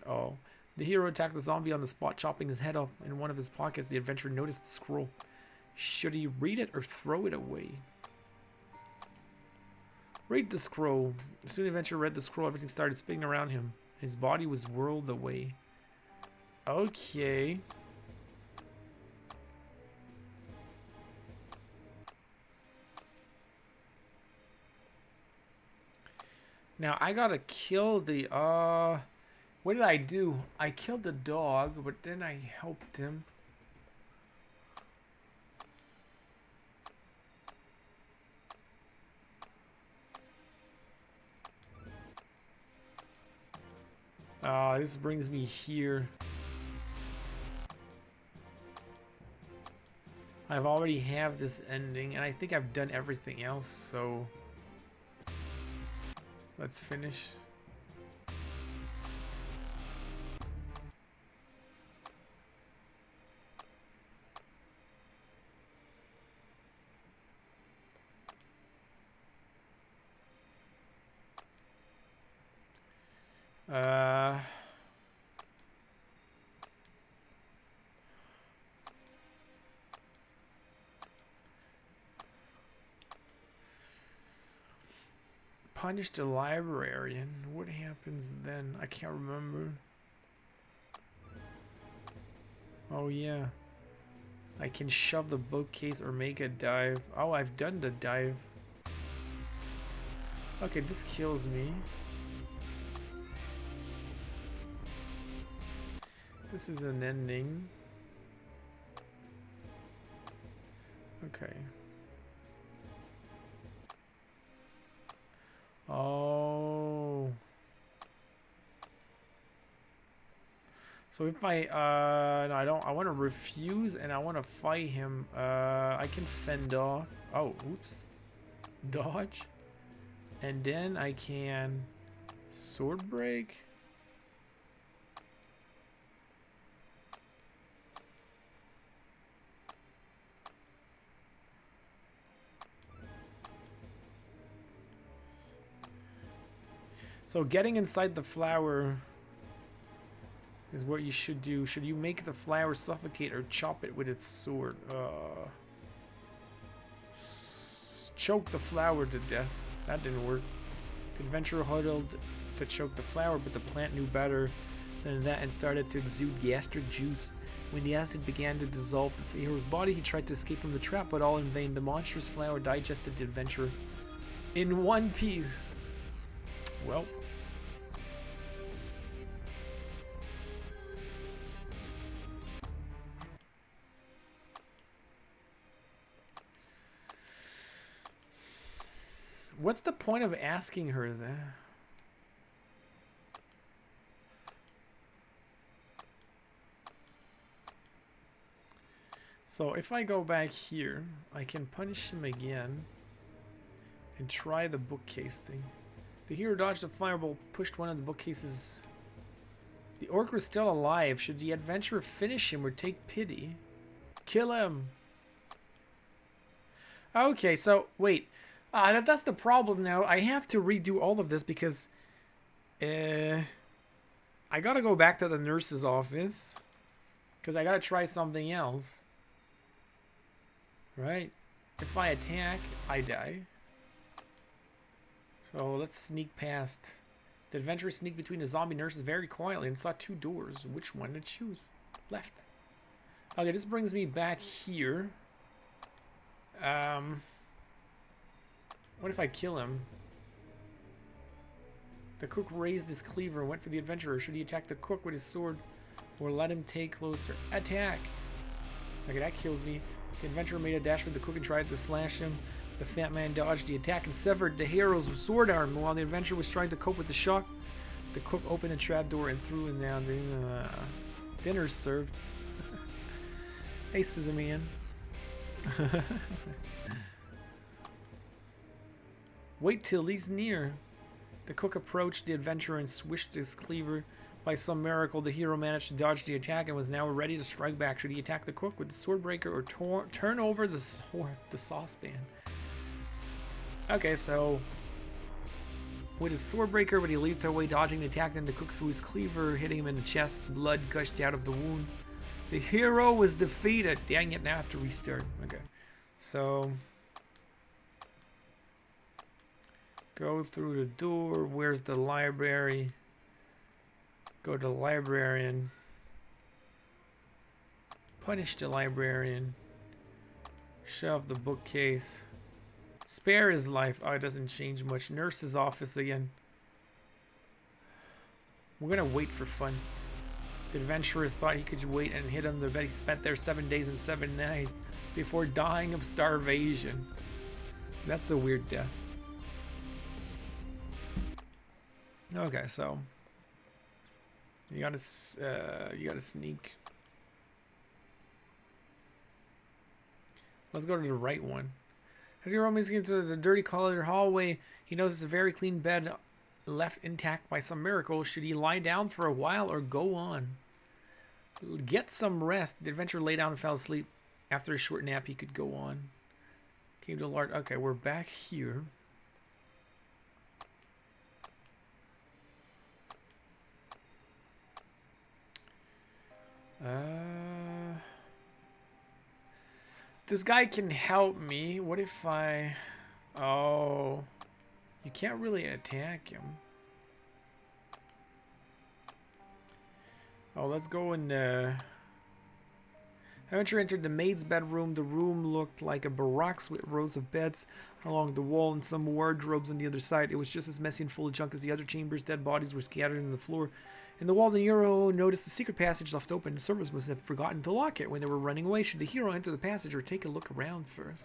Oh. The hero attacked the zombie on the spot, chopping his head off. In one of his pockets, the adventurer noticed the scroll. Should he read it or throw it away? Read the scroll. As soon as the adventurer read the scroll, everything started spinning around him. His body was whirled away. Okay. Now I gotta kill the what did I do? I killed the dog, but then I helped him. This brings me here. I've already have this ending, and I think I've done everything else, so let's finish. Punish the librarian. What happens then? I can't remember. Oh yeah. I can shove the bookcase or make a dive. Oh, I've done the dive. Okay, this kills me. This is an ending. Okay. Oh. So if I no, I want to refuse and I want to fight him. I can fend off. Oh, oops. Dodge. And then I can sword break. So getting inside the flower is what you should do. Should you make the flower suffocate or chop it with its sword? Choke the flower to death. That didn't work. The adventurer huddled to choke the flower, but the plant knew better than that and started to exude gastric juice. When the acid began to dissolve the hero's body, he tried to escape from the trap, but all in vain. The monstrous flower digested the adventurer in one piece. Well. What's the point of asking her that? So if I go back here, I can punish him again and try the bookcase thing. The hero dodged a fireball, pushed one of the bookcases. The orc was still alive. Should the adventurer finish him or take pity? Kill him. Okay, so wait. That's the problem now. I have to redo all of this because I gotta go back to the nurse's office because I gotta try something else. Right? If I attack, I die. So let's sneak past. The adventurer sneaked between the zombie nurses very quietly and saw two doors. Which one to choose? Left. Okay, this brings me back here. What if I kill him? The cook raised his cleaver and went for the adventurer. Should he attack the cook with his sword or let him take closer? Attack! Okay, that kills me. The adventurer made a dash for the cook and tried to slash him. The fat man dodged the attack and severed the hero's sword arm. While the adventurer was trying to cope with the shock, the cook opened a trapdoor and threw him down. Dinner's served. Hey, Scissor Man. Wait till he's near. The cook approached the adventurer and swished his cleaver By some miracle, the hero managed to dodge the attack and was now ready to strike back. Should he attack the cook with the SwordBreaker or turn over the saucepan? Okay, so with his SwordBreaker, but he leaped away, dodging the attack, then the cook threw his cleaver, hitting him in the chest. Blood gushed out of the wound. The hero was defeated. Dang it, now I have to restart. Okay, so go through the door. Where's the library? Go to the librarian. Punish the librarian. Shove the bookcase. Spare his life. Oh, it doesn't change much. Nurse's office again. We're gonna wait for fun. The adventurer thought he could wait and hid under the bed. He spent there 7 days and 7 nights before dying of starvation. That's a weird death. Okay, so you gotta sneak. Let's go to the right one. As he roams into the dirty corridor hallway, he notices a very clean bed left intact by some miracle. Should he lie down for a while or go on? Get some rest. The adventurer lay down and fell asleep. After a short nap, he could go on. Came to a large... Okay, we're back here. This guy can help me. What if I... Oh... You can't really attack him. Oh, let's go and... Adventure entered the maid's bedroom. The room looked like a barracks with rows of beds along the wall and some wardrobes on the other side. It was just as messy and full of junk as the other chambers. Dead bodies were scattered on the floor. In the wall, the hero noticed a secret passage left open. The servants must have forgotten to lock it when they were running away. Should the hero enter the passage or take a look around first?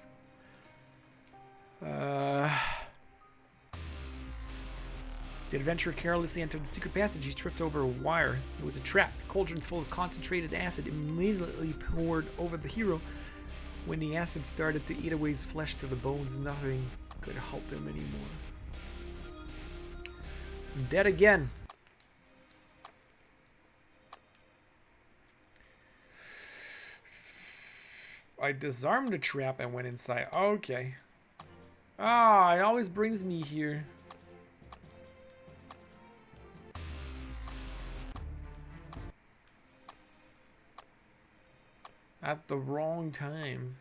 The adventurer carelessly entered the secret passage. He tripped over a wire. It was a trap. A cauldron full of concentrated acid immediately poured over the hero. When the acid started to eat away his flesh to the bones, nothing could help him anymore. I'm dead again. I disarmed the trap and went inside. Okay. Ah, it always brings me here. At the wrong time.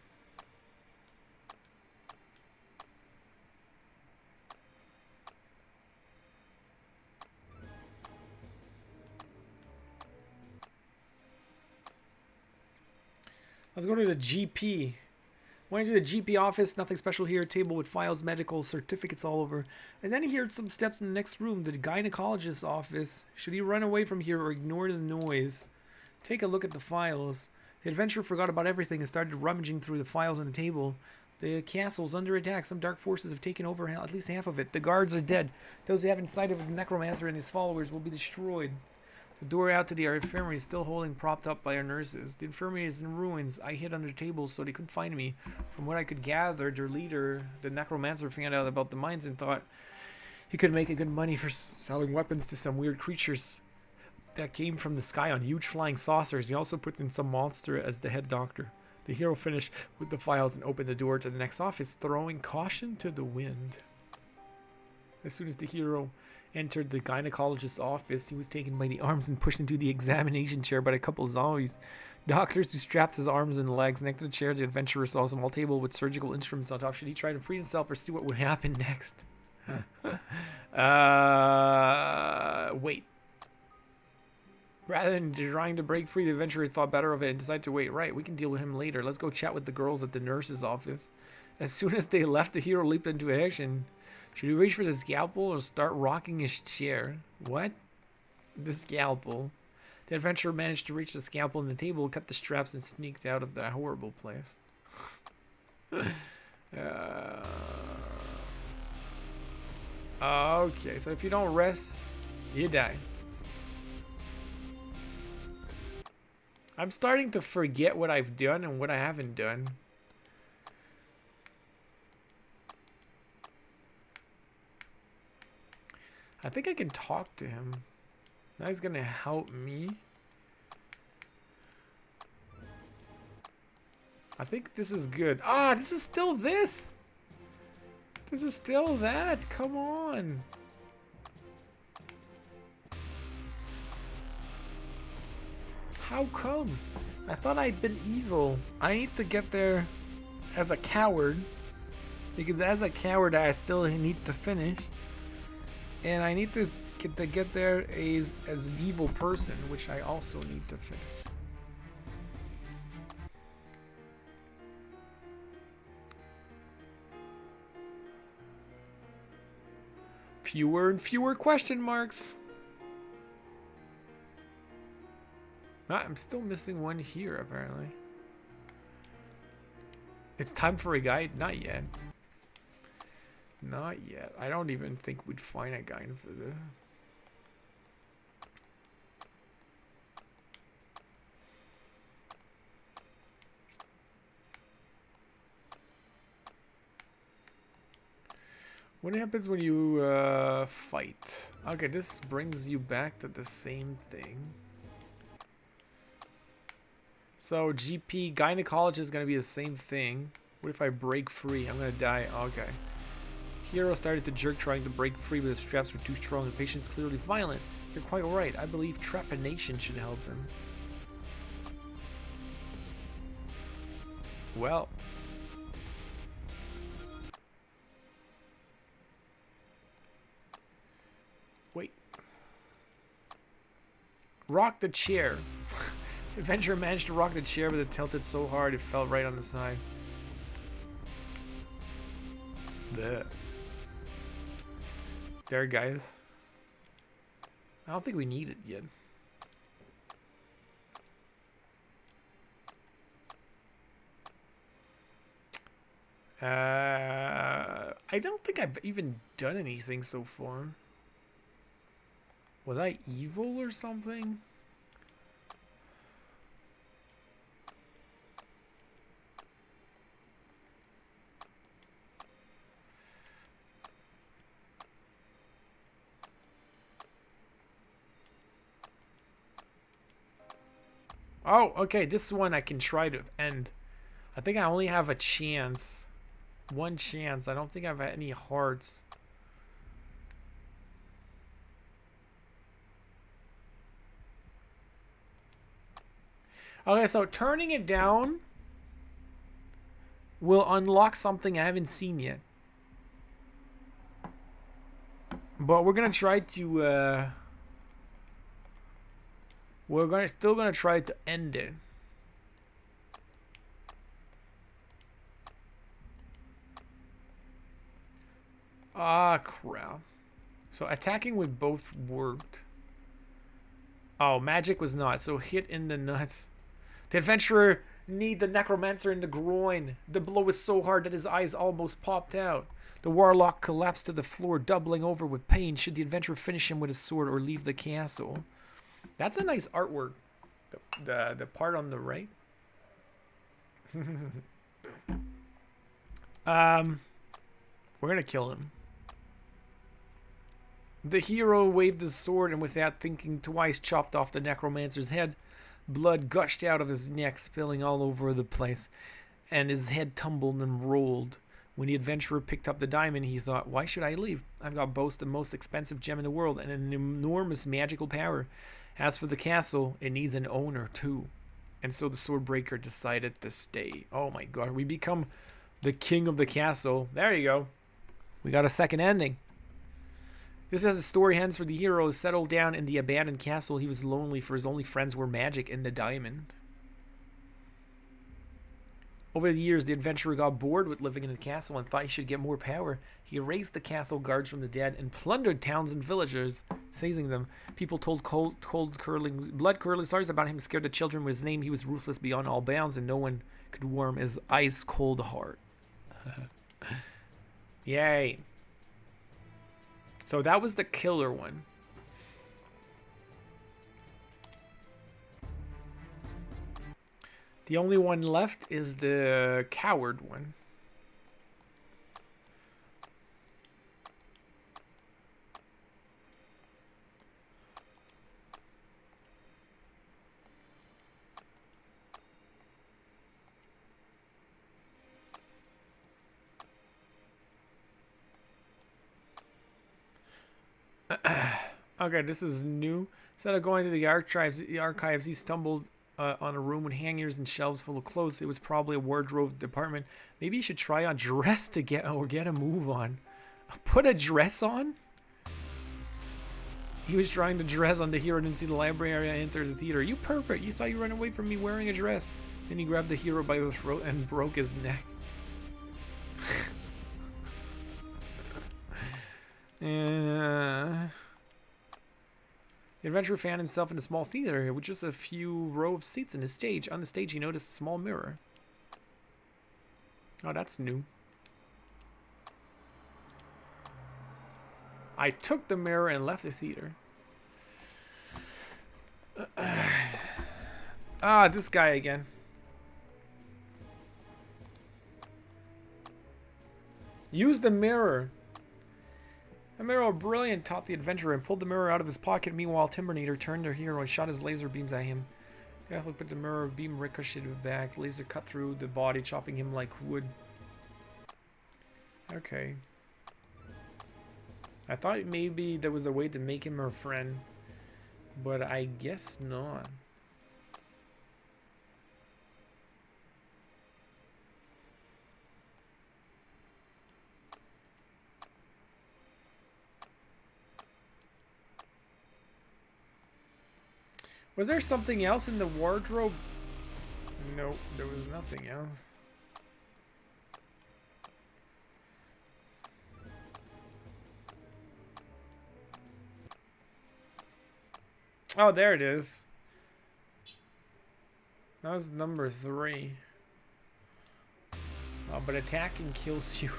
Let's go to the GP. Went into the GP office, nothing special here. Table with files, medical certificates all over. And then he heard some steps in the next room, the gynecologist's office. Should he run away from here or ignore the noise? Take a look at the files. The adventurer forgot about everything and started rummaging through the files on the table. The castle's under attack. Some dark forces have taken over at least half of it. The guards are dead. Those who haven't sight of the necromancer and his followers will be destroyed. The door out to the infirmary is still holding propped up by our nurses. The infirmary is in ruins. I hid under tables so they couldn't find me. From what I could gather, their leader, the necromancer, found out about the mines and thought he could make a good money for selling weapons to some weird creatures that came from the sky on huge flying saucers. He also put in some monster as the head doctor. The hero finished with the files and opened the door to the next office, throwing caution to the wind. As soon as the hero entered the gynecologist's office, he was taken by the arms and pushed into the examination chair by a couple of zombies. Doctors who strapped his arms and legs. Next to the chair, the adventurer saw a small table with surgical instruments on top. Should he try to free himself or see what would happen next? Wait. Rather than trying to break free, the adventurer thought better of it and decided to wait. Right, we can deal with him later. Let's go chat with the girls at the nurse's office. As soon as they left, the hero leaped into action. Should he reach for the scalpel or start rocking his chair? What? The scalpel. The adventurer managed to reach the scalpel on the table, cut the straps, and sneaked out of that horrible place. Okay, so if you don't rest, you die. I'm starting to forget what I've done and what I haven't done. I think I can talk to him. Now he's gonna help me. I think this is good. Ah, this is still this. This is still that. Come on. How come? I thought I'd been evil. I need to get there as a coward. Because as a coward, I still need to finish. And I need to get there as an evil person, which I also need to finish. Fewer and fewer question marks. Ah, I'm still missing one here, apparently. It's time for a guide? Not yet. Not yet. I don't even think we'd find a guide for this. What happens when you fight? Okay, this brings you back to the same thing. So GP, gynecologist is going to be the same thing. What if I break free? I'm going to die. Okay. Hero started to jerk trying to break free, but the straps were too strong. The patient's clearly violent. You're quite right. I believe trepanation should help him. Well. Wait. Rock the chair. Adventurer managed to rock the chair, but it tilted so hard it fell right on the side. There, guys. I don't think we need it yet. I don't think I've even done anything so far. Was I evil or something? Oh, okay, this one I can try to end. I think I only have a chance. One chance. I don't think I have any hearts. Okay, so turning it down will unlock something I haven't seen yet. But we're gonna try to still gonna try to end it. Ah, crap. So attacking with both worked. Oh, magic was not. So hit in the nuts. The adventurer kneed the necromancer in the groin. The blow was so hard that his eyes almost popped out. The warlock collapsed to the floor, doubling over with pain. Should the adventurer finish him with his sword or leave the castle? That's a nice artwork. The part on the right. We're gonna kill him. The hero waved his sword and without thinking twice chopped off the necromancer's head. Blood gushed out of his neck, spilling all over the place, and his head tumbled and rolled. When the adventurer picked up the diamond, he thought, why should I leave? I've got both the most expensive gem in the world and an enormous magical power. As for the castle, it needs an owner too. And so the SwordBreaker decided to stay. Oh my god, we become the king of the castle. There you go. We got a second ending. This as the story ends for the hero settled down in the abandoned castle. He was lonely, for his only friends were magic and the diamond. Over the years, the adventurer got bored with living in the castle and thought he should get more power. He raised the castle guards from the dead and plundered towns and villagers, seizing them. People told blood-curdling stories about him, scared the children with his name. He was ruthless beyond all bounds, and no one could warm his ice-cold heart. Yay. So that was the killer one. The only one left is the coward one. Okay, this is new. Instead of going to the archives, he stumbled on a room with hangers and shelves full of clothes. It was probably a wardrobe department. Maybe you should try on dress to get a move on. Put a dress on? He was trying to dress on the hero, didn't see the library area, entered the theater. You pervert! You thought you ran away from me wearing a dress. Then he grabbed the hero by the throat and broke his neck. The adventurer found himself in a small theater area with just a few row of seats in the stage. On the stage, he noticed a small mirror. Oh, that's new. I took the mirror and left the theater. This guy again. Use the mirror. The mirror, brilliant, taught the adventurer and pulled the mirror out of his pocket. Meanwhile, Timberniter turned her hero and shot his laser beams at him. The athlete put the mirror, beam ricocheted back. Laser cut through the body, chopping him like wood. Okay. I thought maybe there was a way to make him her friend, but I guess not. Was there something else in the wardrobe? No, there was nothing else. Oh, there it is. That was number 3. Oh, but attacking kills you.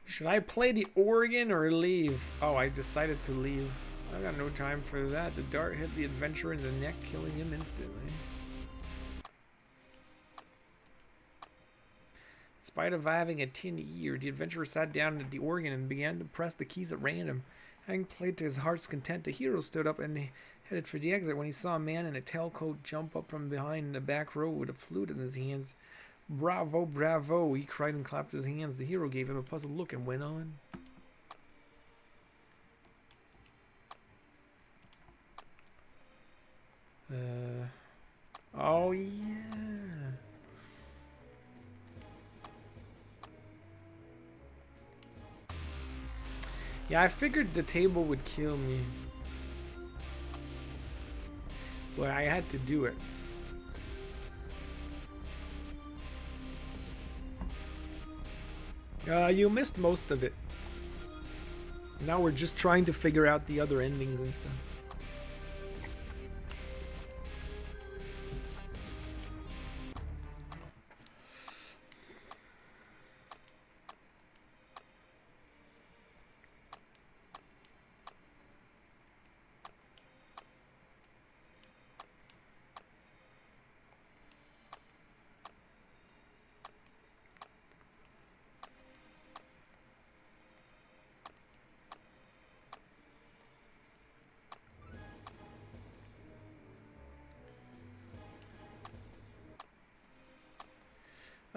Should I play the organ or leave? Oh, I decided to leave. I got no time for that. The dart hit the adventurer in the neck, killing him instantly. In spite of having a tin ear, the adventurer sat down at the organ and began to press the keys at random. Having played to his heart's content, the hero stood up and headed for the exit when he saw a man in a tailcoat jump up from behind the back row with a flute in his hands. Bravo, bravo, he cried and clapped his hands. The hero gave him a puzzled look and went on. Oh yeah. Yeah, I figured the table would kill me. But I had to do it. You missed most of it. Now we're just trying to figure out the other endings and stuff.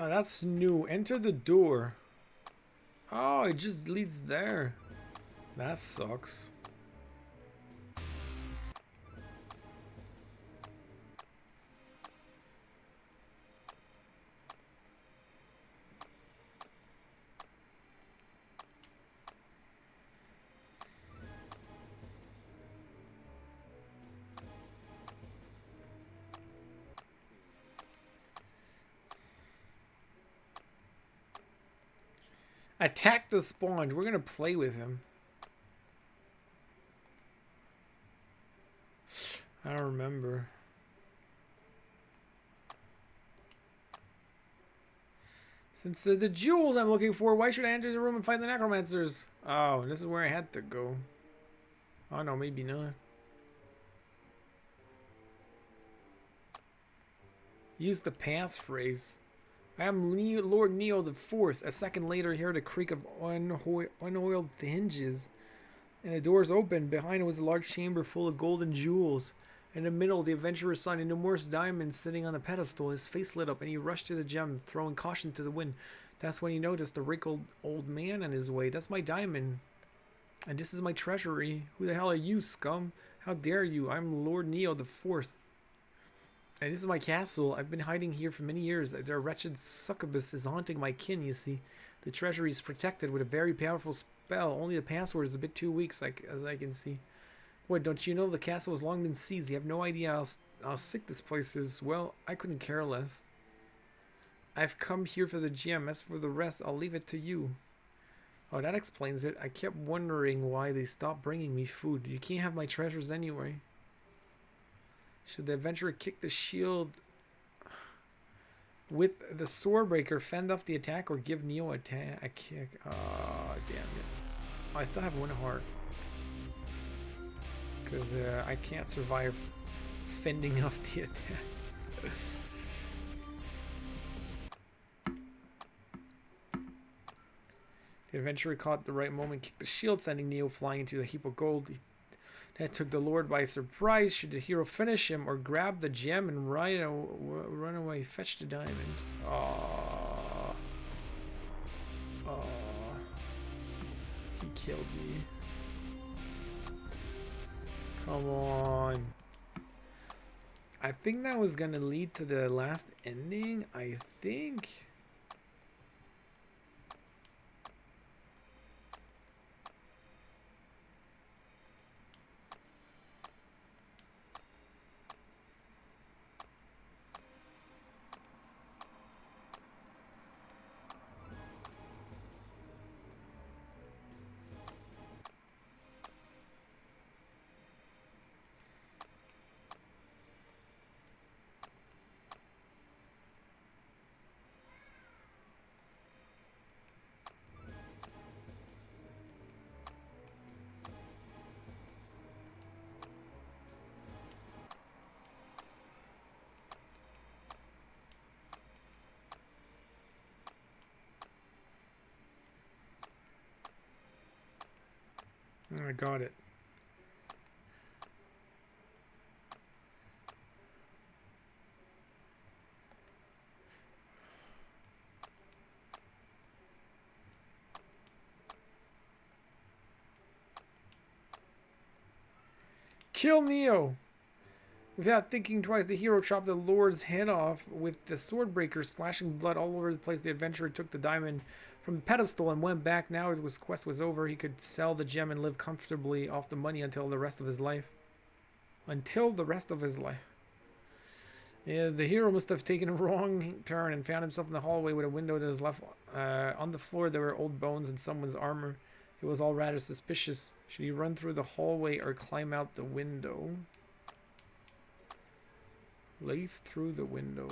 Oh, that's new. Enter the door. Oh, it just leads there. That sucks. Attack the spawn. We're gonna play with him. I don't remember. Since the jewels I'm looking for, why should I enter the room and find the necromancers? Oh, this is where I had to go. Oh no, maybe not. Use the passphrase. I am Lord Neo the Fourth. A second later, heard a creak of unoiled hinges, and the doors opened. Behind it was a large chamber full of golden jewels. In the middle, the adventurer saw an enormous diamond sitting on the pedestal. His face lit up, and he rushed to the gem, throwing caution to the wind. That's when he noticed the wrinkled old man on his way. That's my diamond, and this is my treasury. Who the hell are you, scum? How dare you? I'm Lord Neo the Fourth. And this is my castle. I've been hiding here for many years. Their wretched succubus is haunting my kin, you see. The treasury is protected with a very powerful spell. Only the password is a bit too weak, as I can see. What, don't you know the castle has long been seized? You have no idea how sick this place is. Well, I couldn't care less. I've come here for the gem. As for the rest, I'll leave it to you. Oh, that explains it. I kept wondering why they stopped bringing me food. You can't have my treasures anyway. Should the adventurer kick the shield with the SwordBreaker, fend off the attack, or give Neo a kick? Oh, damn it. Oh, I still have one heart. Because I can't survive fending off the attack. The adventurer caught the right moment, kicked the shield, sending Neo flying into the heap of gold. That took the Lord by surprise. Should the hero finish him or grab the gem and run away? Fetch the diamond. Aww. Aww. He killed me. Come on. I think that was gonna lead to the last ending. I think. I got it. Kill Neo! Without thinking twice, the hero chopped the Lord's head off with the SwordBreaker, splashing blood all over the place. The adventurer took the diamond from the pedestal and went back. Now his quest was over. He could sell the gem and live comfortably off the money until the rest of his life. Yeah, the hero must have taken a wrong turn and found himself in the hallway with a window to his left. On the floor there were old bones and someone's armor. It was all rather suspicious. Should he run through the hallway or climb out the window? Leaf through the window.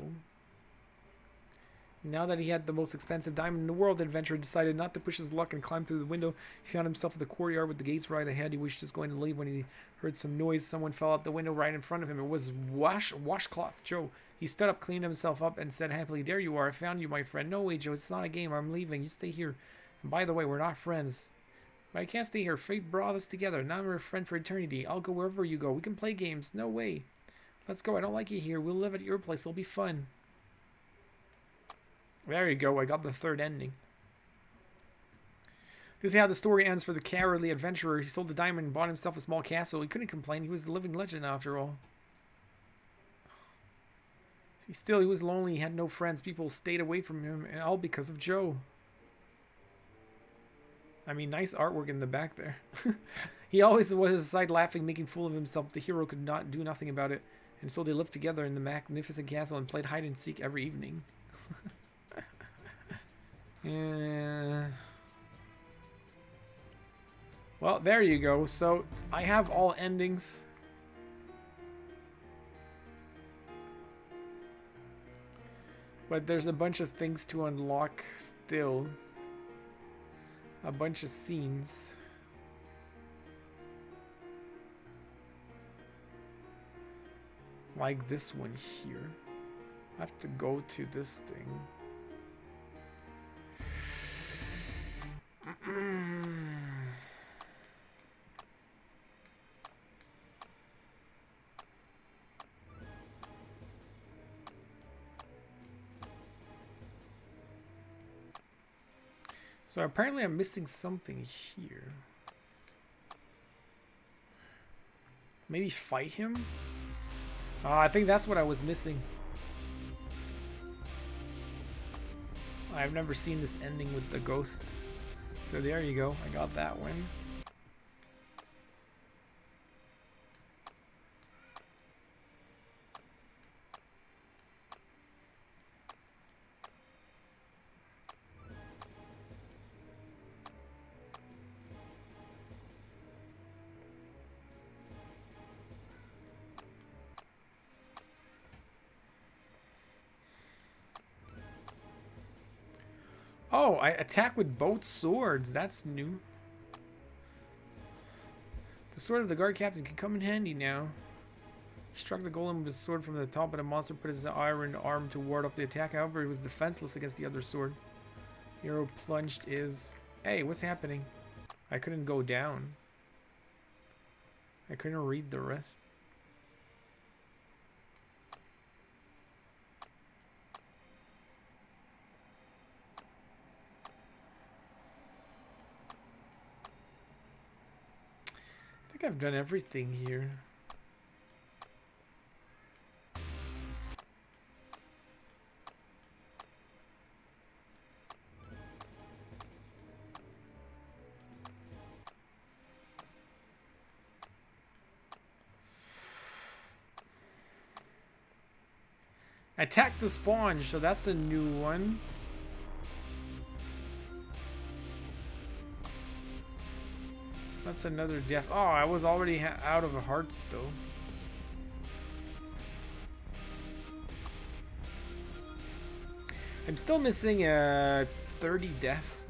Now that he had the most expensive diamond in the world, the adventurer decided not to push his luck and climb through the window. He found himself in the courtyard with the gates right ahead. He wished he was going to leave when he heard some noise. Someone fell out the window right in front of him. It was Washcloth Joe. He stood up, cleaned himself up, and said happily, "There you are. I found you, my friend." "No way, Joe. It's not a game. I'm leaving. You stay here. And by the way, we're not friends." "But I can't stay here. Fate brought us together. Now we're a friend for eternity. I'll go wherever you go. We can play games." "No way. Let's go. I don't like it here. We'll live at your place. It'll be fun." There you go. I got the third ending. This is how the story ends for the cowardly adventurer. He sold the diamond and bought himself a small castle. He couldn't complain. He was a living legend after all. Still, he was lonely. He had no friends. People stayed away from him, and all because of Joe. I mean, nice artwork in the back there. He always was aside laughing, making fool of himself. The hero could not do nothing about it. And so they lived together in the magnificent castle and played hide and seek every evening. Yeah. Well, there you go. So I have all endings. But there's a bunch of things to unlock still. A bunch of scenes. Like this one here. I have to go to this thing. So apparently I'm missing something here. Maybe fight him? I think that's what I was missing. I've never seen this ending with the ghost. So there you go. I got that one. Oh, I attack with both swords. That's new. The sword of the guard captain can come in handy now. He struck the golem with his sword from the top, but the monster put his iron arm to ward off the attack. However, he was defenseless against the other sword. Hero plunged is... Hey, what's happening? I couldn't go down. I couldn't read the rest. I think I've done everything here. Attack the sponge, so that's a new one. That's another death. Oh, I was already out of hearts though. I'm still missing 30 deaths.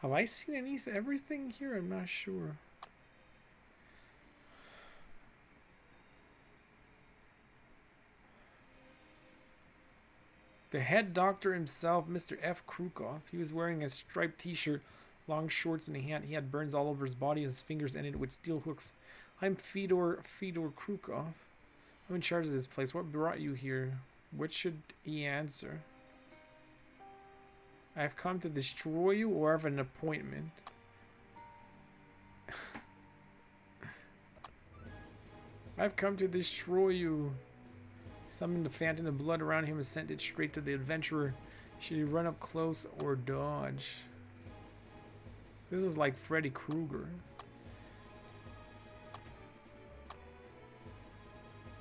Have I seen everything here? I'm not sure. The head doctor himself, Mr. F. Krukoff. He was wearing a striped t-shirt, long shorts, and he had burns all over his body, and his fingers ended with steel hooks. I'm Fedor Krukoff. I'm in charge of this place. What brought you here? What should he answer? I've come to destroy you or have an appointment. I've come to destroy you. Summoned the phantom of blood around him and sent it straight to the adventurer. Should he run up close or dodge? This is like Freddy Krueger.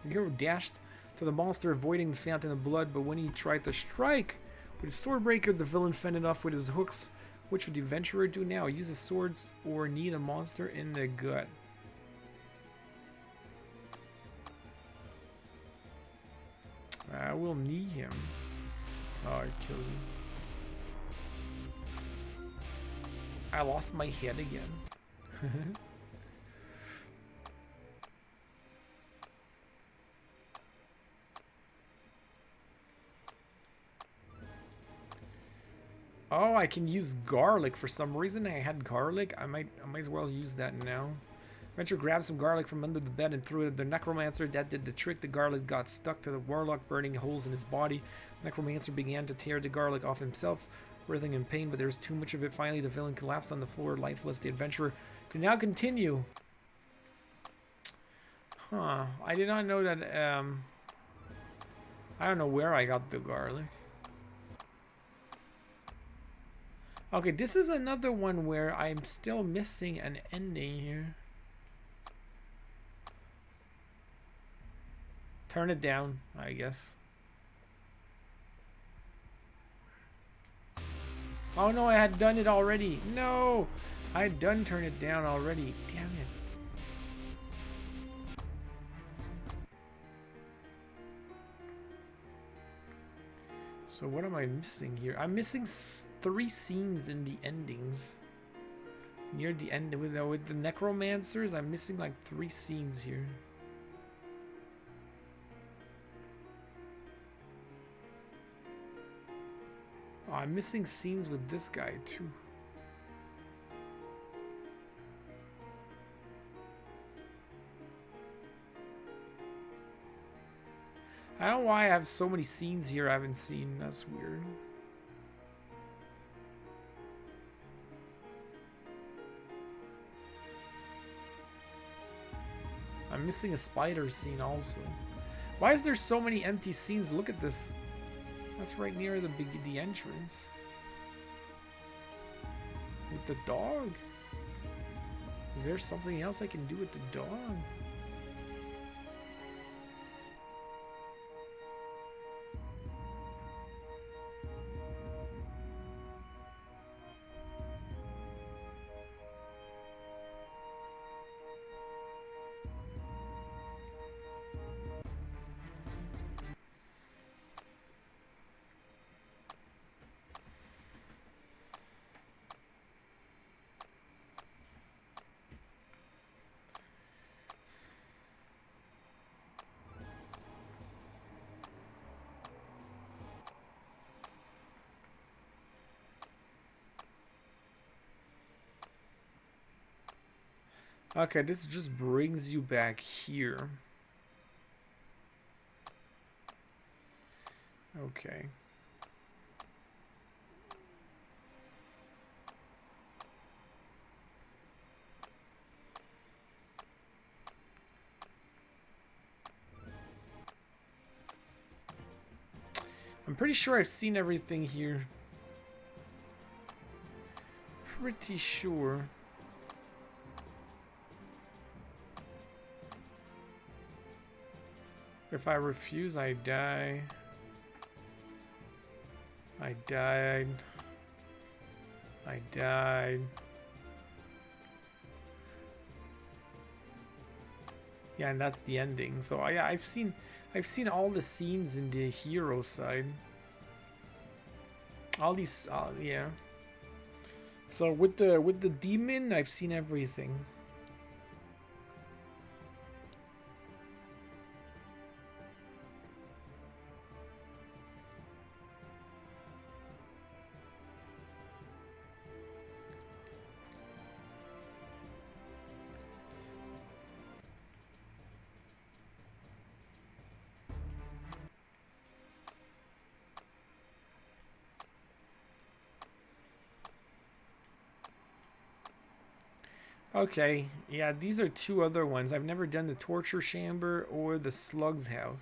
The hero dashed to the monster, avoiding the fountain of blood, but when he tried to strike with his SwordBreaker, the villain fended off with his hooks. What should the adventurer do now? Use his swords or knee the monster in the gut? I will knee him. Oh, it kills him. I lost my head again. Oh, I can use garlic for some reason. I had garlic. I might as well use that now. Adventurer grabbed some garlic from under the bed and threw it at the necromancer. That did the trick. The garlic got stuck to the warlock, burning holes in his body. The necromancer began to tear the garlic off himself, writhing in pain, but there was too much of it. Finally, the villain collapsed on the floor, lifeless. The adventurer could now continue. Huh. I did not know that, I don't know where I got the garlic. Okay, this is another one where I'm still missing an ending here. Turn it down, I guess. Oh no, I had done it already. No! I had done turn it down already. Damn it. So what am I missing here? I'm missing 3 scenes in the endings. Near the end with the necromancers, I'm missing like 3 scenes here. Oh, I'm missing scenes with this guy too. I don't know why I have so many scenes here I haven't seen. That's weird. I'm missing a spider scene also. Why is there so many empty scenes? Look at this. That's right near the entrance. With the dog. Is there something else I can do with the dog? Okay, this just brings you back here. Okay. I'm pretty sure I've seen everything here. Pretty sure. If I refuse, I die. I died. I died. Yeah, and that's the ending. So yeah, I've seen all the scenes in the hero side. All these, yeah. So with the demon, I've seen everything. Okay, yeah, these are 2 other ones. I've never done the torture chamber or the slug's house.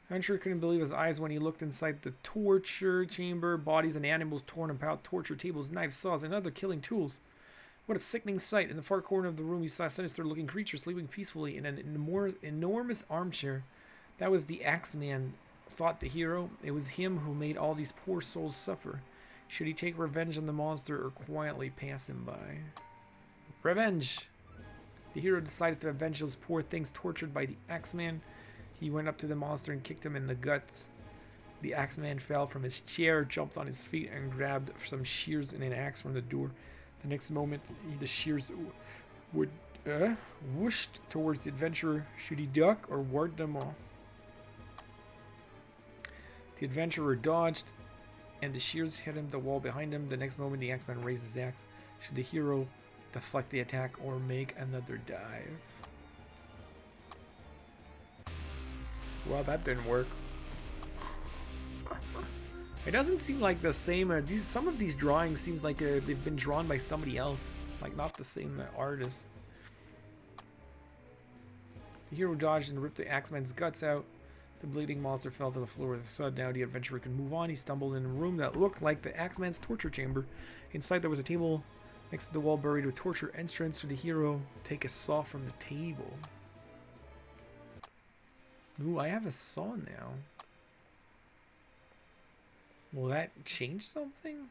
Hunter couldn't believe his eyes when he looked inside the torture chamber. Bodies and animals torn apart, torture tables, knives, saws, and other killing tools. What a sickening sight. In the far corner of the room, he saw a sinister-looking creature sleeping peacefully in an enormous armchair. That was the Axeman, thought the hero. It was him who made all these poor souls suffer. Should he take revenge on the monster or quietly pass him by? Revenge! The hero decided to avenge those poor things tortured by the Axeman. He went up to the monster and kicked him in the guts. The Axeman fell from his chair, jumped on his feet, and grabbed some shears and an axe from the door. The next moment, the shears would whooshed towards the adventurer. Should he duck or ward them off? The adventurer dodged, and the shears hit him the wall behind him. The next moment, the axeman raised his axe. Should the hero deflect the attack or make another dive? Well, that didn't work. It doesn't seem like the same. Some of these drawings seems like they've been drawn by somebody else, like not the same artist. The hero dodged and ripped the axeman's guts out. The bleeding monster fell to the floor with a thud. Now the adventurer could move on. He stumbled in a room that looked like the axeman's torture chamber. Inside there was a table next to the wall buried with torture instruments for the hero. Take a saw from the table. Ooh, I have a saw now. Will that change something?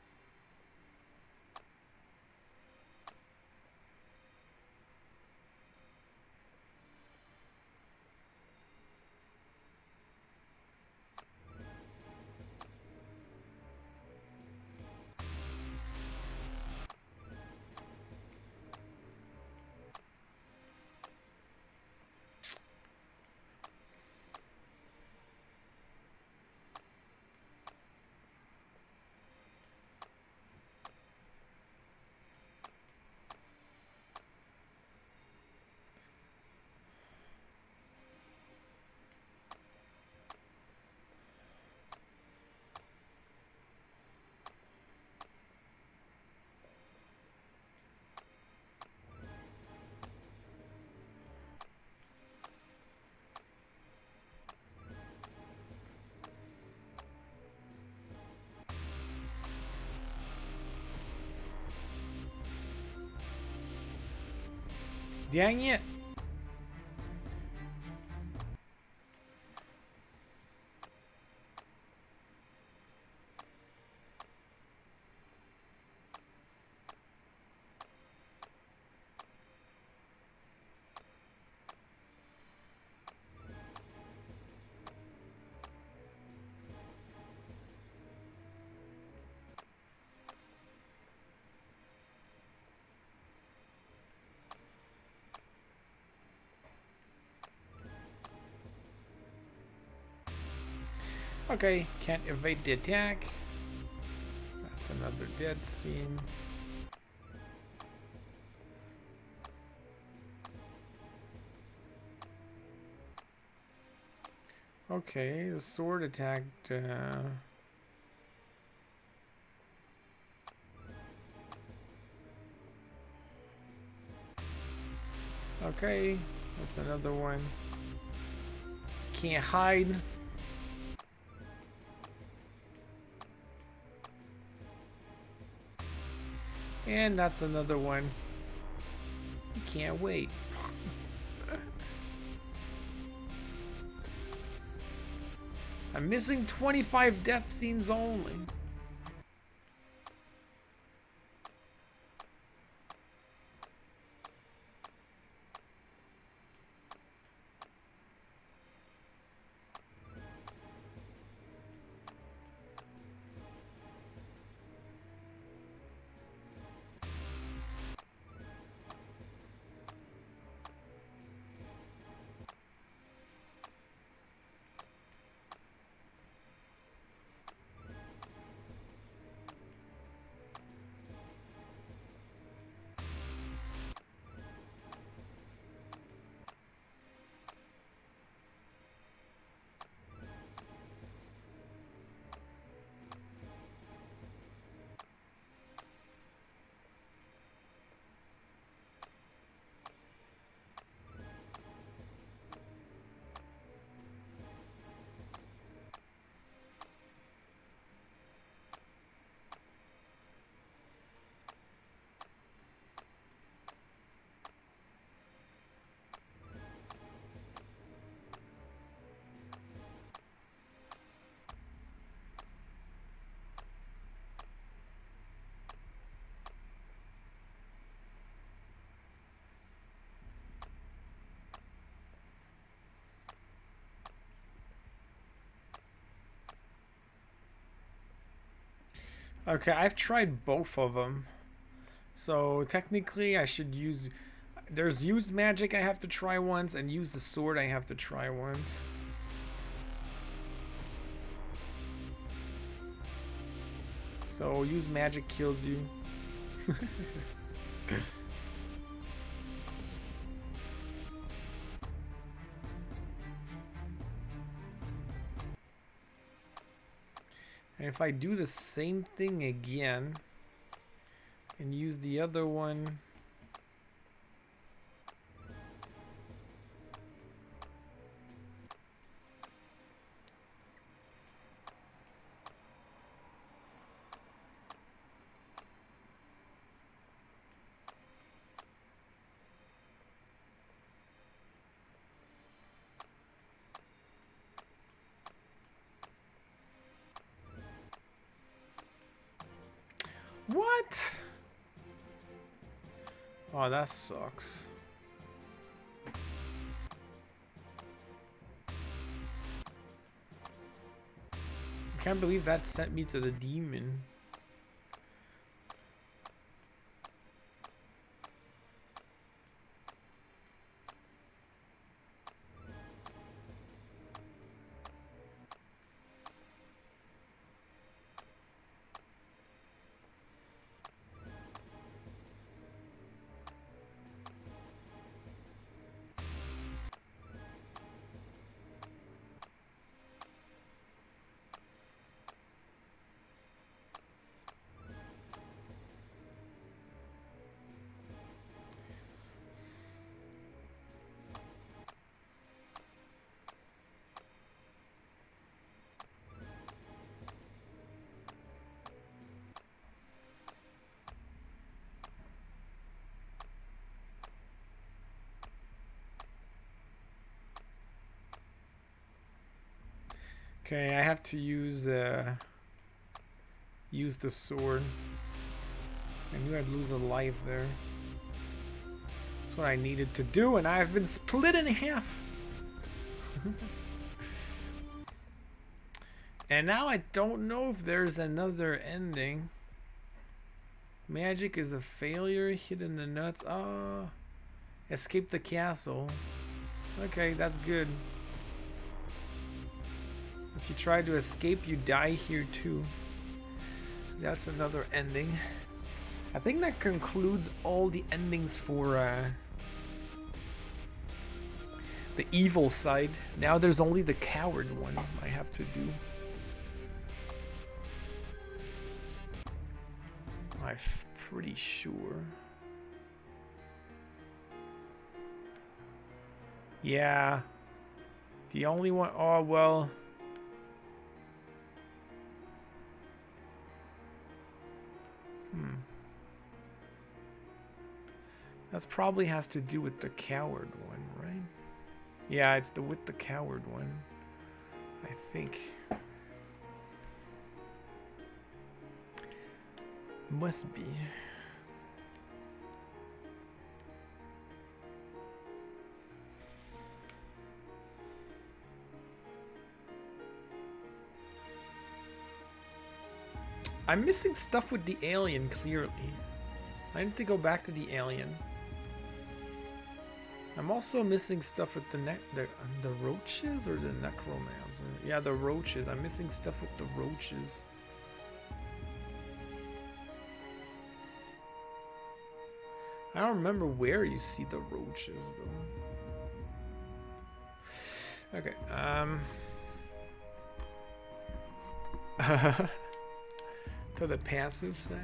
Dang it! Okay, can't evade the attack. That's another dead scene. Okay, the sword attacked. Okay, that's another one. Can't hide. And that's another one. You can't wait. I'm missing 25 death scenes only. Okay, I've tried both of them. So technically I should use... There's use magic I have to try once, and use the sword I have to try once. So use magic kills you. And if I do the same thing again and use the other one, what? Oh, that sucks. I can't believe that sent me to the demon. Okay, I have to use the sword. I knew I'd lose a life there. That's what I needed to do, and I've been split in half. And now I don't know if there's another ending. Magic is a failure. Hit in the nuts. Oh, escape the castle. Okay, that's good. If you try to escape, you die here too. That's another ending. I think that concludes all the endings for the evil side. Now there's only the coward one I have to do. I'm pretty sure. Yeah. The only one. Oh, well. That's probably has to do with the coward one, right? Yeah, it's with the coward one, I think. Must be. I'm missing stuff with the alien, clearly. I need to go back to the alien. I'm also missing stuff with the roaches or the necromancer. Yeah, the roaches. I'm missing stuff with the roaches. I don't remember where you see the roaches though. Okay. To the passive side.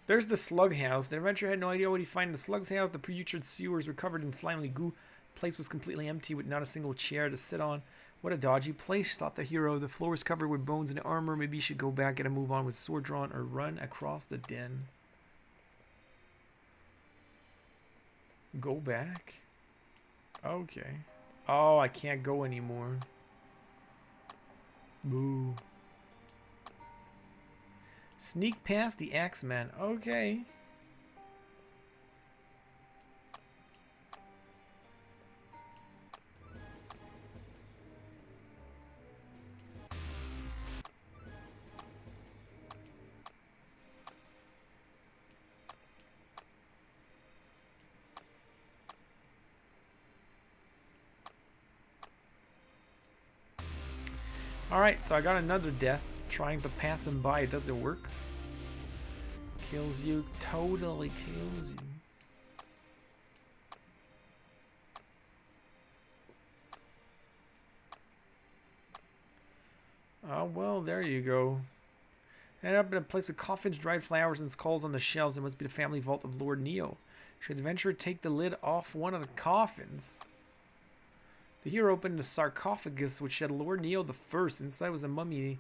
There's the slug house. The adventurer had no idea what he'd find in the slug's house. The putrid sewers were covered in slimy goo. The place was completely empty with not a single chair to sit on. What a dodgy place, thought the hero. The floor is covered with bones and armor. Maybe he should go back, get a move on with sword drawn, or run across the den. Go back? Okay. Oh, I can't go anymore. Boo. Sneak past the Axeman. Okay. Alright, so I got another death. Trying to pass him by. Does it work? Kills you. Totally kills you. Oh, well, there you go. Ended up in a place with coffins, dried flowers, and skulls on the shelves. It must be the family vault of Lord Neo. Should the adventurer take the lid off one of the coffins? The hero opened a sarcophagus which said Lord Neo the First. Inside was a mummy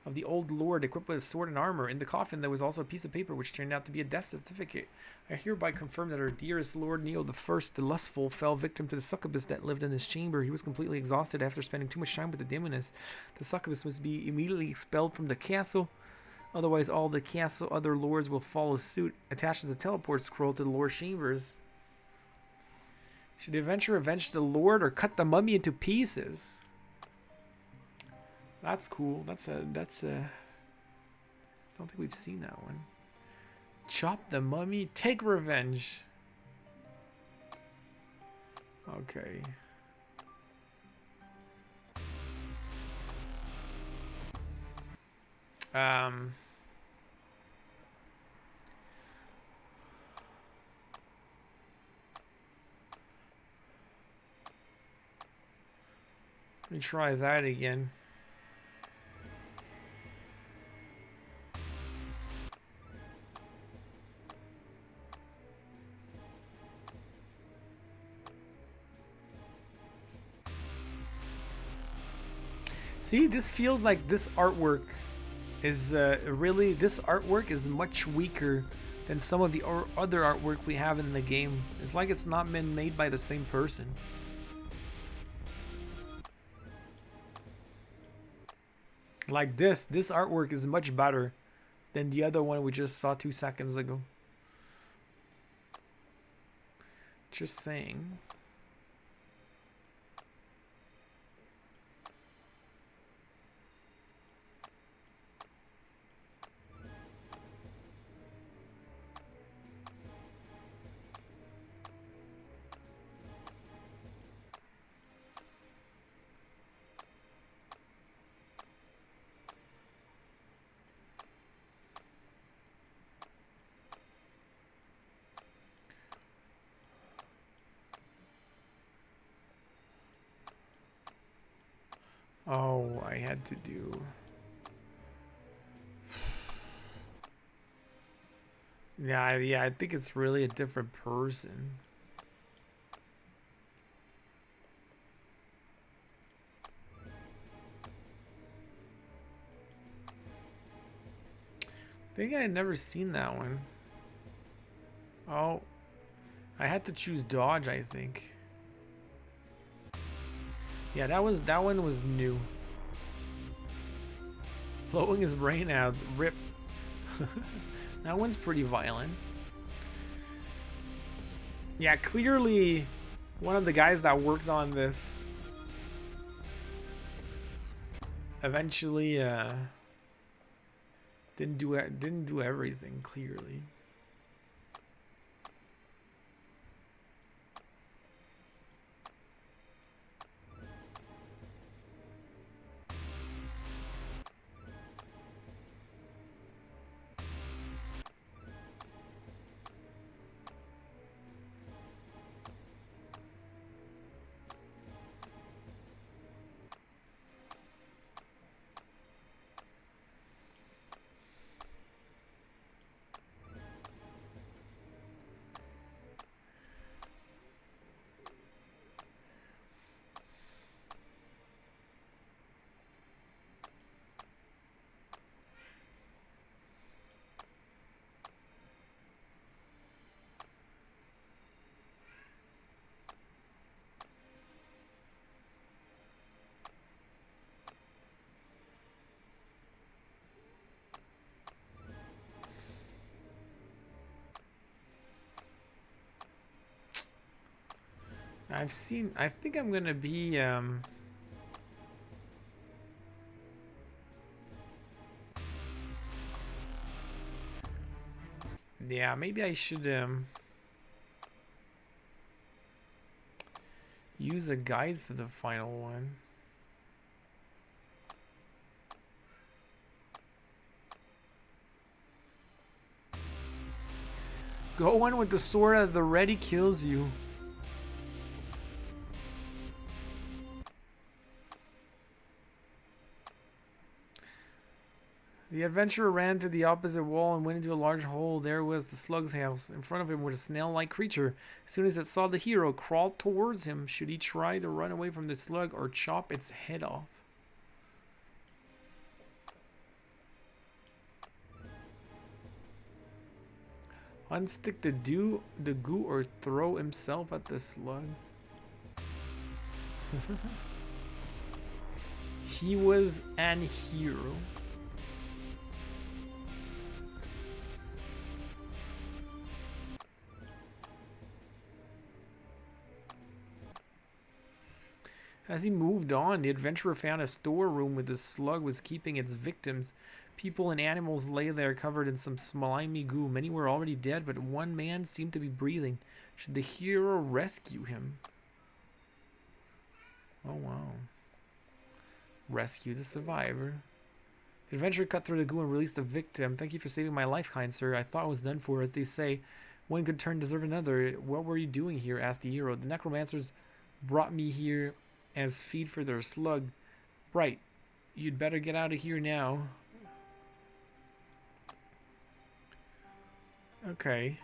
of the old lord equipped with a sword and armor. In the coffin there was also a piece of paper which turned out to be a death certificate. I hereby confirm that our dearest Lord Neo the First, the lustful, fell victim to the succubus that lived in this chamber. He was completely exhausted after spending too much time with the demoness. The succubus must be immediately expelled from the castle. Otherwise, all the castle other lords will follow suit. Attaches a teleport scroll to the lord's chambers. Should the adventurer avenge the lord or cut the mummy into pieces? That's cool. That's a. I don't think we've seen that one. Chop the mummy. Take revenge. Okay. Let me try that again. See, this feels like this artwork is really, this artwork is much weaker than some of the other artwork we have in the game. It's like it's not been made by the same person. Like this artwork is much better than the other one we just saw 2 seconds ago. Just saying. Oh, I had to do... Yeah, I think it's really a different person. I think I had never seen that one. Oh, I had to choose dodge, I think. Yeah, that one was new. Blowing his brain out, rip. That one's pretty violent. Yeah, clearly one of the guys that worked on this eventually didn't do everything, clearly. I think I'm gonna be yeah, maybe I should use a guide for the final one. Go in with the sword at the ready kills you. The adventurer ran to the opposite wall and went into a large hole. There was the slug's house. In front of him was a snail-like creature. As soon as it saw the hero, it crawled towards him. Should he try to run away from the slug or chop its head off? Unstick the goo or throw himself at the slug. He was an hero. As he moved on, the adventurer found a storeroom where the slug was keeping its victims. People and animals lay there covered in some slimy goo. Many were already dead, but one man seemed to be breathing. Should the hero rescue him? Oh, wow. Rescue the survivor. The adventurer cut through the goo and released the victim. Thank you for saving my life, kind sir. I thought I was done for. As they say, one good turn deserves another. What were you doing here? Asked the hero. The necromancers brought me here as feed for their slug. Right. You'd better get out of here now. Okay.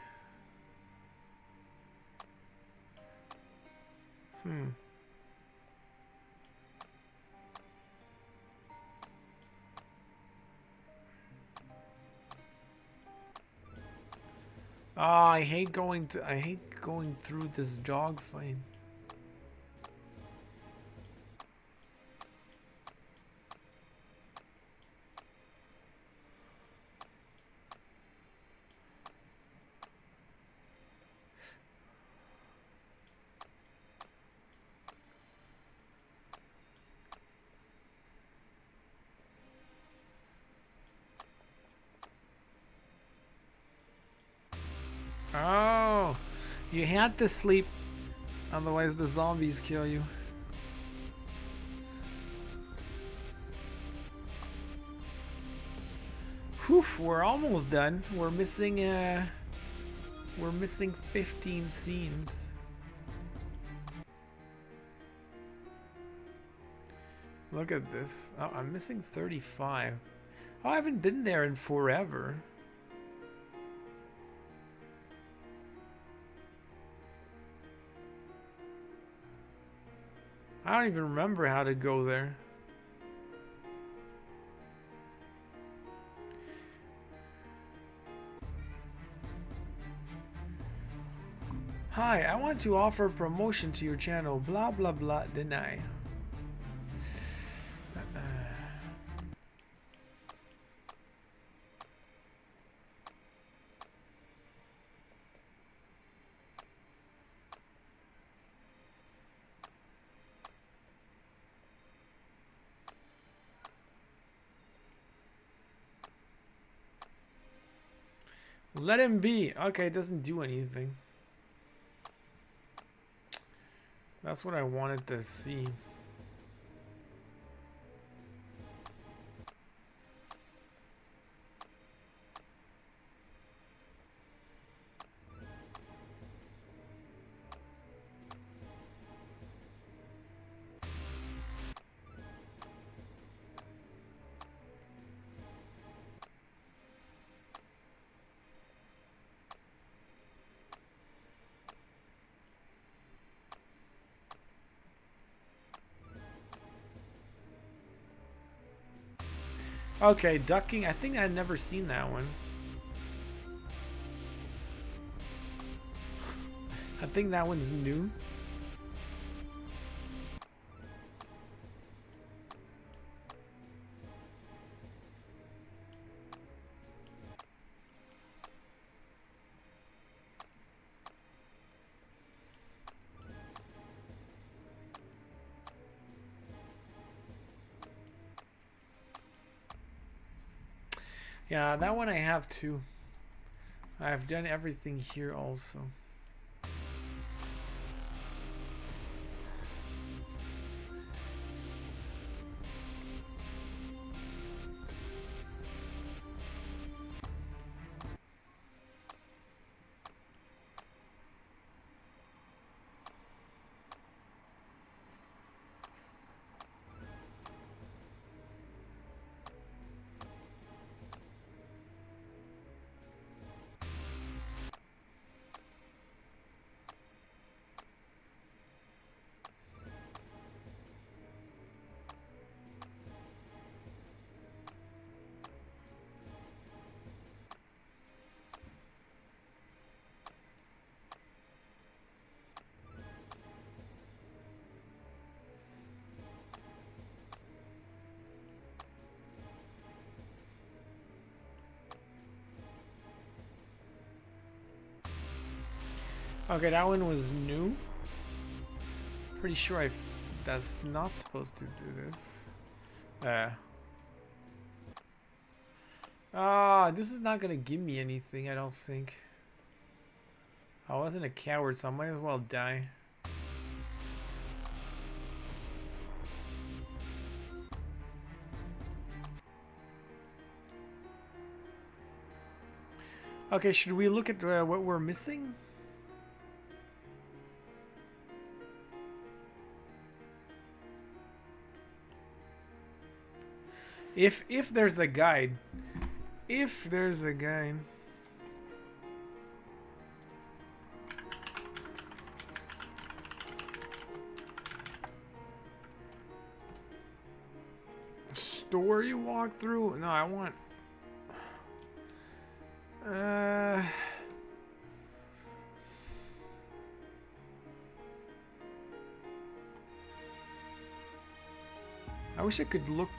Oh, I hate going through this dogfight. Oh, you had to sleep, otherwise the zombies kill you. Whew, we're almost done. We're missing 15 scenes. Look at this. Oh, I'm missing 35. Oh, I haven't been there in forever. I don't even remember how to go there. Hi, I want to offer a promotion to your channel. Blah blah blah. Deny. Let him be. Okay, it doesn't do anything. That's what I wanted to see. Okay, ducking. I think I'd never seen that one. I think that one's new. Yeah, that one I have too. I've done everything here also. Okay, that one was new. Pretty sure that's not supposed to do this. This is not gonna give me anything, I don't think. I wasn't a coward, so I might as well die. Okay, should we look at what we're missing? If there's a guide. If there's a guide. Story walkthrough? No, I want... I wish I could look,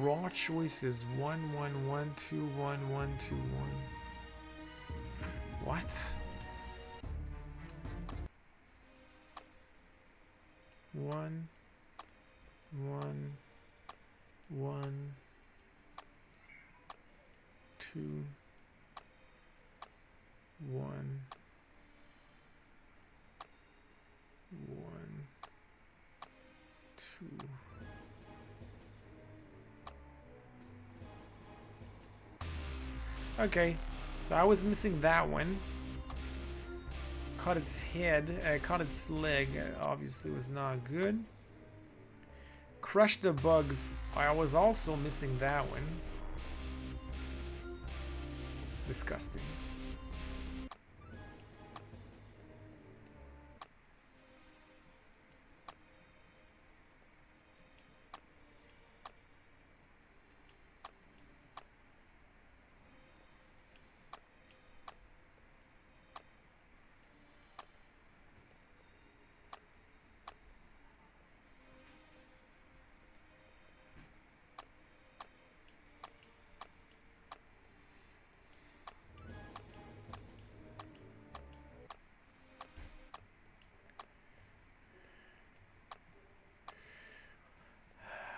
raw choices 111211121. What? 1 1 1 2 1 1 2. Okay, so I was missing that one. Caught its head, caught its leg, obviously was not good. Crush the bugs, I was also missing that one. Disgusting.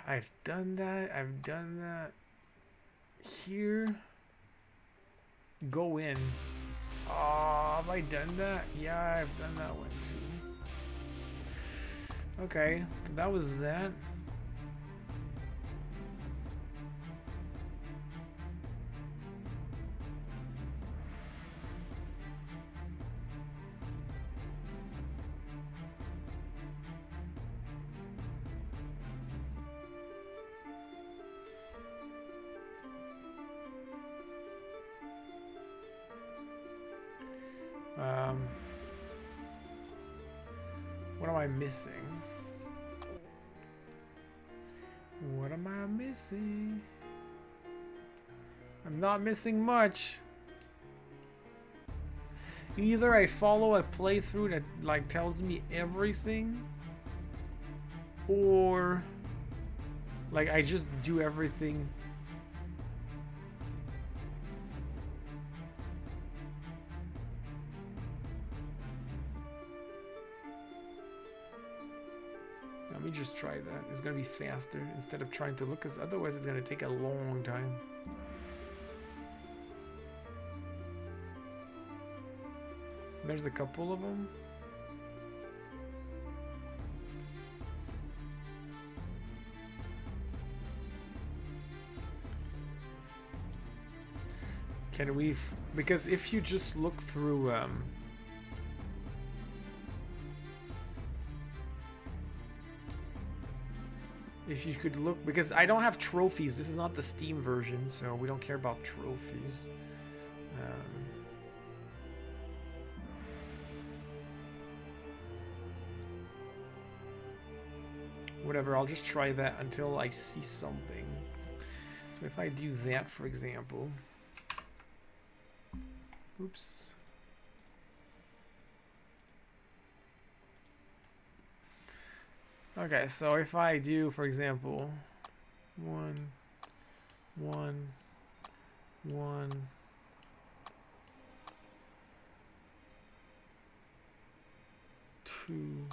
I've done that. I've done that. Here. Go in. Oh, have I done that? Yeah, I've done that one too. Okay, that was that. What am I missing? What am I missing? I'm not missing much. Either I follow a playthrough that like tells me everything, or like I just do everything. Let me just try that. It's gonna be faster instead of trying to look, because otherwise it's gonna take a long time. There's a couple of them. Can we, because if you just look through if you could look, because I don't have trophies. This is not the Steam version, so we don't care about trophies. Whatever, I'll just try that until I see something. So if I do that, for example. Oops. Okay, so if I do, for example, 1 1 1, 2,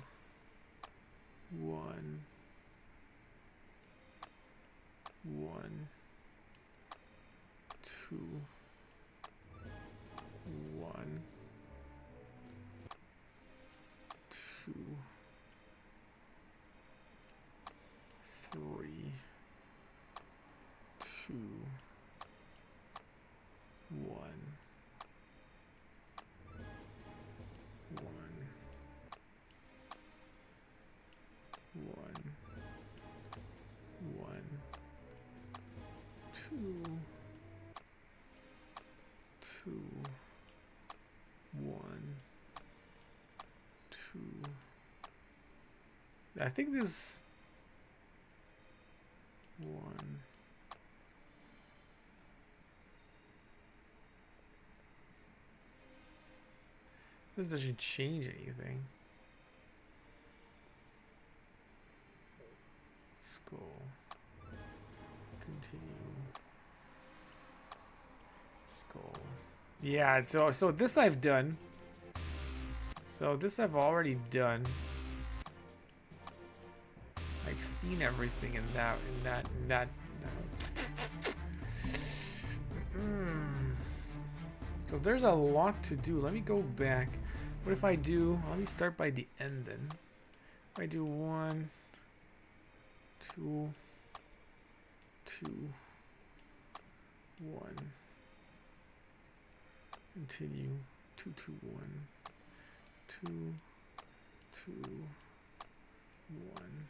1, 1, 2, 1, 2, 3, 2, 1, 1, 1, 1, 2, 2, 1, 2. I think this 1. This doesn't change anything. Skull. Continue. Skull. Yeah, so this I've done. So this I've already done. I've seen everything in that. Because there's a lot to do. Let me go back. What if I do? Let me start by the end then. If I do 1, 2, 2, 1. Continue. 2, 2, 1. 2, 2, 1.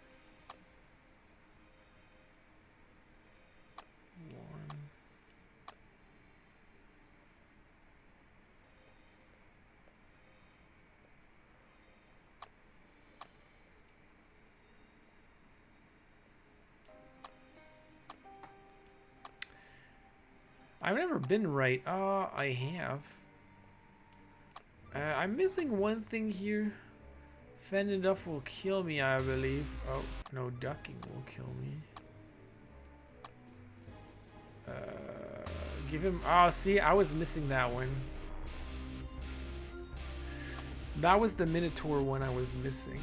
1. I've never been right. I have. I'm missing one thing here. Fended up will kill me, I believe. Oh, no, ducking will kill me. Give him... Oh, see, I was missing that one. That was the Minotaur one I was missing.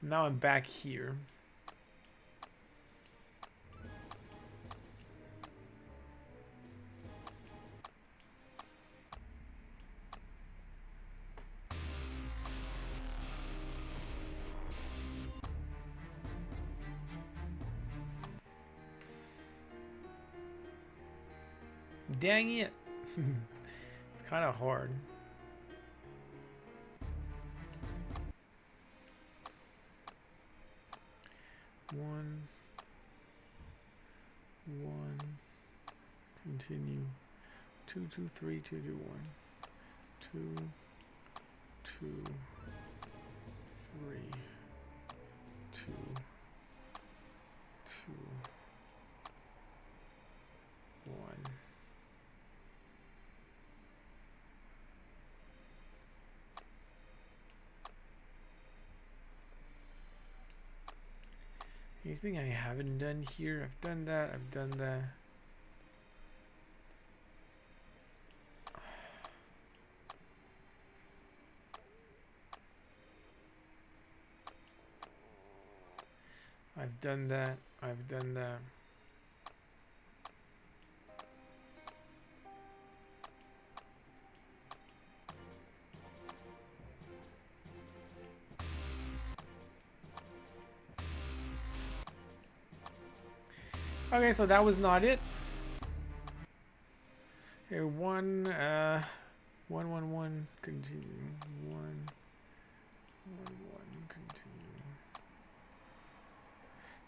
Now I'm back here. Dang it. It's kind of hard. One, continue. 2, 2, 3, 2, 2, 1. 2, 2, 3, 2, 2, 1. Anything I haven't done here? I've done that. I've done that. I've done that. I've done that. Okay, so that was not it. Okay, 1, 1, 1, 1, continue. 1, 1, 1, continue.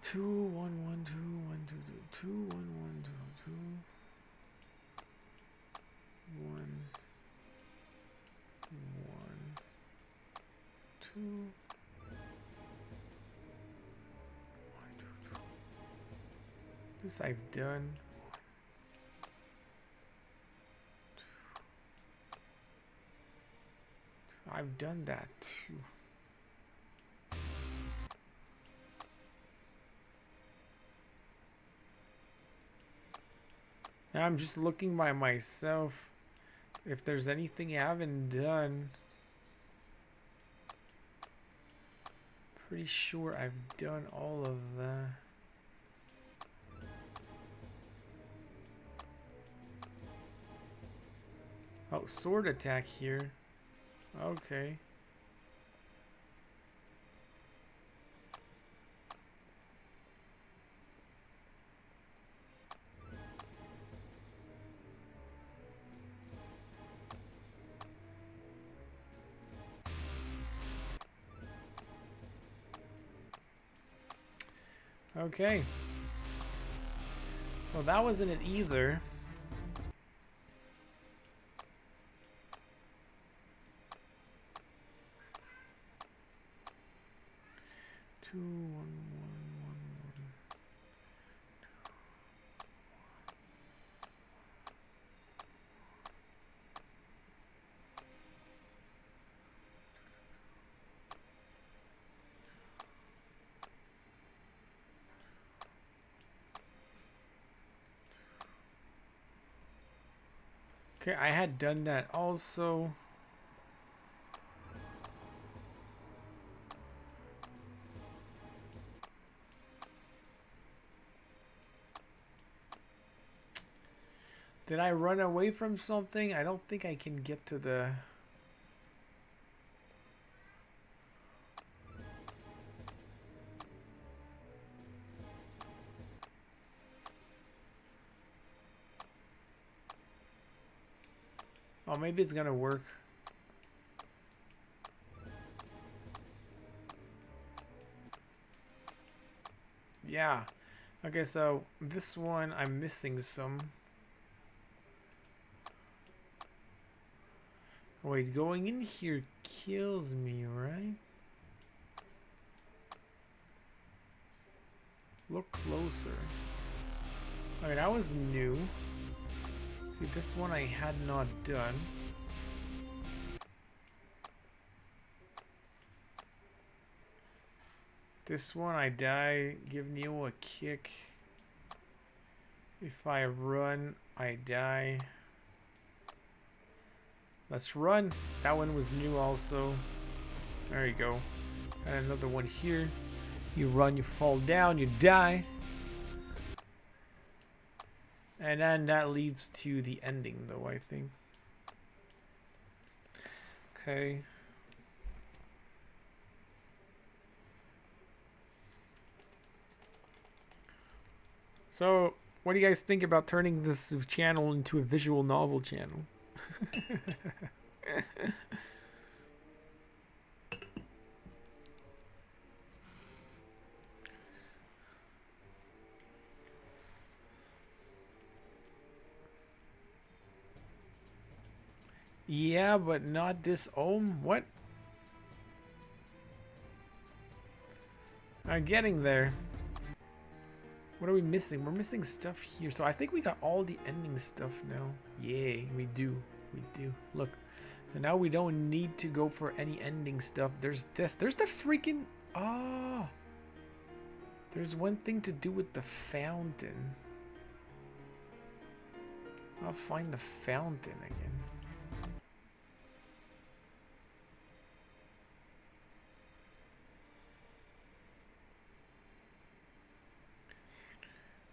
2, 1, 1, 2, 1, 2, 2, 2, 1, 1, 2, 2. 1, 1, 2. 1, 2, 2. This I've done. 1, 2. I've done that too. I'm just looking by myself if there's anything I haven't done. Pretty sure I've done all of that. Oh, sword attack here. Okay. Okay. Well, that wasn't it either. Two, one, one. Okay, I had done that also. Did I run away from something? I don't think I can get to the... Oh, maybe it's gonna work. Yeah. Okay, so this one I'm missing some. Wait, going in here kills me, right? Look closer. Okay, that was new. See, this one I had not done. This one I die, give Neo a kick. If I run, I die. Let's run. That one was new also. There you go. And another one here. You run, you fall down, you die. And then that leads to the ending though, I think. Okay. So, what do you guys think about turning this channel into a visual novel channel? Yeah, but not this ohm. What? I'm getting there. What are we missing? We're missing stuff here. So I think we got all the ending stuff now. Yay, we do. We do. Look. So now we don't need to go for any ending stuff. There's this. There's the freaking... Oh! There's one thing to do with the fountain. I'll find the fountain again.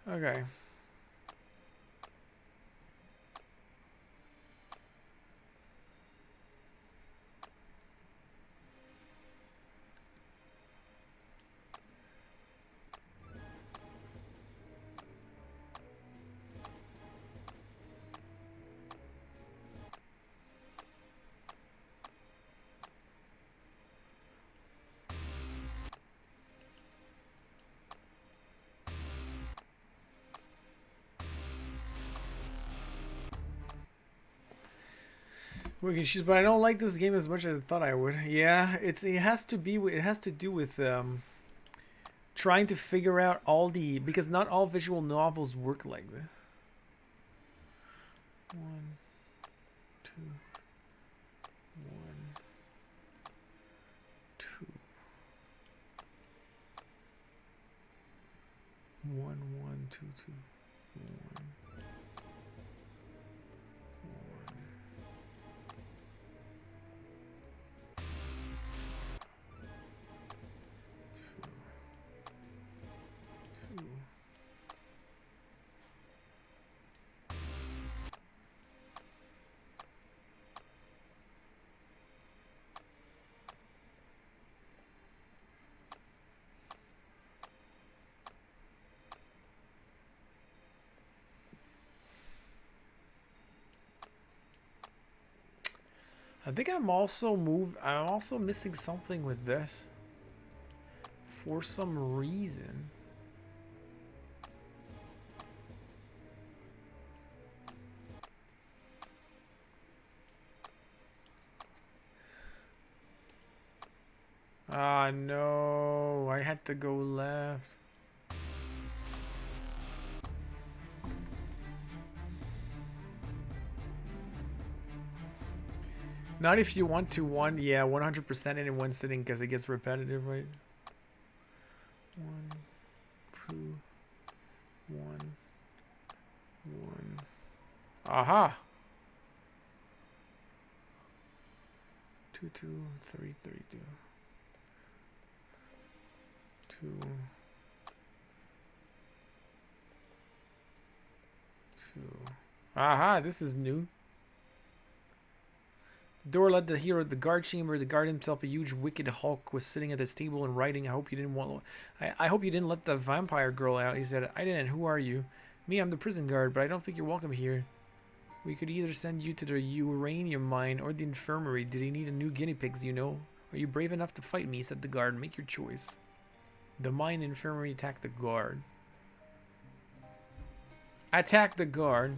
Okay. But I don't like this game as much as I thought I would. Yeah, it has to do with trying to figure out all the, because not all visual novels work like this. 1, 2, 1, 2, 1, 1, 2, 2, 1. I think I'm also missing something with this. For some reason. Ah, no. I had to go left. Not if you want to 100% it in one sitting because it gets repetitive, right? 1, 2, 1, 1. Aha! 2, 2, 3, 3, 2. 2, 2. Aha! This is new. The door led the hero to the guard chamber. The guard himself, a huge wicked hulk, was sitting at this table and writing. I hope you didn't let the vampire girl out. He said, I didn't. Who are you? Me, I'm the prison guard, but I don't think you're welcome here. We could either send you to the uranium mine or the infirmary. Do they need a new guinea pigs, you know? Are you brave enough to fight me? Said the guard. Make your choice. The mine infirmary attacked the guard. Attack the guard.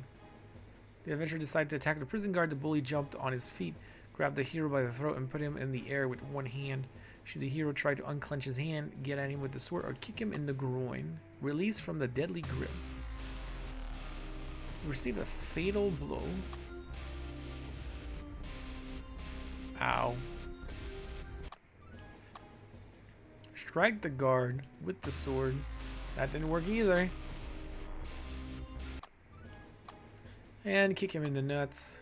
The adventurer decided to attack the prison guard. The bully jumped on his feet, grabbed the hero by the throat, and put him in the air with one hand. Should the hero try to unclench his hand, get at him with the sword, or kick him in the groin? Release from the deadly grip. Received a fatal blow. Ow. Strike the guard with the sword. That didn't work either. And kick him in the nuts.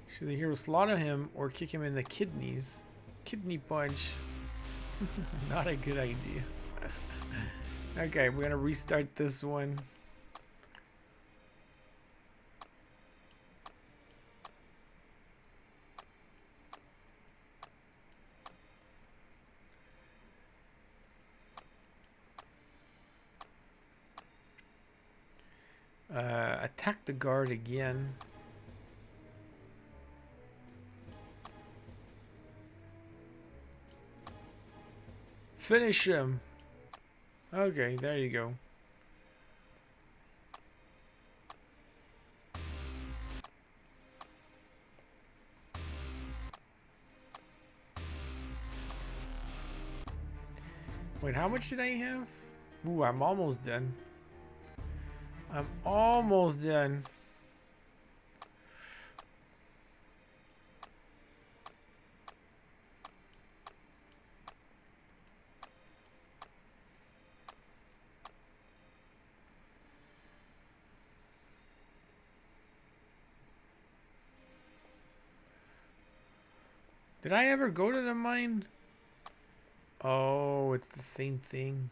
Should the hero slaughter him or kick him in the kidneys? Kidney punch. Not a good idea. Okay, we're gonna restart this one. Attack the guard again. Finish him. Okay, there you go. Wait, how much did I have? Ooh, I'm almost done. I'm almost done. Did I ever go to the mine? Oh, it's the same thing.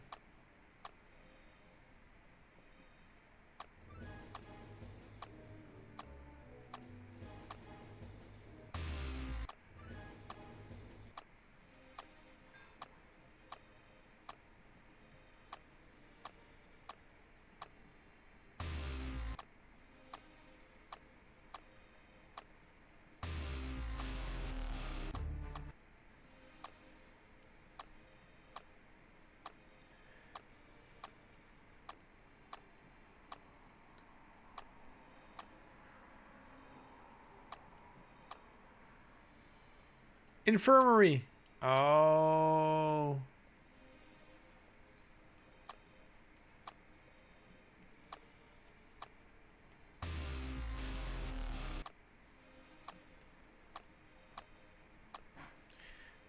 Infirmary. Oh.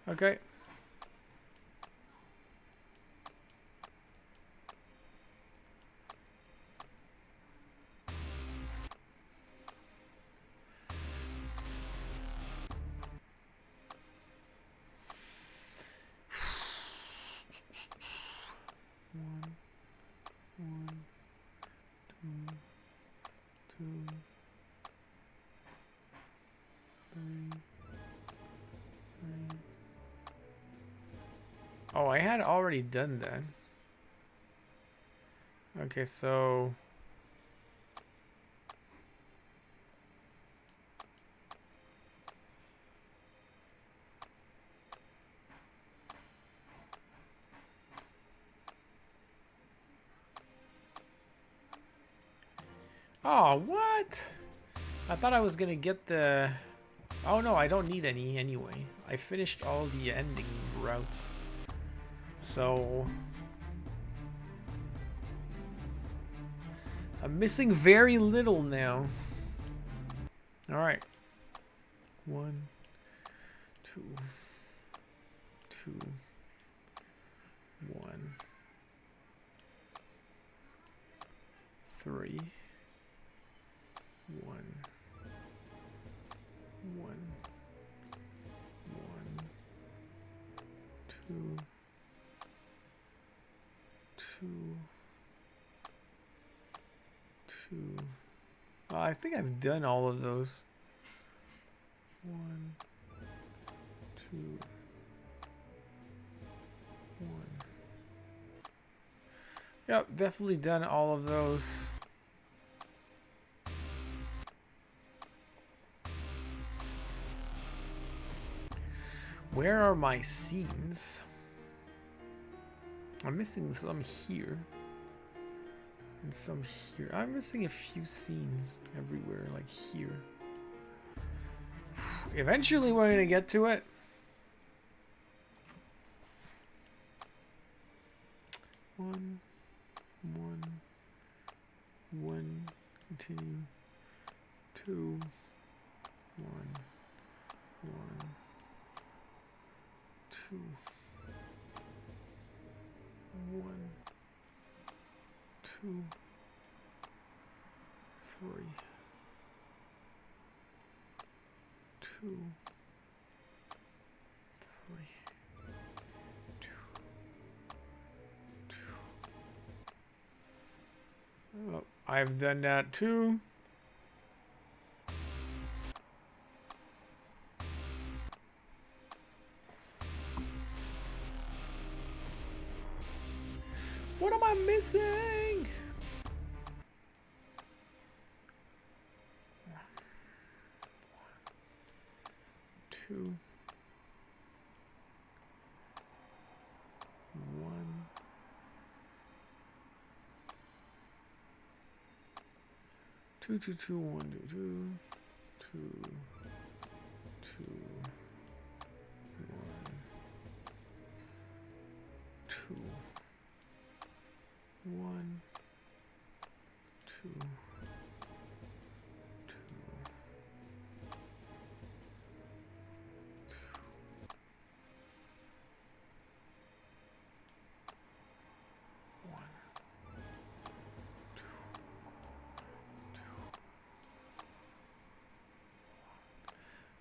Okay. One, two, 3. Oh, I had already done that. Okay, so Oh, what? I thought I was gonna get the... Oh no, I don't need any anyway. I finished all the ending routes. So... I'm missing very little now. Alright. 1, 2, 2, 1, 3, 1, 1, 1, 2, 2, 2. I think I've done all of those. 1, 2, 1. Yep, definitely done all of those. Where are my scenes? I'm missing some here. And some here. I'm missing a few scenes everywhere, like here. Eventually we're gonna get to it. One, continue. 2, 1, 2, 1, 2, 3, 2, 3, 2, 2. Oh, I've done that too. What am I missing? 2, 1, 2, 2, 2, 1, 2, 2, 2, 1, 2, 1, 2, 2.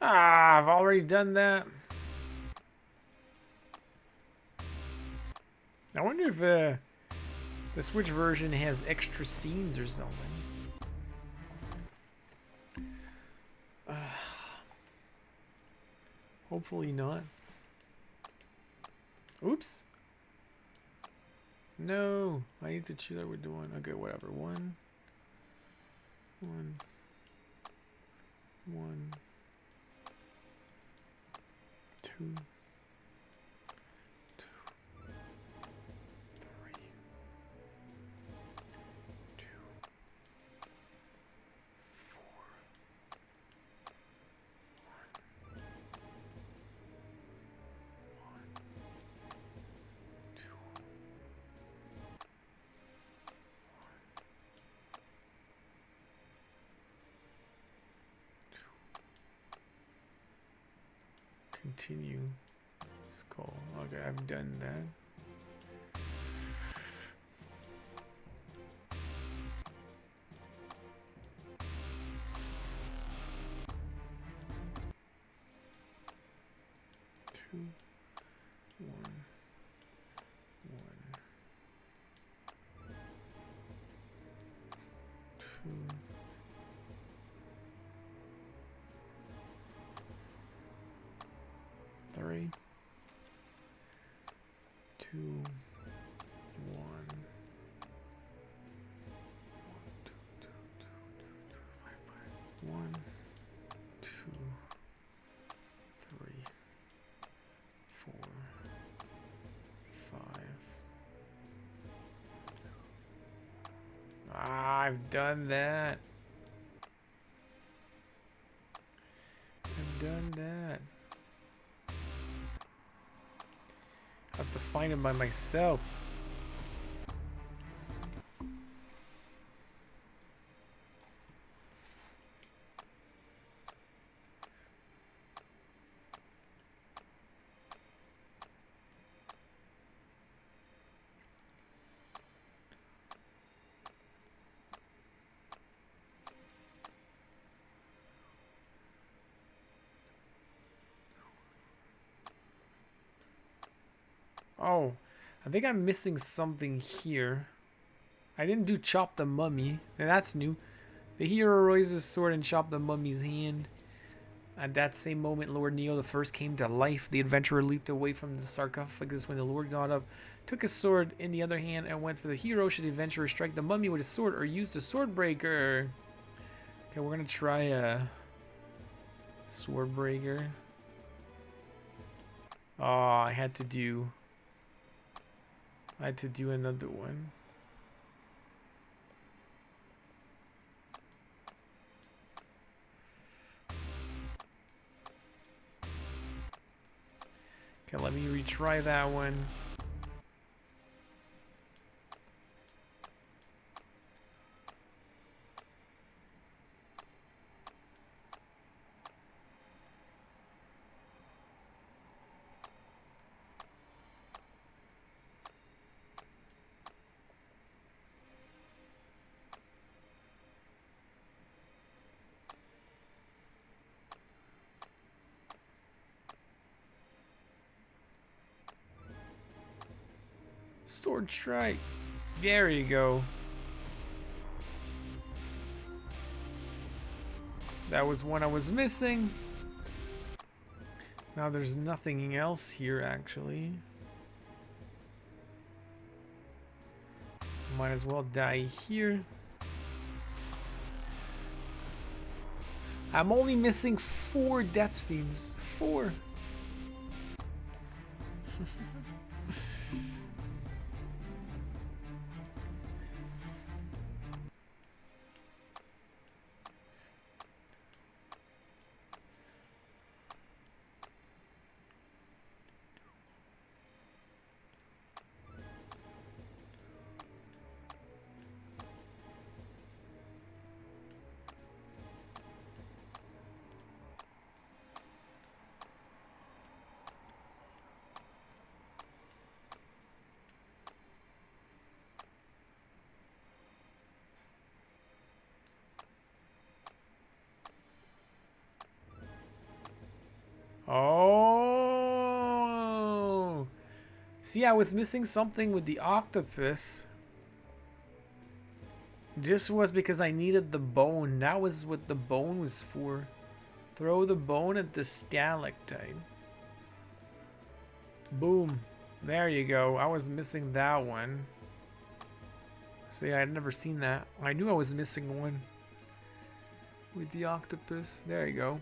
Ah, I've already done that. I wonder if the Switch version has extra scenes or something. Hopefully not. Oops. No, I need to choose what we're doing. Okay, whatever. 1, 1, 1, 2, 2, 3, 2, 4, 1, 2, 1. Continue skull. Okay, I've done that. Two, 1, 1, 2, 3, 2, 1, 1, 2, 3, 4, 5. Ah, I've done that. have to find him by myself. Oh, I think I'm missing something here. I didn't do chop the mummy. And that's new. The hero raised his sword and chopped the mummy's hand. At that same moment, Lord Neo I came to life. The adventurer leaped away from the sarcophagus when the Lord got up, took his sword in the other hand, and went for the hero. Should the adventurer strike the mummy with his sword or use the SwordBreaker? Okay, we're gonna try a SwordBreaker. Oh, I had to do another one. Okay, let me retry that one. Sword strike. There you go. That was one I was missing. Now there's nothing else here actually. Might as well die here. I'm only missing 4 death scenes. 4. Oh, see, I was missing something with the octopus. This was because I needed the bone. That was what the bone was for. Throw the bone at the stalactite. Boom. There you go. I was missing that one. See, I'd never seen that. I knew I was missing one with the octopus. There you go.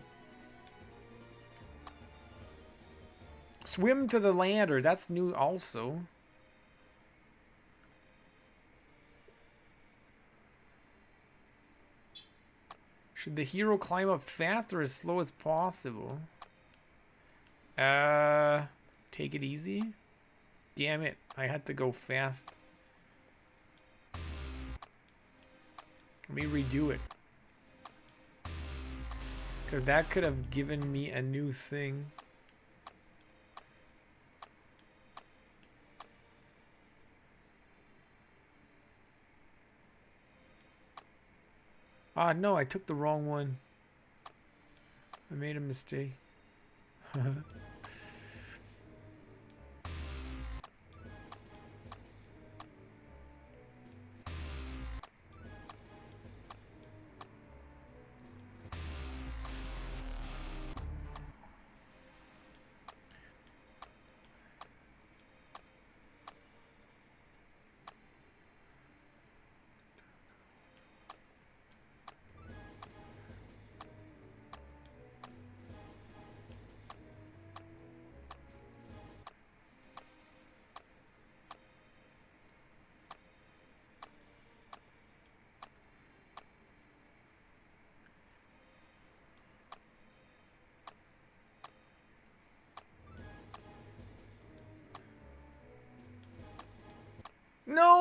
Swim to the ladder. That's new also. Should the hero climb up fast or as slow as possible? Take it easy. Damn it. I had to go fast. Let me redo it. Because that could have given me a new thing. Ah, no, I took the wrong one. I made a mistake.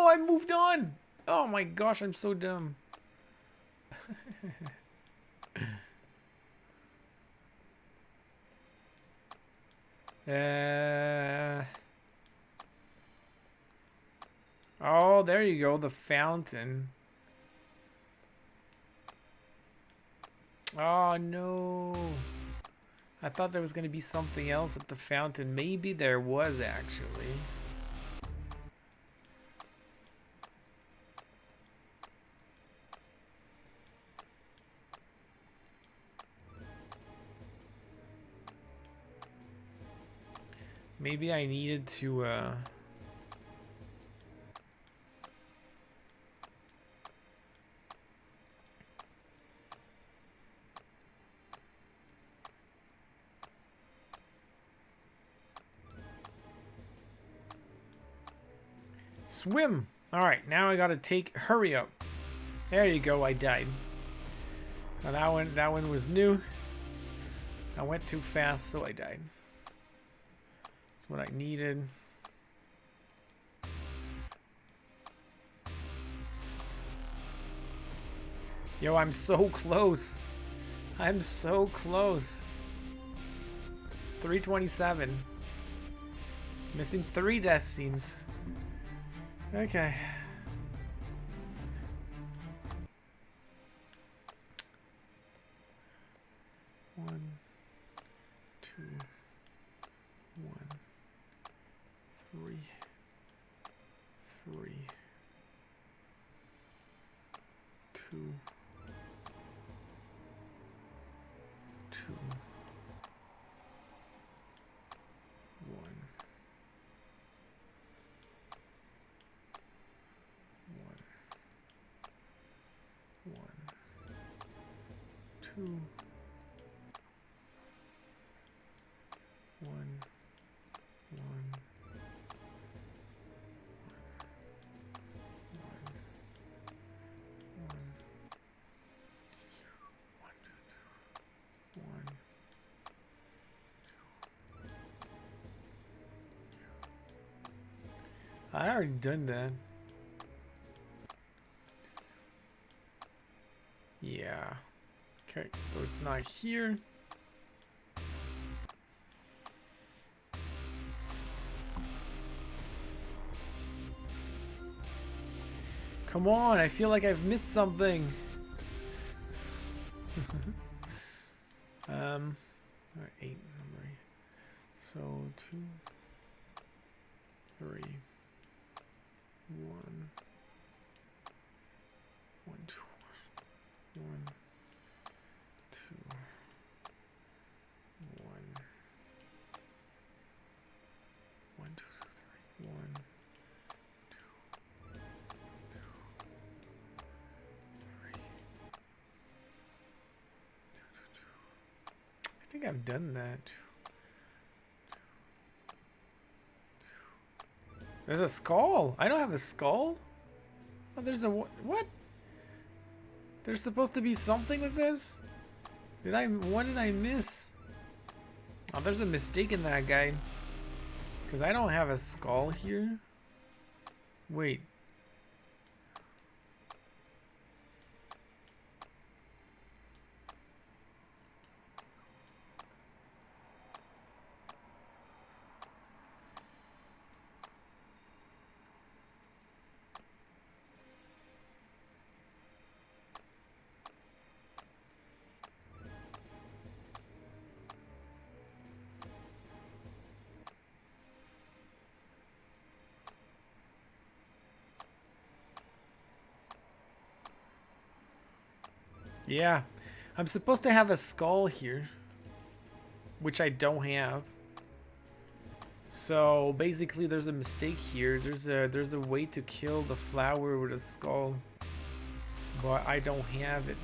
I moved on. Oh my gosh, I'm so dumb. Oh, there you go, the fountain. Oh no. I thought there was going to be something else at the fountain. Maybe there was actually. Maybe I needed to swim. All right, now I got to hurry up. There you go, I died. Now that one was new. I went too fast, so I died. That's what I needed. Yo, I'm so close. I'm so close. 327. Missing 3 death scenes. Okay. One, two, one, three, two, one. Two, one, I already done that. Yeah. Okay, so it's not here. Come on, I feel like I've missed something. Alright, 8 number. So 2, 3, 1, 1, 2, 1, 2, 1, 1, 2, 3, 1, 2, 3. I think I've done that. There's a skull. I don't have a skull. Oh, there's a what? There's supposed to be something with this? What did I miss? Oh, there's a mistake in that guide. Because I don't have a skull here. Wait. Yeah, I'm supposed to have a skull here, which I don't have. So basically, there's a mistake here. There's a way to kill the flower with a skull, but I don't have it.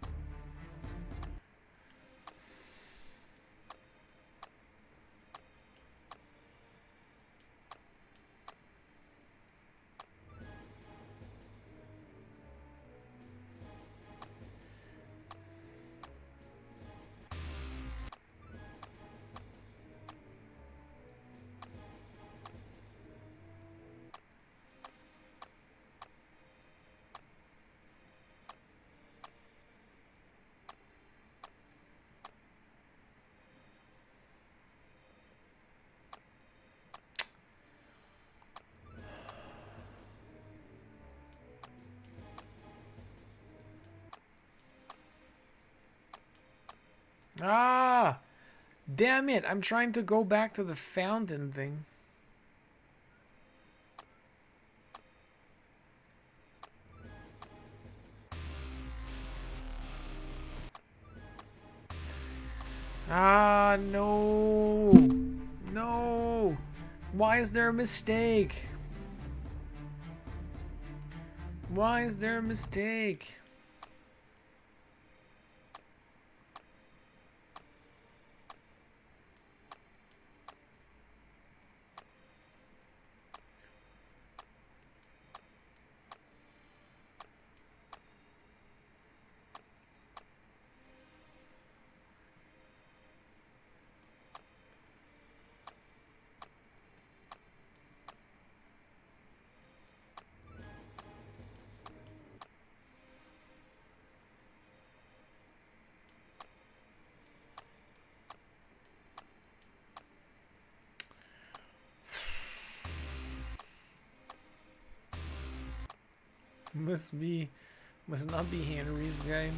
Ah! Damn it! I'm trying to go back to the fountain thing. Ah, no! No! Why is there a mistake? Why is there a mistake? Must not be Henry's game.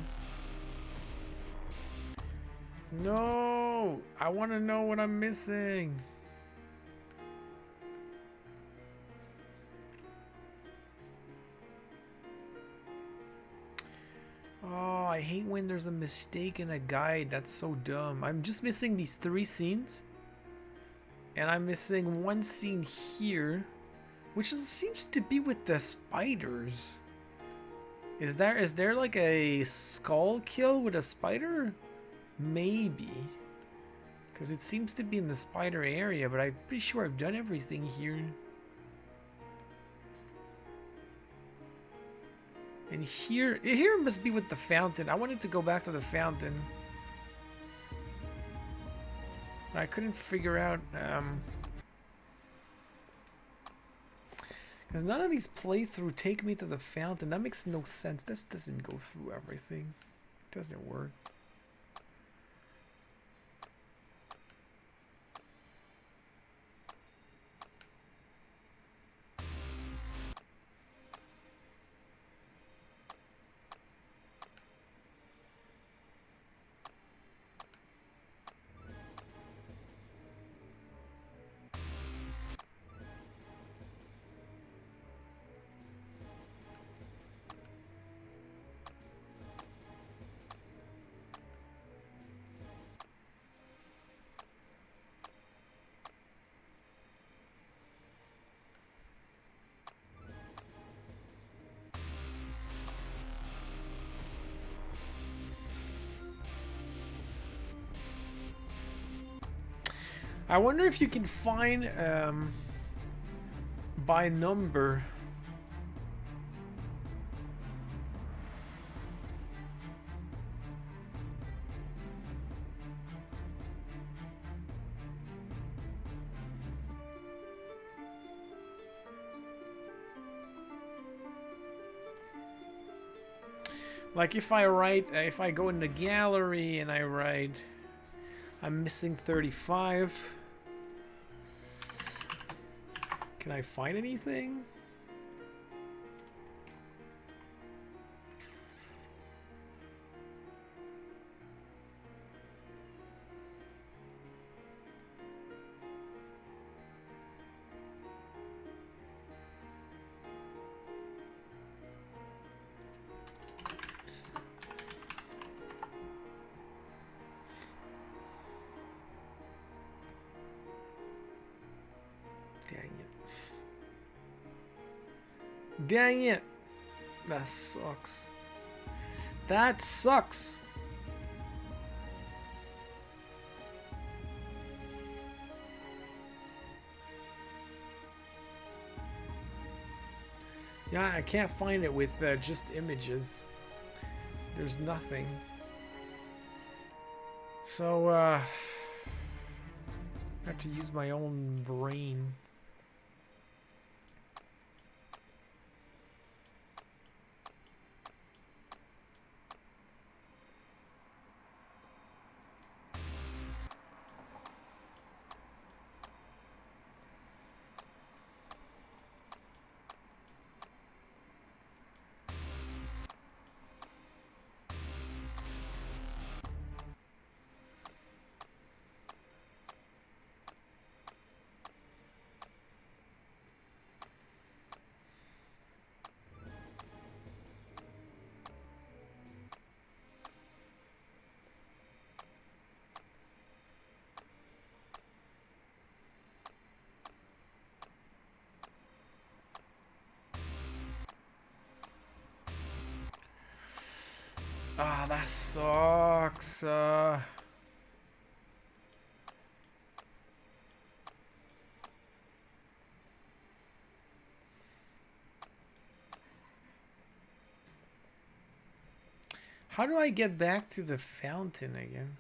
No! I want to know what I'm missing. Oh, I hate when there's a mistake in a guide. That's so dumb. I'm just missing these 3 scenes. And I'm missing one scene here, which seems to be with the spiders. Is there like a skull kill with a spider? Maybe. Because it seems to be in the spider area, but I'm pretty sure I've done everything here. And here must be with the fountain. I wanted to go back to the fountain. I couldn't figure out, because none of these playthrough take me to the fountain. That makes no sense. This doesn't go through everything. It doesn't work. I wonder if you can find by number. Like if I write, if I go in the gallery and I write, I'm missing 35. Can I find anything? Dang it. That sucks. That sucks. Yeah, I can't find it with just images. There's nothing. So, I have to use my own brain. Ah, that sucks. How do I get back to the fountain again?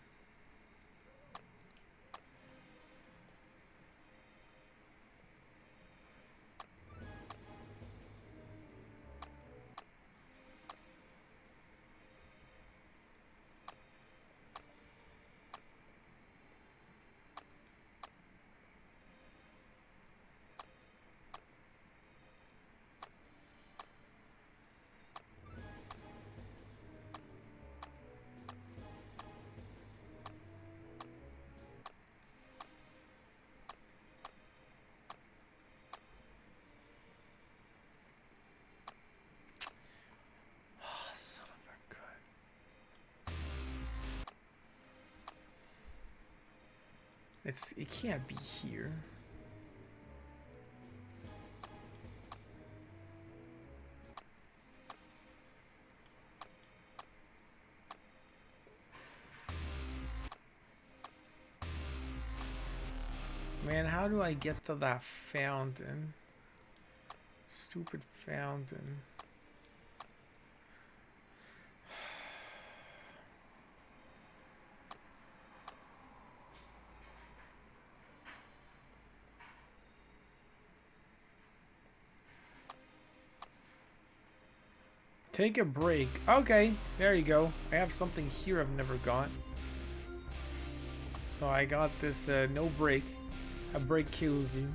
Oh, son of a gun. It can't be here. Man, how do I get to that fountain? Stupid fountain. Take a break. Okay, there you go. I have something here I've never got. So I got this no break. A break kills you.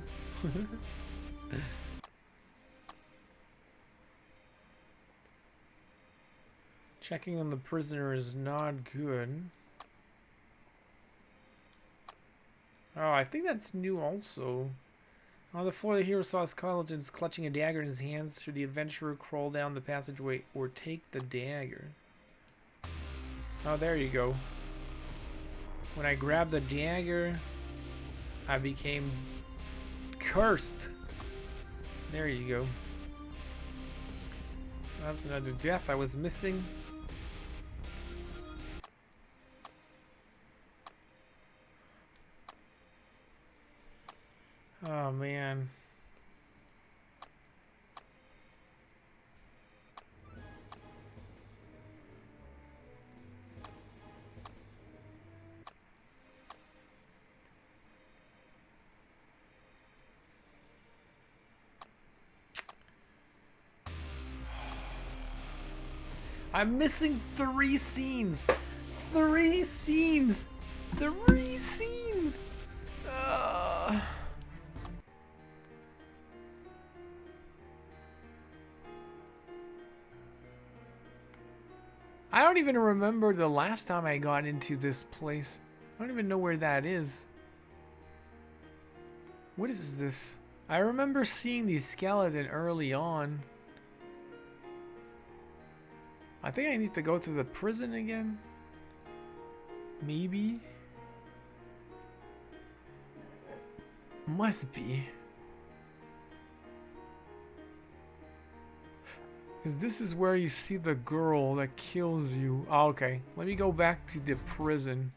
Checking on the prisoner is not good. Oh, I think that's new also. On the floor, the hero saw skeletons clutching a dagger in his hands. Should the adventurer crawl down the passageway or take the dagger? Oh, there you go. When I grabbed the dagger, I became cursed. There you go. That's another death I was missing. Oh man. I'm missing 3 scenes. 3 scenes. 3 scenes. I don't even remember the last time I got into this place. I don't even know where that is. What is this? I remember seeing the skeleton early on. I think I need to go to the prison again. Maybe. Must be. Because this is where you see the girl that kills you. Oh, okay, let me go back to the prison.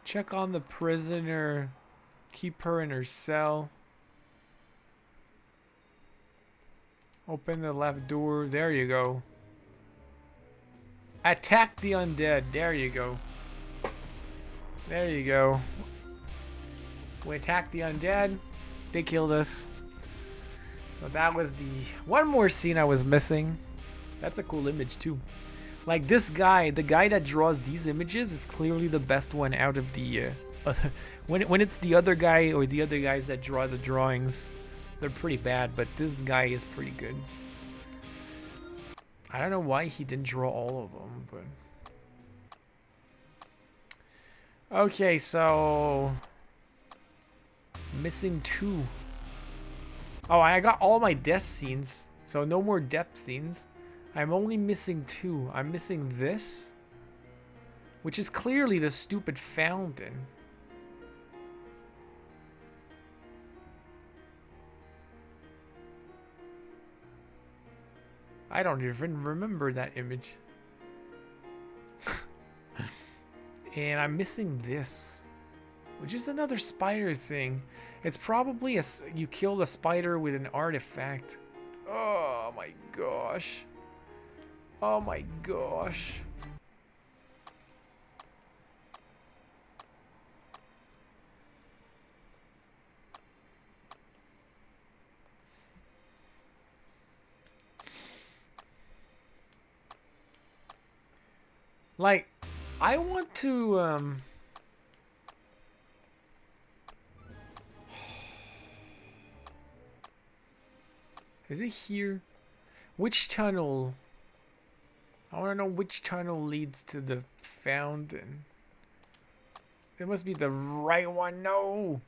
Check on the prisoner. Keep her in her cell. Open the left door. There you go. Attack the undead. There you go. There you go. We attacked the undead. They killed us. So that was the one more scene I was missing. That's a cool image too. Like this guy, the guy that draws these images is clearly the best one out of the other. When it's the other guy or the other guys that draw the drawings, they're pretty bad, but this guy is pretty good. I don't know why he didn't draw all of them, but... Okay, so... Missing 2. Oh, I got all my death scenes, so no more death scenes. I'm only missing 2. I'm missing this, which is clearly the stupid fountain. I don't even remember that image. And I'm missing this, which is another spider thing. It's probably you killed a spider with an artifact. Oh my gosh. Oh my gosh. Like, I want to, is it here? Which tunnel? I want to know which tunnel leads to the fountain. It must be the right one. No!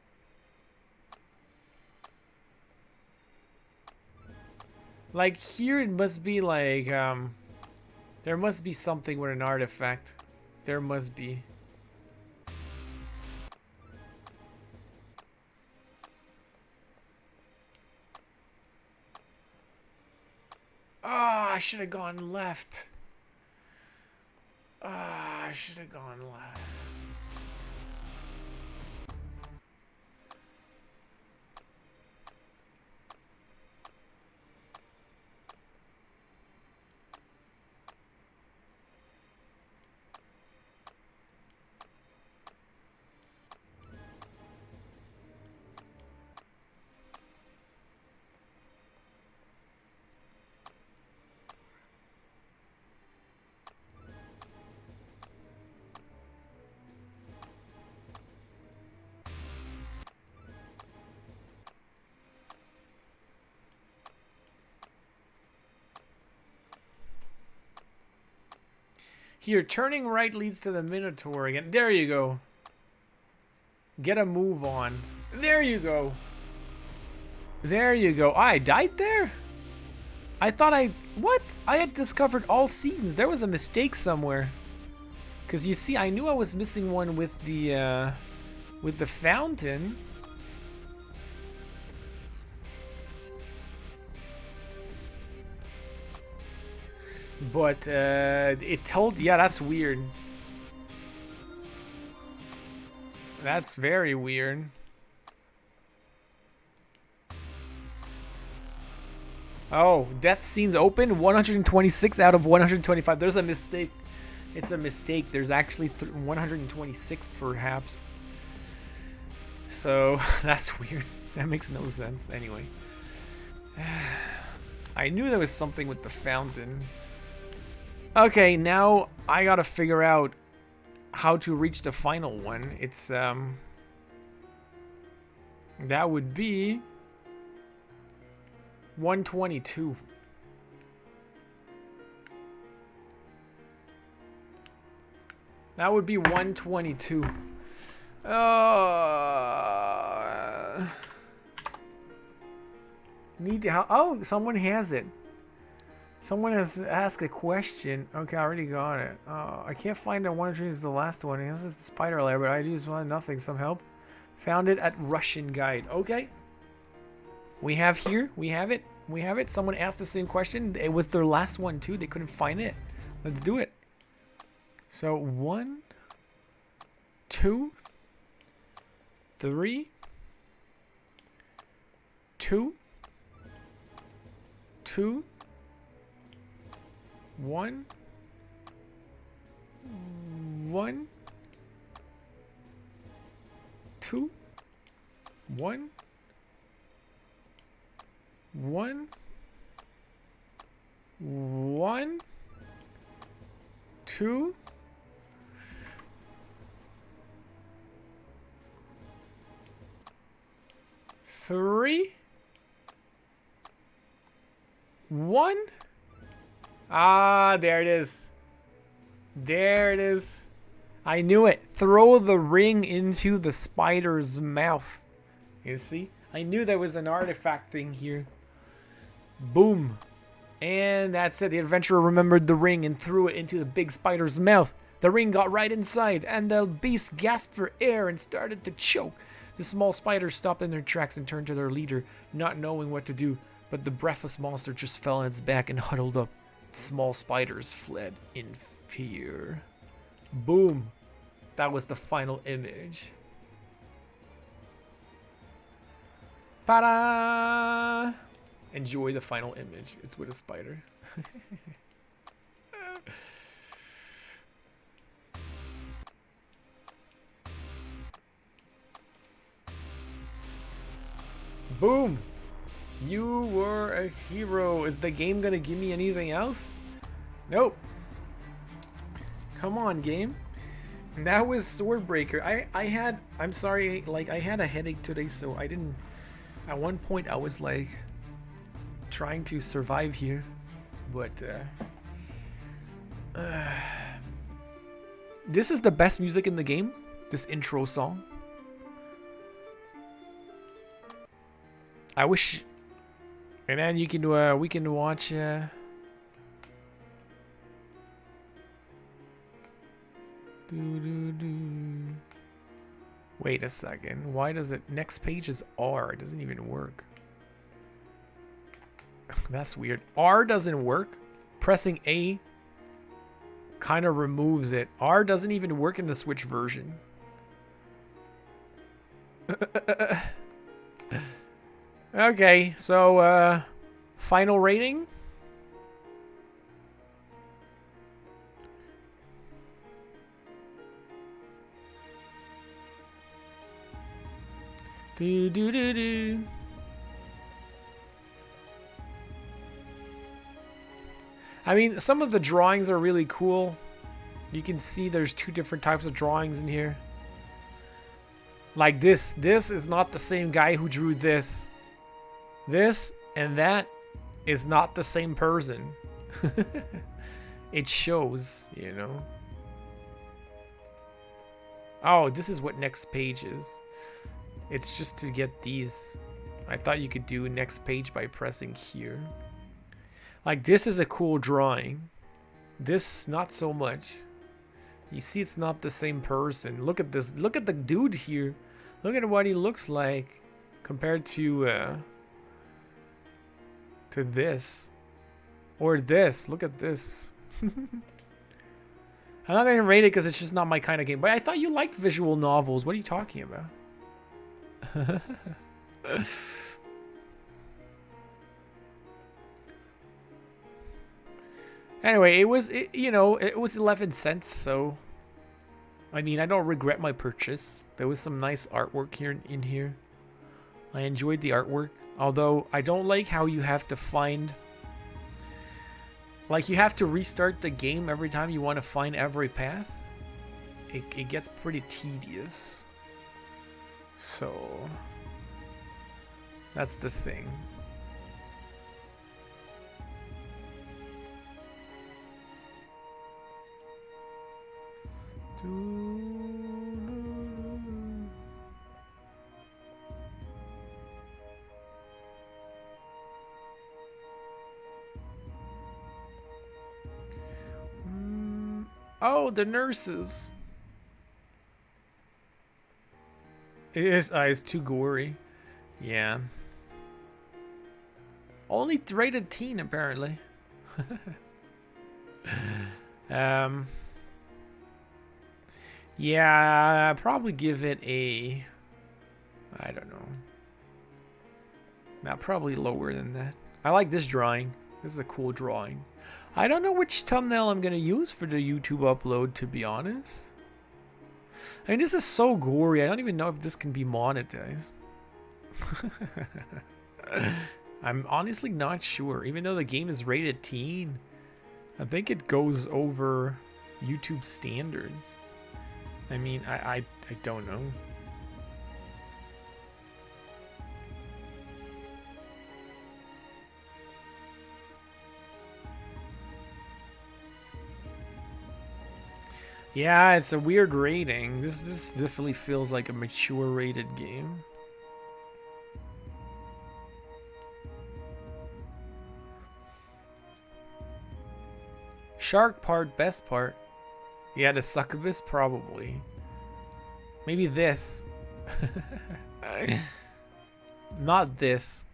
Like, here it must be like, there must be something with an artifact. There must be. Ah, I should have gone left. Ah, I should have gone left. Here, turning right leads to the Minotaur again. There you go. Get a move on. There you go. There you go. I died there? I thought what? I had discovered all scenes. There was a mistake somewhere. Because you see, I knew I was missing one with the fountain. But it told, yeah, that's weird. That's very weird. Oh, death scenes open, 126 out of 125. There's a mistake. It's a mistake. There's actually 126 perhaps. So that's weird. That makes no sense. Anyway, I knew there was something with the fountain. Okay, now I gotta figure out how to reach the final one. It's that would be 122. That would be 122. Need to. Oh, someone has it. Someone has asked a question. Okay, I already got it. I can't find that one is the last one. This is the spider lair, but I just want nothing. Some help. Found it at Russian guide. Okay. We have here. We have it. We have it. Someone asked the same question. It was their last one too. They couldn't find it. Let's do it. So 1, 2, 3, 2, 2, 1, 1, 2, 1, 1, 1, 2, 3, 1. Ah, there it is. There it is. I knew it. Throw the ring into the spider's mouth. You see? I knew there was an artifact thing here. Boom. And that's it. The adventurer remembered the ring and threw it into the big spider's mouth. The ring got right inside, and the beast gasped for air and started to choke. The small spiders stopped in their tracks and turned to their leader, not knowing what to do. But the breathless monster just fell on its back and huddled up. Small spiders fled in fear. Boom. That was the final image. Ta-da! Enjoy the final image. It's with a spider. Boom! You were a hero. Is the game gonna give me anything else? Nope. Come on, game. That was SwordBreaker. I'm sorry, like I had a headache today, so I didn't. At one point I was like trying to survive here, but this is the best music in the game. This intro song. I wish. And then you can we can watch do. Wait a second. Why does it next page is R? It doesn't even work. That's weird. R doesn't work. Pressing A kind of removes it. R doesn't even work in the Switch version. Okay, so final rating. I mean, some of the drawings are really cool. You can see there's two different types of drawings in here. Like this is not the same guy who drew this. This and that is not the same person. It shows, you know. Oh, this is what next page is. It's just to get these. I thought you could do next page by pressing here. Like this is a cool drawing. This not so much. You see it's not the same person. Look at this. Look at the dude here. Look at what he looks like compared to this. Or this. Look at this. I'm not going to rate it because it's just not my kind of game. But I thought you liked visual novels. What are you talking about? Anyway, it was 11 cents, so I mean, I don't regret my purchase. There was some nice artwork here in here. I enjoyed the artwork, although I don't like how you have to find, like, you have to restart the game every time you want to find every path. It gets pretty tedious. So that's the thing. Oh, the nurses. It's too gory. Yeah. Only rated teen, apparently. Yeah, I'd probably give it a, I don't know. Not probably lower than that. I like this drawing. This is a cool drawing. I don't know which thumbnail I'm going to use for the YouTube upload, to be honest. I mean, this is so gory. I don't even know if this can be monetized. I'm honestly not sure. Even though the game is rated teen, I think it goes over YouTube standards. I mean, I don't know. Yeah, it's a weird rating. This definitely feels like a mature rated game. Shark part, best part. Yeah, the succubus, probably. Maybe this. Not this.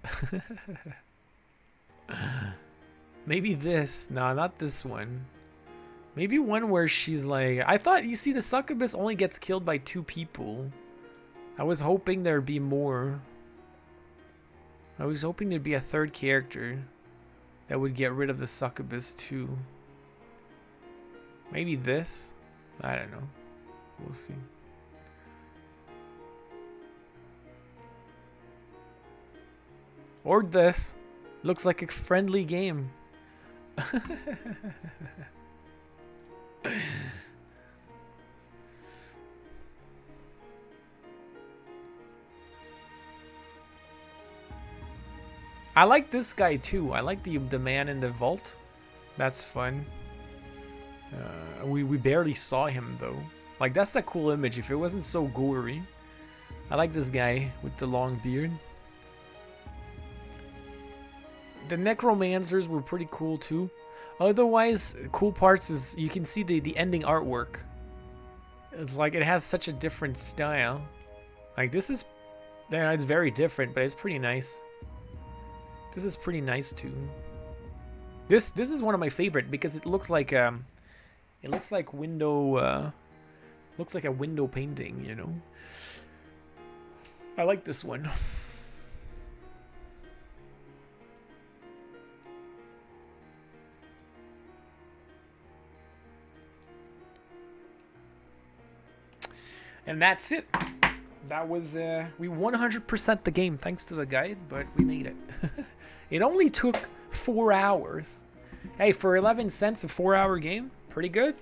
Maybe this. No, not this one. Maybe one where she's like... I thought, you see, the succubus only gets killed by 2 people. I was hoping there'd be more. I was hoping there'd be a 3rd character that would get rid of the succubus too. Maybe this? I don't know. We'll see. Or this. Looks like a friendly game. I like this guy too. I like the man in the vault. That's fun. We barely saw him though. Like, that's a cool image if it wasn't so gory. I like this guy with the long beard. The necromancers were pretty cool too. Otherwise, cool parts is you can see the ending artwork. It's like it has such a different style. Like, this is, it's very different, but it's pretty nice. This is pretty nice too. This is one of my favorite because it looks like window looks like a window painting, you know. I like this one. And that's it. That was we 100% the game thanks to the guide, but we made it. It only took 4 hours. Hey, for 11 cents a 4-hour game, pretty good.